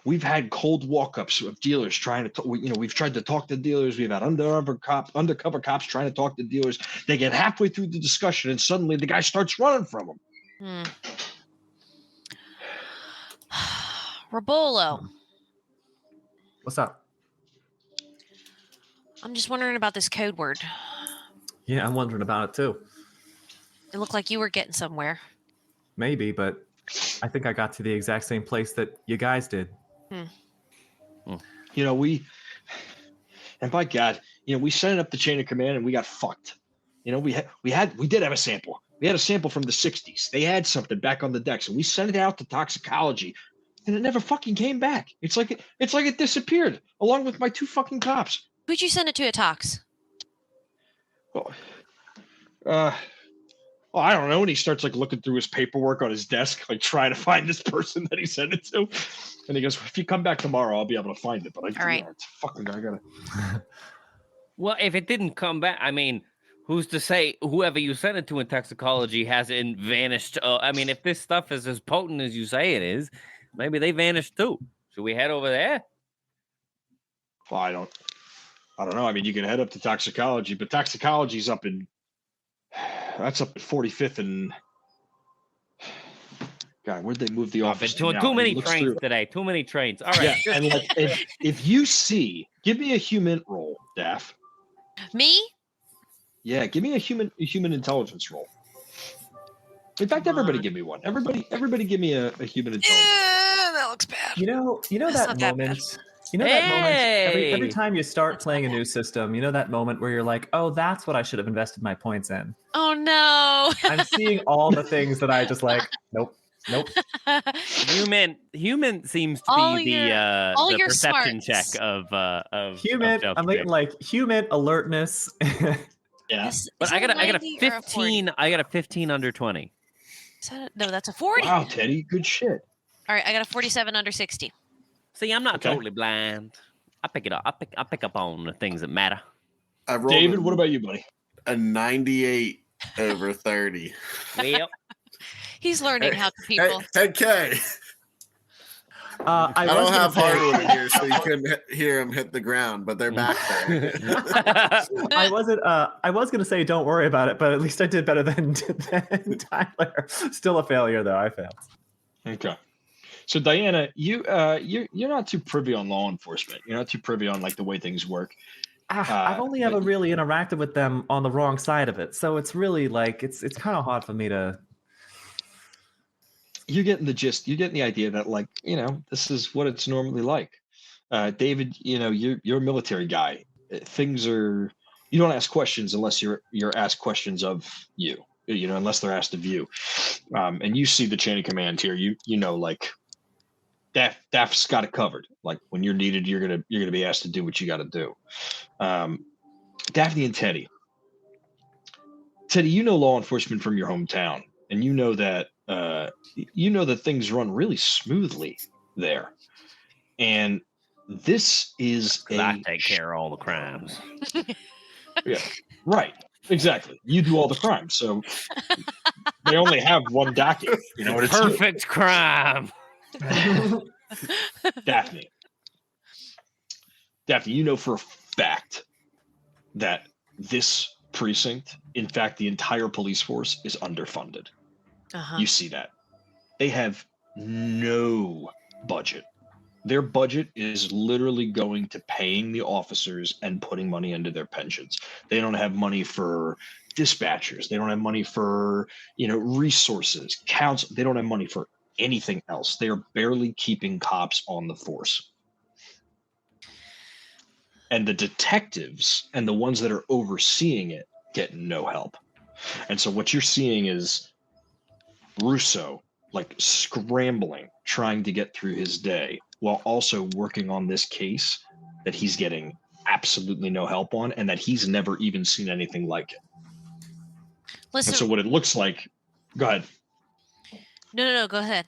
S4: We've had cold walk-ups of dealers trying to, we've tried to talk to dealers. We've had undercover cops trying to talk to dealers. They get halfway through the discussion, and suddenly the guy starts running from them.
S1: Rebollo.
S2: What's up?
S1: I'm just wondering about this code word.
S2: Yeah, I'm wondering about it too.
S1: It looked like you were getting somewhere.
S2: Maybe, but I think I got to the exact same place that you guys did.
S4: And by God, we set up the chain of command and we got fucked. We did have a sample. We had a sample from the 60s. They had something back on the decks, and we sent it out to toxicology, and it never fucking came back. It's like it disappeared along with my two fucking cops.
S1: Who'd you send it to at Tox?
S4: I don't know. And he starts looking through his paperwork on his desk, trying to find this person that he sent it to. And he goes, "If you come back tomorrow, I'll be able to find it." But
S1: All right.
S4: It's fucking, I gotta.
S3: Well, if it didn't come back, I mean, who's to say whoever you sent it to in toxicology hasn't vanished? I mean, if this stuff is as potent as you say it is, maybe they vanished too. Should we head over there?
S4: Well, I don't know. I mean, you can head up to toxicology, but toxicology's up at 45th and God, where'd they move the office?
S3: Too many trains today. Too many trains. All right.
S4: Yeah, and if you see, give me a human roll, Daph.
S1: Me?
S4: Yeah, give me a human intelligence roll. In fact, everybody give me one. Everybody give me a human intelligence.
S1: That looks bad.
S2: You know that moment. Every time you start playing a new system, that moment where you're like, "Oh, that's what I should have invested my points in."
S1: Oh no!
S2: I'm seeing all the things that I just nope.
S3: Human seems to be the perception
S1: smarts.
S3: check of
S2: human.
S3: Of
S2: I'm like human alertness.
S4: Yeah,
S3: but I got a 15. I got a 15 under 20.
S1: No, that's a 40.
S4: Wow, Teddy, good shit.
S1: All right, I got a 47 under 60.
S3: See, I'm not totally blind. I pick it up. I pick up on the things that matter.
S4: David, what about you, buddy?
S5: A 98 over 30.
S3: Well,
S1: he's learning how to people.
S5: Hey, K. I don't have hardwood here, so you couldn't hear him hit the ground, but they're back there.
S2: I was gonna say don't worry about it, but at least I did better than Tyler. Still a failure though. I failed.
S4: Okay. So Diana, you're not too privy on law enforcement. You're not too privy on the way things work.
S2: I've only ever really interacted with them on the wrong side of it, so it's really it's kind of hard for me to.
S4: You're getting the gist. You're getting the idea that this is what it's normally like. David, you're a military guy. Things are, you don't ask questions unless you're asked questions of you. Unless they're asked of you. And you see the chain of command here. Daph's got it covered. When you're needed, you're gonna be asked to do what you got to do. Daphne and Teddy. Teddy, law enforcement from your hometown, and you know that things run really smoothly there. And this is
S3: I take care of all the crimes.
S4: Yeah, right. Exactly. You do all the crimes, so they only have one docket. You know what it's
S3: Perfect crime.
S4: Daphne. Daphne, you know for a fact that this precinct, in fact, the entire police force is underfunded.
S1: Uh-huh.
S4: You see that. They have no budget. Their budget is literally going to paying the officers and putting money into their pensions. They don't have money for dispatchers. They don't have money for, resources, counsel. They don't have money for anything else. They are barely keeping cops on the force. And the detectives and the ones that are overseeing it get no help. And so what you're seeing is Russo like scrambling, trying to get through his day while also working on this case that he's getting absolutely no help on and that he's never even seen anything like it.
S1: Listen.
S4: And so what it looks like, go ahead.
S1: No, go ahead.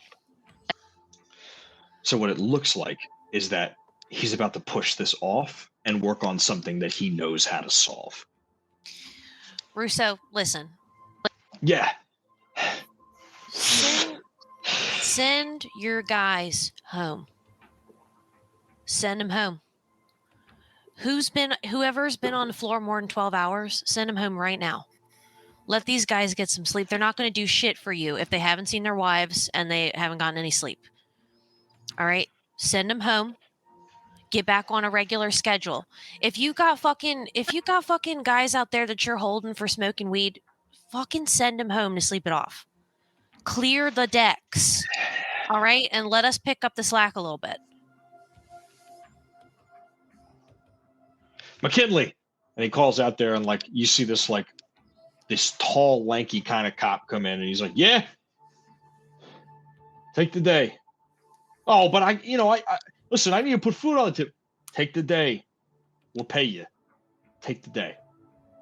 S4: So what it looks like is that he's about to push this off and work on something that he knows how to solve.
S1: Russo, listen.
S4: Yeah.
S1: Send your guys home. Send them home. Whoever's been on the floor more than 12 hours, send them home right now. Let these guys get some sleep. They're not going to do shit for you if they haven't seen their wives and they haven't gotten any sleep. All right? Send them home. Get back on a regular schedule. If you got fucking guys out there that you're holding for smoking weed, fucking send them home to sleep it off. Clear the decks. All right? And let us pick up the slack a little bit.
S4: McKinley. And he calls out there and like you see this like this tall, lanky kind of cop come in and he's like, yeah, take the day. Oh, but I listen, I need to put food on the table. Take the day. We'll pay you. Take the day.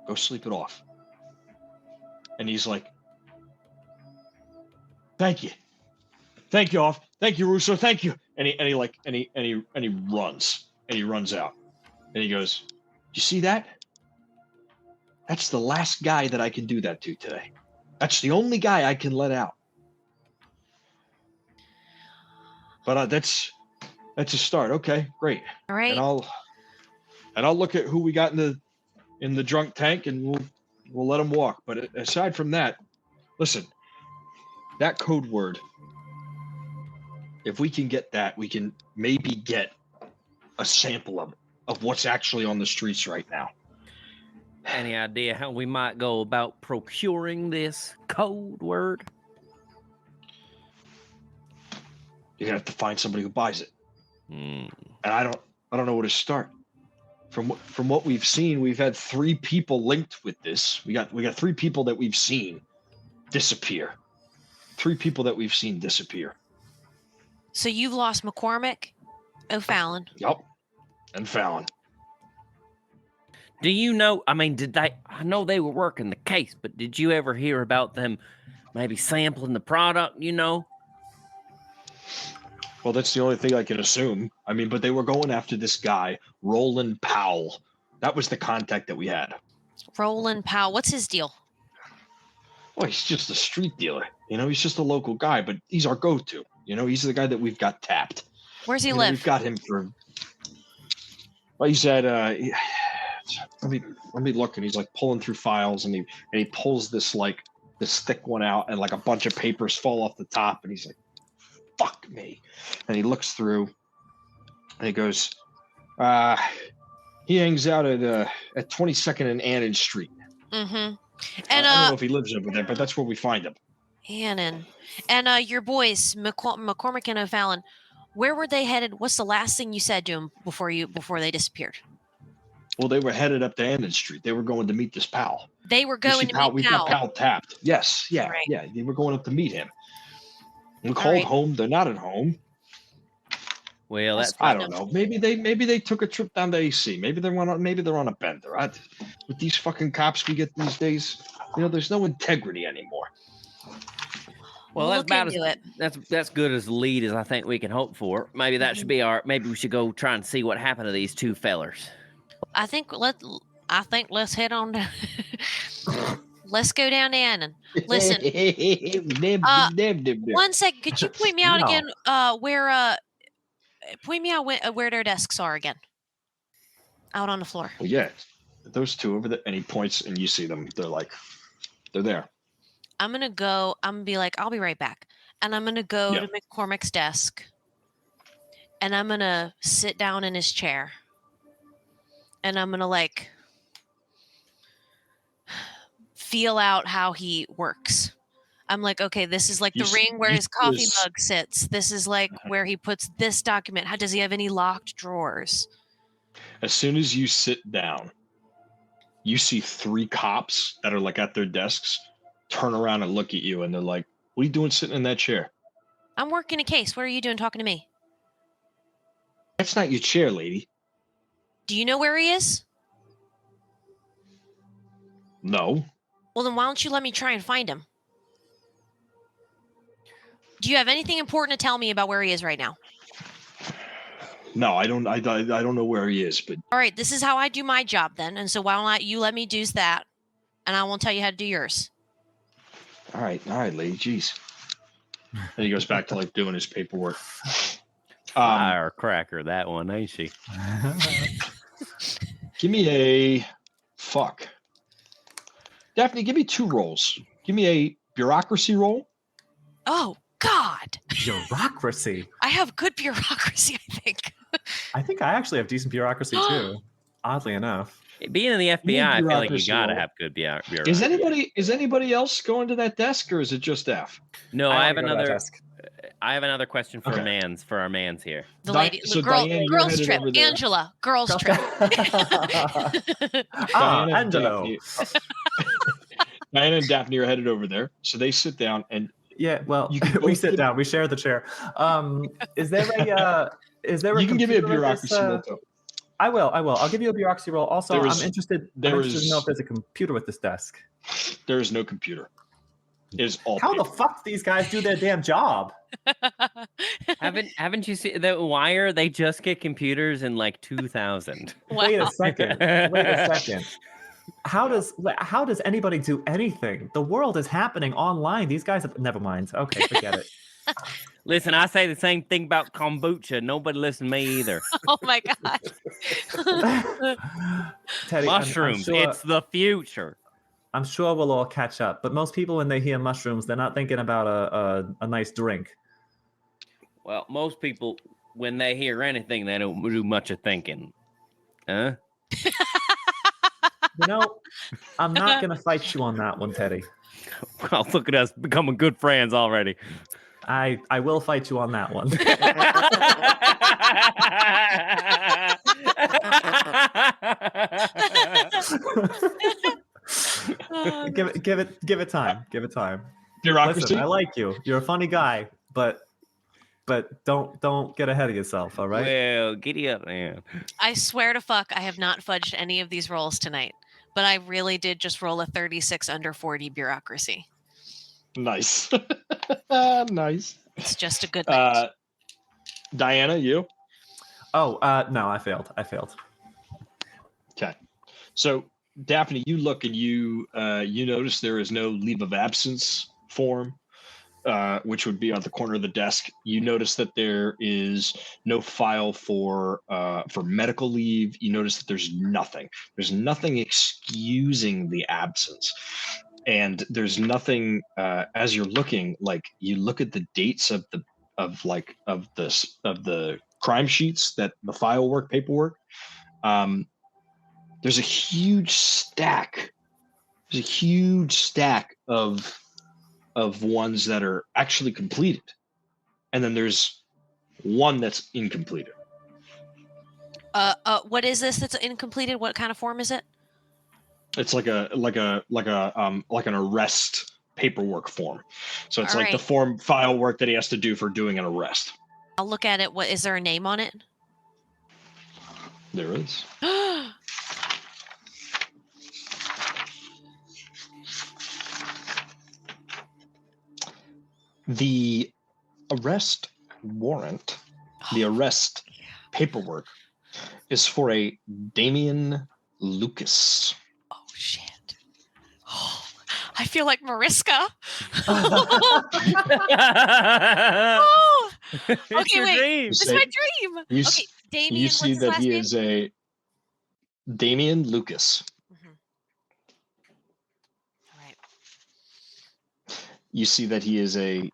S4: Go sleep it off. And he's like, thank you. Thank you, off. Thank you, Russo. Thank you. And he runs. And he runs out. And he goes, you see that? That's the last guy that I can do that to today. That's the only guy I can let out. But that's a start. Okay, great.
S1: All right.
S4: And I'll look at who we got in the drunk tank, and we'll let them walk. But aside from that, listen, that code word. If we can get that, we can maybe get a sample of what's actually on the streets right now.
S3: Any idea how we might go about procuring this code word?
S4: You're gonna have to find somebody who buys it.
S3: And
S4: I don't know where to start. From what we've seen, we've had 3 people linked with this. We got 3 people that we've seen disappear. 3 people that we've seen disappear.
S1: So you've lost McCormick, O'Fallon.
S4: Yep. And Fallon.
S3: Do you know, I mean, I know they were working the case, but did you ever hear about them maybe sampling the product,
S4: Well, that's the only thing I can assume. I mean, but they were going after this guy, Roland Powell. That was the contact that we had.
S1: Roland Powell. What's his deal?
S4: Well, he's just a street dealer. He's just a local guy, but he's our go-to. He's the guy that we've got tapped.
S1: Where's he live?
S4: We've got him for... Well, he's at... Let me look, and he's like pulling through files, and he pulls this thick one out, and like a bunch of papers fall off the top, and he's like, fuck me. And he looks through and he goes, he hangs out at 22nd and Annan Street.
S1: Mm-hmm. And
S4: I don't know if he lives over there, but that's where we find him.
S1: Annan. And your boys, McCormick and O'Fallon, where were they headed? What's the last thing you said to them before they disappeared?
S4: Well, they were headed up to Annan Street. They were going to meet this pal.
S1: They were going to meet
S4: We've got Pal tapped. Yes, yeah,
S1: right.
S4: Yeah. They were going up to meet him. We called home. They're not at home.
S3: Well,
S4: I don't know. Maybe they took a trip down to AC. Maybe they're on a bender. With these fucking cops we get these days, there's no integrity anymore.
S3: Well, that's good as a lead as I think we can hope for. Maybe that should be maybe we should go try and see what happened to these 2 fellers.
S1: I think let's head on down. Let's go down to Annan. Listen. 1 second. Could you point me out again? Point me out where their desks are again. Out on the floor.
S4: Well, yeah, those two over there. And he points, and you see them. They're there.
S1: I'm gonna be like, I'll be right back, and I'm gonna go to McCormick's desk, and I'm gonna sit down in his chair, and I'm gonna like feel out how he works. I'm like, okay, this is like the ring where his coffee mug sits. This is like where he puts this document. How does he have any locked drawers?
S4: As soon as you sit down, you see 3 cops that are like at their desks turn around and look at you, and they're like, "What are you doing sitting in that chair?"
S1: I'm working a case. What are you doing talking to me?
S4: That's not your chair, lady.
S1: Do you know where he is?
S4: No.
S1: Well, then why don't you let me try and find him? Do you have anything important to tell me about where he is right now?
S4: No, I don't. I don't know where he is. But
S1: all right, this is how I do my job then, and so why don't you let me do that, and I won't tell you how to do yours.
S4: All right, lady. Jeez. And he goes back to like doing his paperwork.
S3: Firecracker, that one, ain't she?
S4: Give me a fuck. Daphne, give me 2 rolls. Give me a bureaucracy roll.
S1: Oh God.
S2: Bureaucracy.
S1: I have good bureaucracy, I think.
S2: I think I actually have decent bureaucracy too. Oddly enough.
S3: Being in the FBI, I feel like you gotta have good bureaucracy.
S4: Is anybody else going to that desk, or is it just F?
S3: No, I have another. I have another question for our mans here.
S1: The lady, girls trip. Angela, girls trip.
S2: Angelo.
S4: Diana and Daphne are headed over there, so they sit down and.
S2: Yeah, well, we sit down. We share the chair. Is there a? You
S4: can give me a bureaucracy roll.
S2: I will. I'll give you a bureaucracy roll. Also, I'm interested to know if there's a computer with this desk.
S4: There is no computer. It is all.
S2: How the fuck do these guys do their damn job?
S3: Haven't you seen the Wire? They just get computers in like 2000.
S1: Wow.
S2: Wait a second. How does anybody do anything? The world is happening online. These guys have never mind. Okay, forget it.
S3: Listen, I say the same thing about kombucha. Nobody listen to me either.
S1: Oh my God.
S2: Teddy,
S3: mushrooms, it's the future.
S2: I'm sure we'll all catch up. But most people, when they hear mushrooms, they're not thinking about a nice drink.
S3: Well, most people, when they hear anything, they don't do much of thinking. Huh?
S2: You know, I'm not going to fight you on that one, Teddy.
S3: Well, look at us becoming good friends already.
S2: I will fight you on that one. Give it time. Give it time.
S4: Bureaucracy.
S2: Listen, I like you. You're a funny guy, but don't get ahead of yourself, all right?
S3: Well, giddy up, man.
S1: I swear to fuck, I have not fudged any of these rolls tonight, but I really did just roll a 36 under 40 bureaucracy.
S4: Nice. Nice.
S1: It's just a good night.
S4: Diana, you?
S2: Oh, no, I failed.
S4: Okay. So, Daphne, you look and you notice there is no leave of absence form, which would be on the corner of the desk. You notice that there is no file for medical leave. You notice that there's nothing. There's nothing excusing the absence. And there's nothing as you're looking, like you look at the dates of the crime sheets, that the file work, paperwork. There's a huge stack. There's a huge stack of ones that are actually completed, and then there's one that's incompleted.
S1: What is this that's incompleted? What kind of form is it?
S4: It's like an arrest paperwork form. So it's like the form file work that he has to do for doing an arrest.
S1: I'll look at it. What is there a name on it?
S4: There is. The arrest warrant, the arrest paperwork, is for a Damian Lucas.
S1: Oh shit! I feel like Mariska.
S3: Oh, it's
S1: Okay,
S3: your
S1: wait.
S3: dream.
S1: This is my dream.
S4: You,
S1: Okay, Damien.
S4: you see
S1: what's his
S4: that
S1: last
S4: he
S1: name?
S4: is a Damian Lucas.
S1: Mhm. All right.
S4: You see that he is a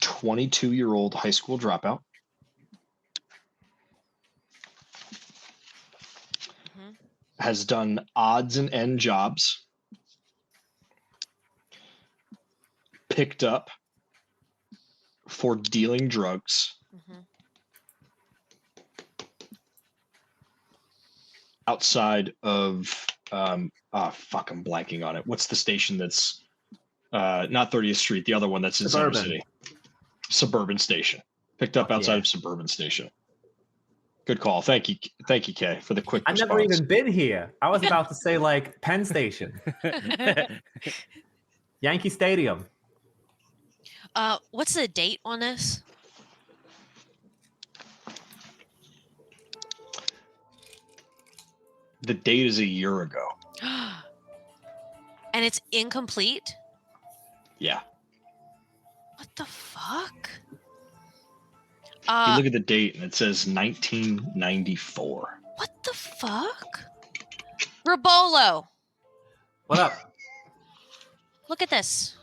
S4: 22-year-old high school dropout.
S1: Mhm.
S4: Has done odds and end jobs. Picked up for dealing drugs
S1: Mhm.
S4: outside of I'm blanking on it. What's the station that's not 30th Street, the other one that's in Center
S2: Suburban.
S4: City? Suburban Station. Picked up
S2: Fuck
S4: outside
S2: yeah.
S4: of Suburban Station. Good call. Thank you, Kay, for the quick
S2: I've
S4: response.
S2: never even been here. I was about to say like Penn Station, Yankee Stadium.
S1: What's the date on this?
S4: The date is a year ago.
S1: And it's incomplete?
S4: Yeah.
S1: What the fuck?
S4: You look at the date and it says 1994.
S1: What the fuck? Rebollo.
S2: What up?
S1: Look at this.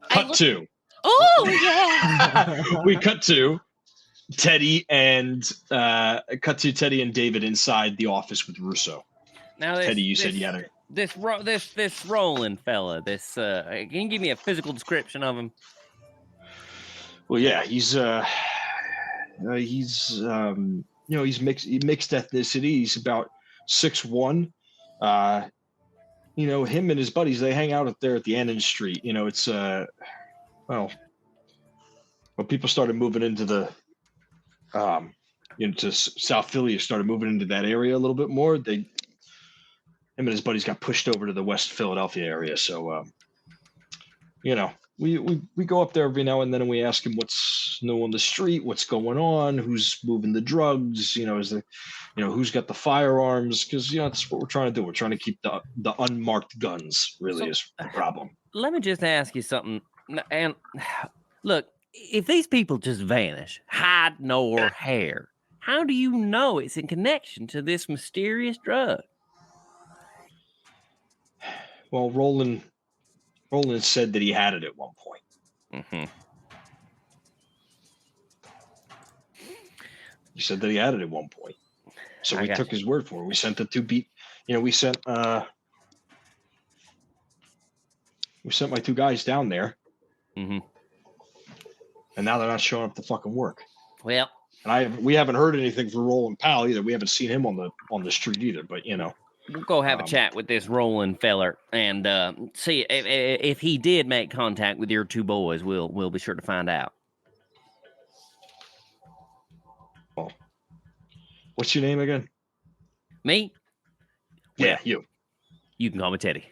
S4: Cut to.
S1: Oh yeah.
S4: We cut to Teddy and Teddy and David inside the office with Russo.
S3: Now, this,
S4: Teddy, you said
S3: this-
S4: you had a
S3: this Roland fella. Can you give me a physical description of him?
S4: well, yeah, he's mixed ethnicity. He's about 6'1". Him and his buddies, they hang out up there at the end of the street. It's when people started moving into the to South Philly, started moving into that area a little bit more. Him and his buddies got pushed over to the West Philadelphia area. So, we go up there every now and then and we ask him what's new on the street, what's going on, who's moving the drugs, who's got the firearms, because that's what we're trying to do. We're trying to keep the unmarked guns. Really is the problem.
S3: Let me just ask you something. And look, if these people just vanish, hide no hair, how do you know it's in connection to this mysterious drug?
S4: Well, Roland said that he had it at one point.
S3: Mm-hmm.
S4: He said that he had it at one point. So
S3: I
S4: we
S3: got
S4: took his word for it. We sent the we sent my two guys down there.
S3: Mm-hmm.
S4: And now they're not showing up to fucking work.
S3: Well,
S4: And we haven't heard anything from Roland Powell either. We haven't seen him on the street either, but
S3: we'll go have a chat with this Roland feller and see if he did make contact with your two boys. We'll be sure to find out.
S4: What's your name again?
S3: Me?
S4: Yeah, you.
S3: You can call me Teddy.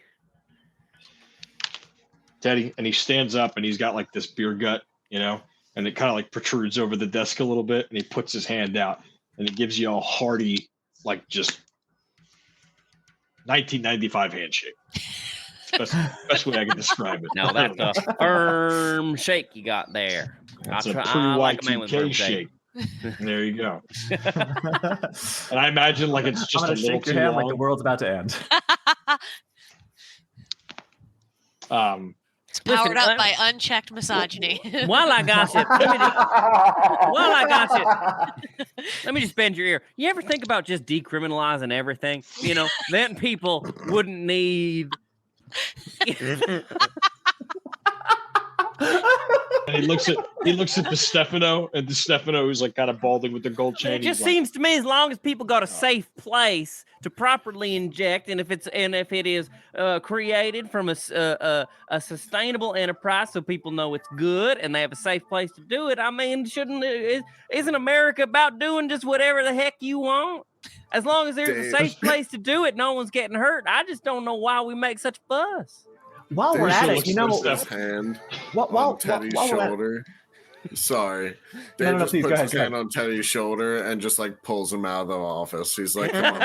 S4: Teddy, and he stands up and he's got like this beer gut, and it kind of like protrudes over the desk a little bit, and he puts his hand out and it gives you a hearty, like just 1995 handshake. Best way I can describe it.
S3: No, that's a firm shake you got there.
S4: That's a
S3: I like a man with a firm
S4: pre-Y2K
S3: shake.
S4: shake. There you go. And I imagine like it's just
S2: I'm
S4: a
S2: gonna
S4: little
S2: shake your
S4: too
S2: hand
S4: long.
S2: like the world's about to end.
S1: It's powered
S3: Listen,
S1: up by unchecked misogyny.
S3: While I got you, let me just bend your ear. You ever think about just decriminalizing everything? Then people wouldn't need.
S4: And he looks at the Stefano, and the Stefano is like kind of balding with the gold chain.
S3: It just
S4: He's like,
S3: seems to me, as long as people got a safe place to properly inject, and if it is created from a sustainable enterprise, so people know it's good and they have a safe place to do it. I mean, isn't America about doing just whatever the heck you want? As long as there's a safe place to do it, no one's getting hurt. I just don't know why we make such fuss.
S2: While we're at it,
S4: looks
S2: you know,
S4: so
S5: His hand
S2: while
S5: on Teddy's
S2: we're at it,
S5: shoulder. Sorry.
S2: No,
S5: Dave just
S2: please, go
S5: puts
S2: ahead,
S5: his
S2: go
S5: hand
S2: ahead.
S5: on Teddy's shoulder and just like pulls him out of the office. He's like, come on,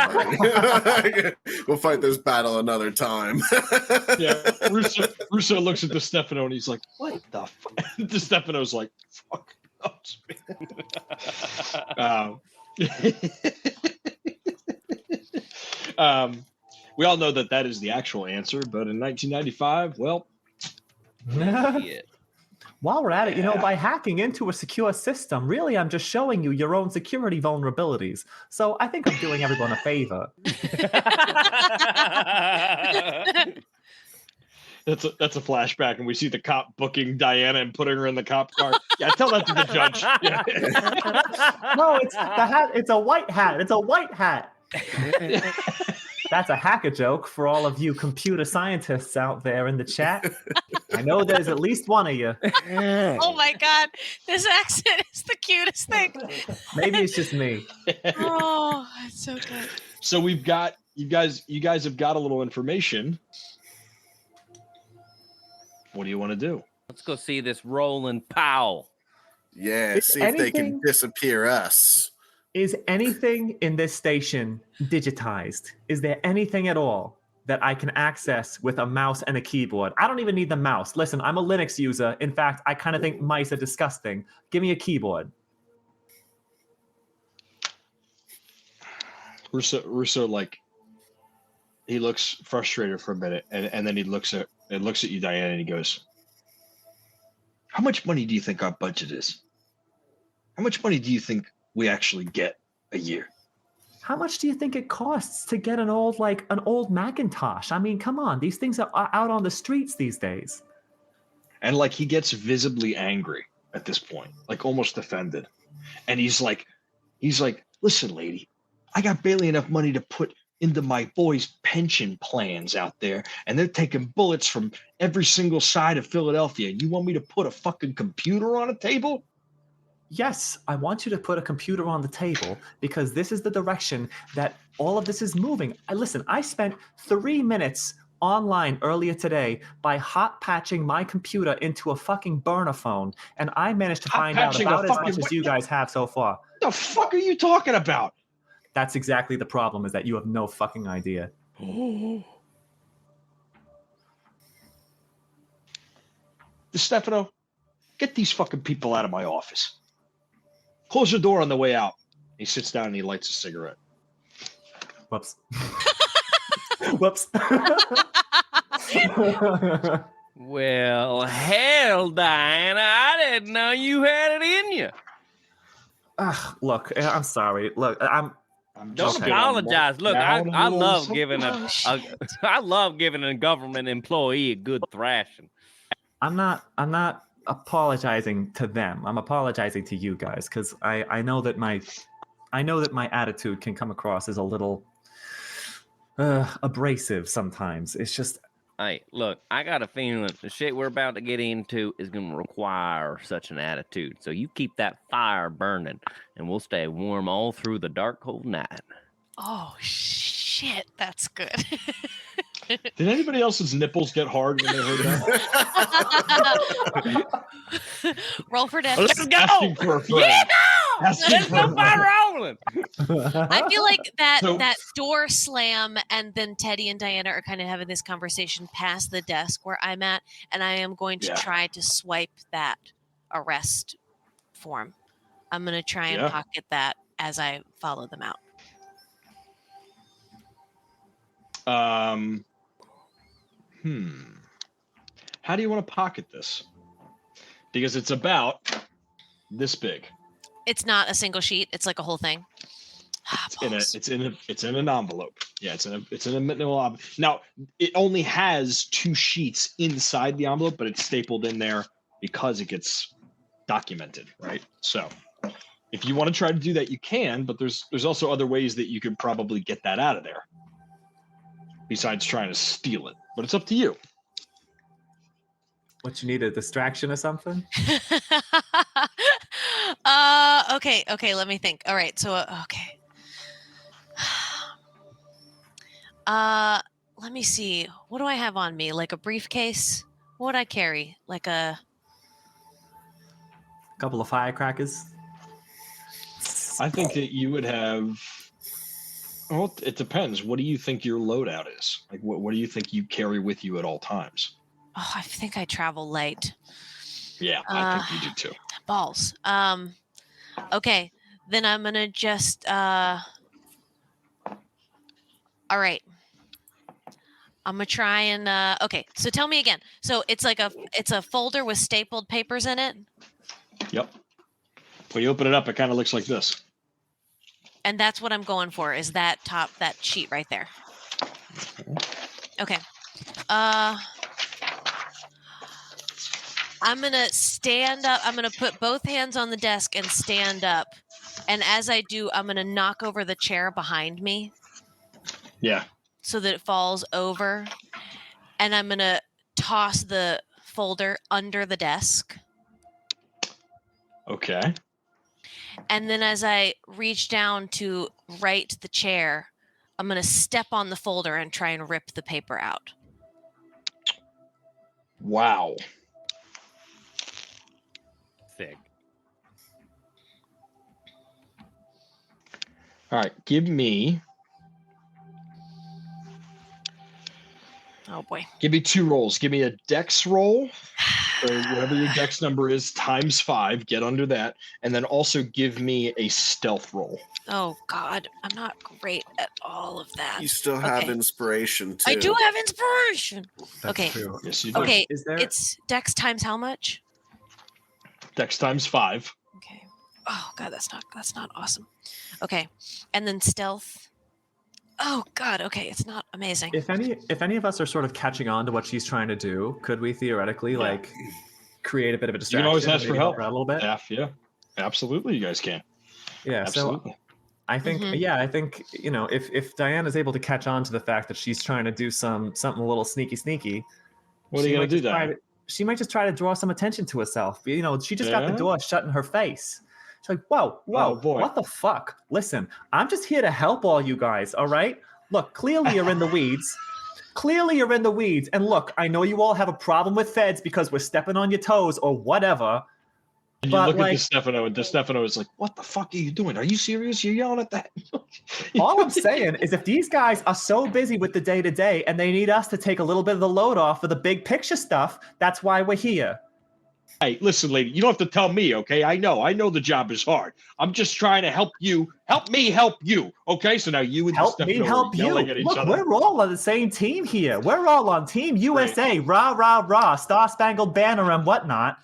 S5: buddy. We'll fight this battle another time.
S4: Yeah, Russo looks at DeStefano and he's like, "What the fuck?" DeStefano's like, "Fuck." We all know that is the actual answer, but in 1995, well,
S3: Shit.
S2: While we're at it, by hacking into a secure system, really, I'm just showing you your own security vulnerabilities. So I think I'm doing everyone a favor.
S4: that's a flashback, and we see the cop booking Diana and putting her in the cop car. Yeah, tell that to the judge. Yeah.
S2: No, it's the hat. It's a white hat. It's a white hat. That's a hacker joke for all of you computer scientists out there in the chat. I know there's at least one of you.
S1: Oh my God, this accent is the cutest thing.
S2: Maybe it's just me.
S1: Oh, it's so good.
S4: So we've got you guys have got a little information. What do you want to do?
S3: Let's go see this Roland Powell.
S5: Yeah,
S2: Is
S5: see if they can
S2: anything-
S5: disappear us.
S2: Is anything in this station digitized? Is there anything at all that I can access with a mouse and a keyboard? I don't even need the mouse. Listen, I'm a Linux user. In fact, I kind of think mice are disgusting. Give me a keyboard.
S4: Russo like he looks frustrated for a minute, and then he looks at you, Diana, and he goes, "How much money do you think our budget is? How much money do you think we actually get a year?"
S2: How much do you think it costs to get an old Macintosh? I mean, come on. These things are out on the streets these days.
S4: And like he gets visibly angry at this point, like almost offended. And he's like, "Listen, lady, I got barely enough money to put into my boys' pension plans out there, and they're taking bullets from every single side of Philadelphia. You want me to put a fucking computer on a table?"
S2: Yes, I want you to put a computer on the table because this is the direction that all of this is moving. Listen, I spent 3 minutes online earlier today by hot patching my computer into a fucking burner phone, and I managed to find out
S4: Hot-patching a
S2: about as
S4: fucking
S2: much as you guys have so far.
S4: What the fuck are you talking about?
S2: That's exactly the problem, is that you have no fucking idea.
S4: DeStefano, get these fucking people out of my office. Close your door on the way out. He sits down and he lights a cigarette.
S2: Whoops. Whoops.
S3: Well, hell, Diana, I didn't know you had it in you.
S2: Look, I'm sorry. Look,
S3: Don't
S2: Okay.
S3: apologize. Look, I love giving
S1: Oh,
S3: I love giving a government employee a good thrashing.
S2: I'm not apologizing to them. I'm apologizing to you guys because I know that my attitude can come across as a little abrasive sometimes. It's just
S3: Hey, look, I got a feeling that the shit we're about to get into is going to require such an attitude. So you keep that fire burning, and we'll stay warm all through the dark, cold night.
S1: Oh shit, that's good.
S4: Did anybody else's nipples get hard when they heard that?
S1: Roll for dex.
S3: Let's go!
S4: Asking for a friend.
S3: Yeah!
S4: Asking
S3: Let's
S4: for a
S3: go by
S4: friend.
S3: rolling!
S1: I feel like that
S4: So-
S1: that door slam, and then Teddy and Diana are kind of having this conversation past the desk where I'm at, and I am going to
S4: Yeah.
S1: try to swipe that arrest form. I'm going to try and
S4: Yeah.
S1: pocket that as I follow them out.
S4: How do you want to pocket this? Because it's about this big.
S1: It's not a single sheet; it's like a whole thing. Balls.
S4: It's in an envelope. Yeah, it's in an envelope. Now it only has 2 sheets inside the envelope, but it's stapled in there because it gets documented, right? So if you want to try to do that, you can, but there's also other ways that you could probably get that out of there besides trying to steal it. But it's up to you.
S2: what you need, a distraction or something?
S1: Okay, let me think. All right, so okay. Let me see. What do I have on me? Like a briefcase? What would I carry? Like a
S2: couple of firecrackers.
S4: I think that you would have. Well, it depends. What do you think your loadout is? Like, what do you think you carry with you at all times?
S1: Oh, I think I travel light.
S4: Yeah, I think you do too.
S1: Balls. Okay, then I'm gonna just. All right. I'm gonna try and. Okay, so tell me again. So it's a folder with stapled papers in it.
S4: Yep. When you open it up, it kind of looks like this.
S1: And that's what I'm going for, is that sheet right there. Okay. I'm gonna stand up. I'm gonna put both hands on the desk and stand up. And as I do, I'm gonna knock over the chair behind me.
S4: Yeah.
S1: So that it falls over. And I'm gonna toss the folder under the desk.
S4: Okay.
S1: And then as I reach down to right the chair, I'm going to step on the folder and try and rip the paper out.
S4: Wow.
S3: Sick.
S4: All right. Give me
S1: Oh, boy.
S4: 2 rolls. Give me a dex roll. So whatever your dex number is, times 5. Get under that. And then also give me a stealth roll.
S1: Oh, God. I'm not great at all of that.
S5: You still have
S1: Okay.
S5: inspiration too.
S1: I do have inspiration.
S2: That's
S1: Okay.
S2: true.
S4: Yes, you do.
S1: Okay.
S2: Is there?
S1: It's dex times how much?
S4: Dex times 5.
S1: Okay. Oh, God. That's not awesome. Okay. And then stealth. Oh, God. Okay. It's not amazing.
S2: If any of us are sort of catching on to what she's trying to do, could we theoretically like create a bit of a
S4: You
S2: distraction?
S4: can always
S2: and
S4: ask for
S2: maybe
S4: help.
S2: her out a little bit.
S4: Yeah. Absolutely, you guys can.
S2: Yeah.
S4: Absolutely.
S2: So I think,
S1: Mhm.
S2: I think if Diane is able to catch on to the fact that she's trying to do something a little sneaky,
S4: What are you going to do, Diane?
S2: she might just try to draw some attention to herself. She just got the
S4: Yeah?
S2: door shut in her face. She's like, whoa,
S4: Oh, boy.
S2: what the fuck? Listen, I'm just here to help all you guys, all right? Look, clearly you're in the weeds. And look, I know you all have a problem with feds because we're stepping on your toes or whatever.
S4: And you
S2: But,
S4: look
S2: like-
S4: at DeStefano, and DeStefano is like, what the fuck are you doing? Are you serious? You're yelling at that?
S2: All I'm saying is if these guys are so busy with the day-to-day and they need us to take a little bit of the load off for the big picture stuff, that's why we're here.
S4: Hey, listen, lady, you don't have to tell me, okay? I know the job is hard. I'm just trying to help you. Help me help you, okay? So now you and
S2: Help me
S4: DeStefano
S2: help
S4: are
S2: you.
S4: yelling at each
S2: Look,
S4: other.
S2: we're all on the same team here. We're all on Team USA. Rah, rah, rah. Star-Spangled Banner and whatnot.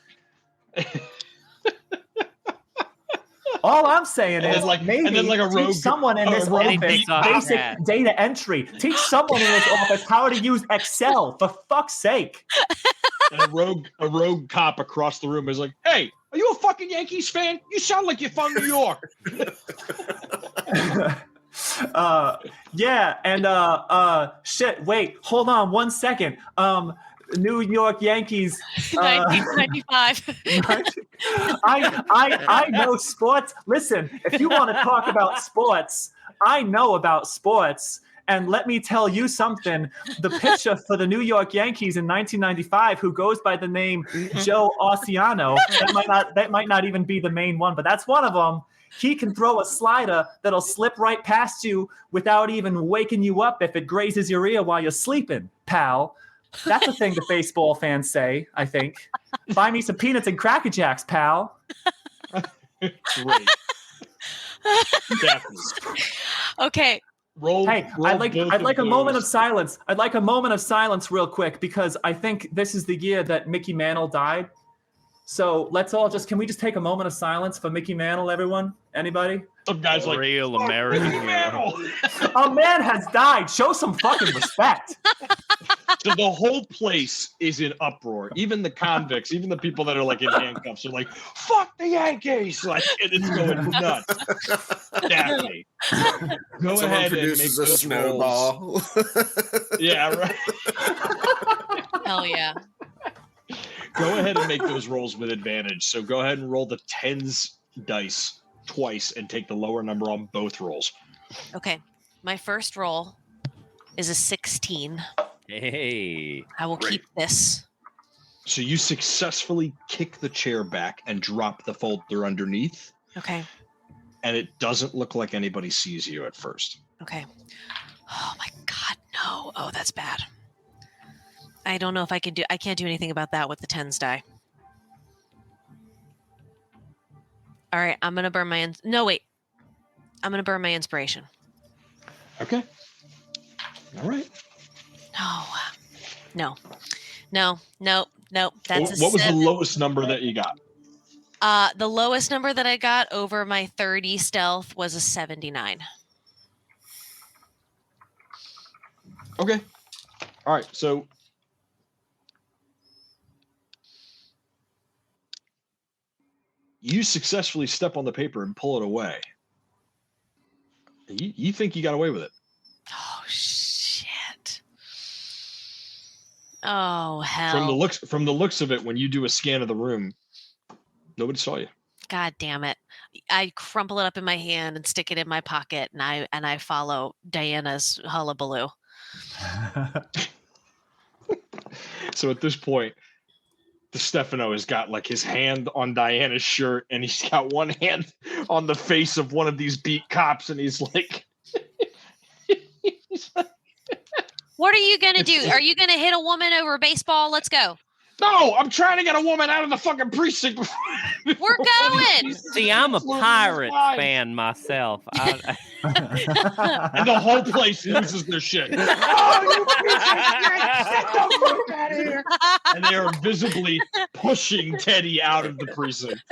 S2: All I'm saying
S4: And
S2: is
S4: then, like-
S2: maybe
S4: and then, like, a rogue-
S2: teach someone in
S4: a
S2: this
S4: rogue
S2: office
S3: takes off his
S2: basic
S3: hat.
S2: data entry. Teach someone in this office how to use Excel, for fuck's sake.
S4: And a rogue cop across the room is like, hey, are you a fucking Yankees fan? You sound like you're from New York.
S2: Yeah, and shit, wait, hold on 1 second. New York Yankees
S1: 1995.
S2: I know sports. Listen, if you want to talk about sports, I know about sports. And let me tell you something. The pitcher for the New York Yankees in 1995, who goes by the name Joe Ossiano, that might not even be the main one, but that's one of them. He can throw a slider that'll slip right past you without even waking you up if it grazes your ear while you're sleeping, pal. That's a thing the baseball fans say, I think. Buy me some peanuts and Cracker Jacks, pal.
S4: Great. Daphne,
S1: Okay.
S4: roll.
S2: Hey,
S4: roll
S2: I'd like
S4: both
S2: a moment of
S4: those.
S2: silence. I'd like a moment of silence real quick because I think this is the year that Mickey Mantle died. So let's all can we just take a moment of silence for Mickey Mantle, everyone? Anybody?
S4: Some guys like,
S6: Real
S4: "Fuck
S6: American
S4: Mickey
S6: hero."
S4: Mantle."
S2: A man has died. Show some fucking respect.
S4: So the whole place is in uproar. Even the convicts, even the people that are like in handcuffs are like, fuck the Yankees. Like, and it's going nuts. Daphne, go
S5: Someone
S4: ahead and make
S5: produces a
S4: those rolls.
S5: snowball.
S4: Yeah, right.
S1: Hell yeah.
S4: Go ahead and make those rolls with advantage. So go ahead and roll the tens dice twice and take the lower number on both rolls.
S1: Okay. My first roll is a 16.
S3: Hey.
S1: I will keep this.
S4: So you successfully kick the chair back and drop the folder underneath,
S1: Okay.
S4: and it doesn't look like anybody sees you at first.
S1: Okay. Oh my God, no. Oh, that's bad. I don't know if I can't do anything about that with the 10s die. All right, I'm going to burn my, no, wait. I'm going to burn my inspiration.
S4: Okay. All right.
S1: No. Nope. That's
S4: What
S1: a
S4: was the
S1: 7.
S4: lowest number that you got?
S1: The lowest number that I got over my 30 stealth was a 79.
S4: Okay. All right. So you successfully step on the paper and pull it away. You think you got away with it?
S1: Oh shit! Oh hell!
S4: From the looks of it, when you do a scan of the room, nobody saw you.
S1: God damn it! I crumple it up in my hand and stick it in my pocket, and I follow Diana's hullabaloo.
S4: So at this point, Stefano has got like his hand on Diana's shirt, and he's got one hand on the face of one of these beat cops, and he's like,
S1: "What are you gonna do? Are you gonna hit a woman over a baseball? Let's go."
S4: "No, I'm trying to get a woman out of the fucking precinct."
S1: We're going.
S3: See, I'm a Pirates fan myself.
S4: And the whole place loses their shit. Oh, you piece of shit! Get the fuck out of here! And they are visibly pushing Teddy out of the precinct.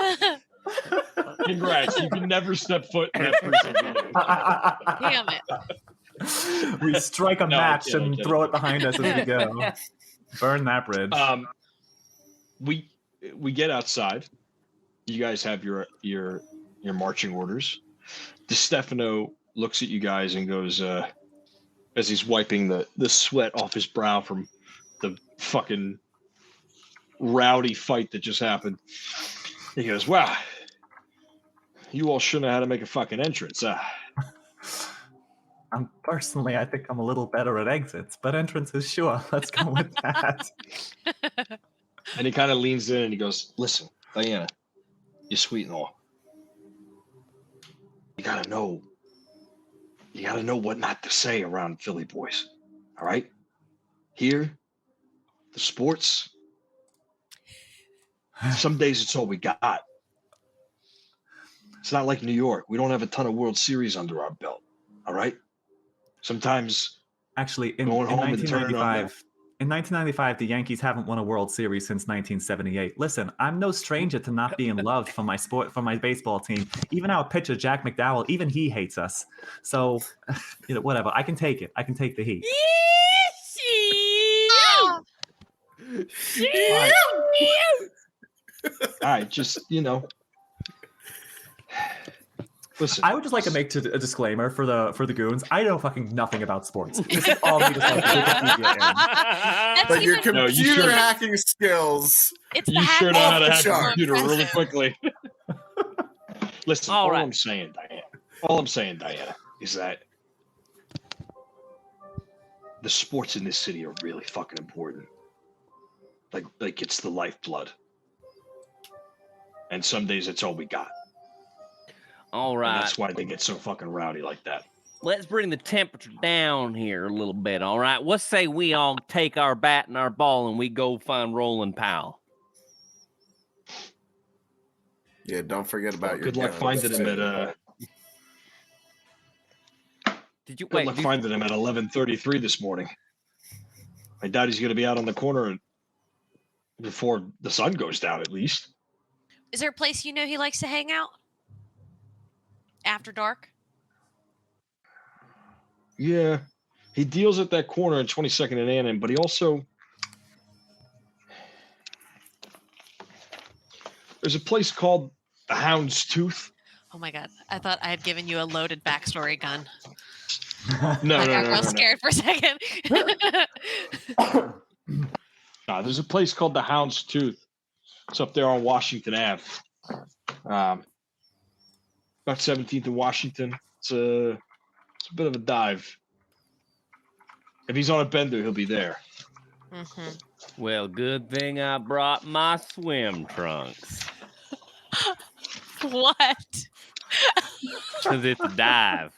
S4: Congrats, you can never step foot in that precinct again.
S1: Damn it.
S2: We strike a match
S4: I'm
S2: and
S4: kidding.
S2: throw it behind us as we go. Burn that bridge.
S4: We get outside. You guys have your marching orders. DeStefano looks at you guys and goes, as he's wiping the sweat off his brow from the fucking rowdy fight that just happened. He goes, "Wow, you all shouldn't have had to make a fucking entrance."
S2: Personally, I think I'm a little better at exits, but entrances, sure. Let's go with that.
S4: And he kind of leans in and he goes, "Listen, Diana, you're sweet and all. You gotta know what not to say around Philly boys. All right? Here, the sports, some days it's all we got. It's not like New York. We don't have a ton of World Series under our belt. All right? Sometimes
S2: Actually, in
S4: going home and turning on
S2: 1995, the Yankees haven't won a World Series since 1978. Listen, I'm no stranger to not being loved for my baseball team. Even our pitcher, Jack McDowell, even he hates us. So, whatever. I can take it. I can take the heat.
S4: all right, just listen.
S2: I would just like to make a disclaimer for the goons. I know fucking nothing about sports. This is all me just like Wikipedia in.
S5: But your
S1: even-
S5: computer hacking skills.
S1: It's the
S4: You sure know how to hack a
S5: Sharp.
S4: computer really quickly. Listen,
S3: All
S4: all
S3: right.
S4: I'm saying, Diana, is that the sports in this city are really fucking important. Like it's the lifeblood. And some days it's all we got.
S3: All
S4: And
S3: right.
S4: that's why they get so fucking rowdy like that.
S3: Let's bring the temperature down here a little bit, all right? Let's say we all take our bat and our ball and we go find Roland Powell.
S5: Yeah, don't forget about your
S4: Good luck
S5: guns,
S4: finding him
S5: too.
S3: Did you
S4: Good
S3: wait?
S4: luck finding him at 11:33 this morning. I doubt he's going to be out on the corner before the sun goes down, at least.
S1: Is there a place he likes to hang out after dark?
S4: Yeah, he deals at that corner in 22nd and Annan, but he also there's a place called the Hound's Tooth.
S1: Oh my God! I thought I had given you a loaded backstory gun.
S4: No,
S1: I
S4: no,
S1: got
S4: no,
S1: real
S4: no,
S1: scared for a second.
S4: no. There's a place called the Hound's Tooth. It's up there on Washington Ave. About 17th and Washington. It's a bit of a dive. If he's on a bender, he'll be there.
S3: Well, good thing I brought my swim trunks.
S1: What?
S3: Because it's a dive.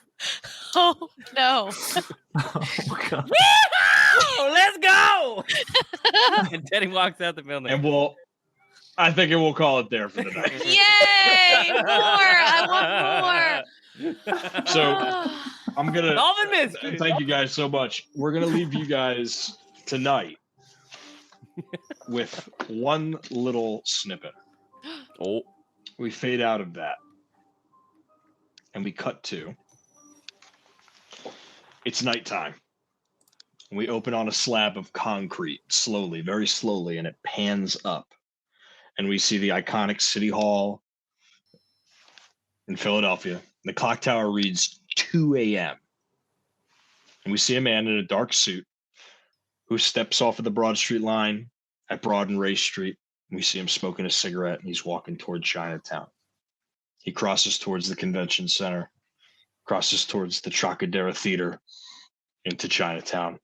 S1: Oh, no.
S2: Oh, God.
S3: Oh, let's go! And Teddy walks out the building.
S4: And I think we'll call it there for the night.
S1: Yay! More! I want more!
S4: So I'm gonna
S3: Solving mysteries.
S4: thank you guys so much. We're gonna leave you guys tonight with one little snippet.
S3: Oh.
S4: We fade out of that, and we cut to it's nighttime. We open on a slab of concrete, slowly, very slowly, and it pans up. And we see the iconic City Hall in Philadelphia. The clock tower reads 2 a.m. And we see a man in a dark suit who steps off of the Broad Street line at Broad and Ray Street. And we see him smoking a cigarette, and he's walking toward Chinatown. He crosses towards the convention center, crosses towards the Trocadero Theater into Chinatown.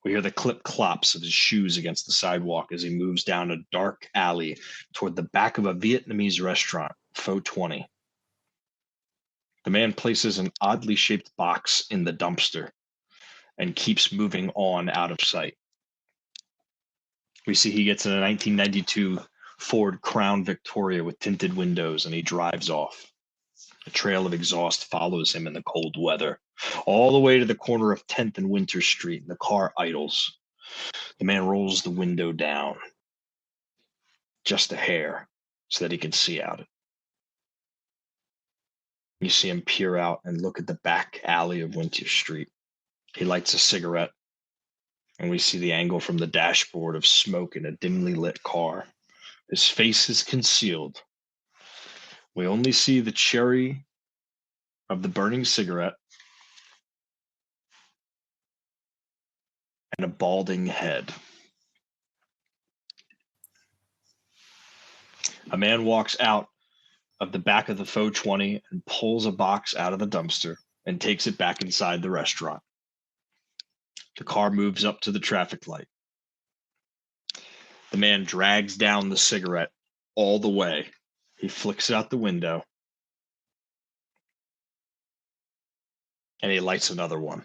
S4: We hear the clip-clops of his shoes against the sidewalk as he moves down a dark alley toward the back of a Vietnamese restaurant, Pho 20. The man places an oddly shaped box in the dumpster and keeps moving on out of sight. We see he gets in a 1992 Ford Crown Victoria with tinted windows, and he drives off. A trail of exhaust follows him in the cold weather, all the way to the corner of 10th and Winter Street, and the car idles. The man rolls the window down, just a hair, so that he can see out. You see him peer out and look at the back alley of Winter Street. He lights a cigarette, and we see the angle from the dashboard of smoke in a dimly lit car. His face is concealed. We only see the cherry of the burning cigarette and a balding head. A man walks out of the back of the Pho 20 and pulls a box out of the dumpster and takes it back inside the restaurant. The car moves up to the traffic light. The man drags down the cigarette all the way. He flicks it out the window, and he lights another one.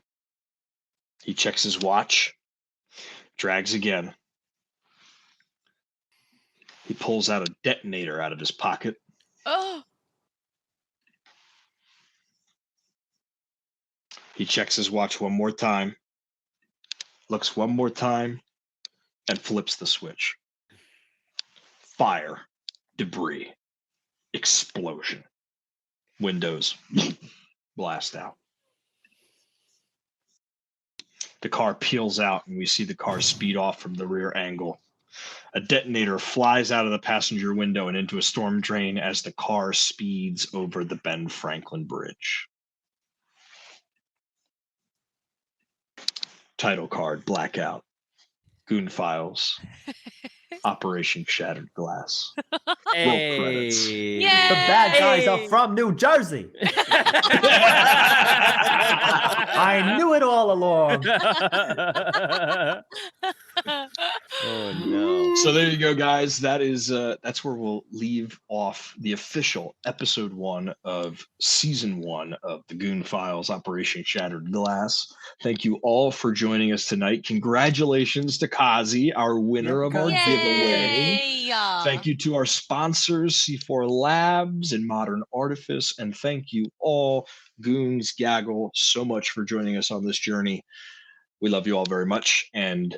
S4: He checks his watch, drags again. He pulls out a detonator out of his pocket.
S1: Oh.
S4: He checks his watch one more time, looks one more time, and flips the switch. Fire, debris, explosion. Windows blast out. The car peels out, and we see the car speed off from the rear angle. A detonator flies out of the passenger window and into a storm drain as the car speeds over the Ben Franklin Bridge. Title card, blackout. Goon Files. Operation Shattered Glass. Roll credits.
S1: Yay!
S2: The bad guys are from New Jersey. I knew it all along.
S3: Oh no.
S4: So there you go, guys. That's where we'll leave off the official episode 1 of season 1 of the Goon Files Operation Shattered Glass. Thank you all for joining us tonight. Congratulations to Kazi, our winner of our giveaway. Thank you to our sponsors, C4 Labs and Modern Artifice, and thank you all, Goons Gaggle, so much for joining us on this journey. We love you all very much, and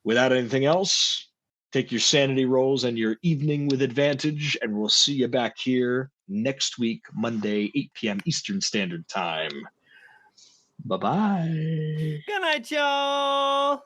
S4: without anything else, take your sanity rolls and your evening with advantage, and we'll see you back here next week, Monday, 8 p.m. Eastern Standard Time. Bye-bye.
S3: Good night, y'all.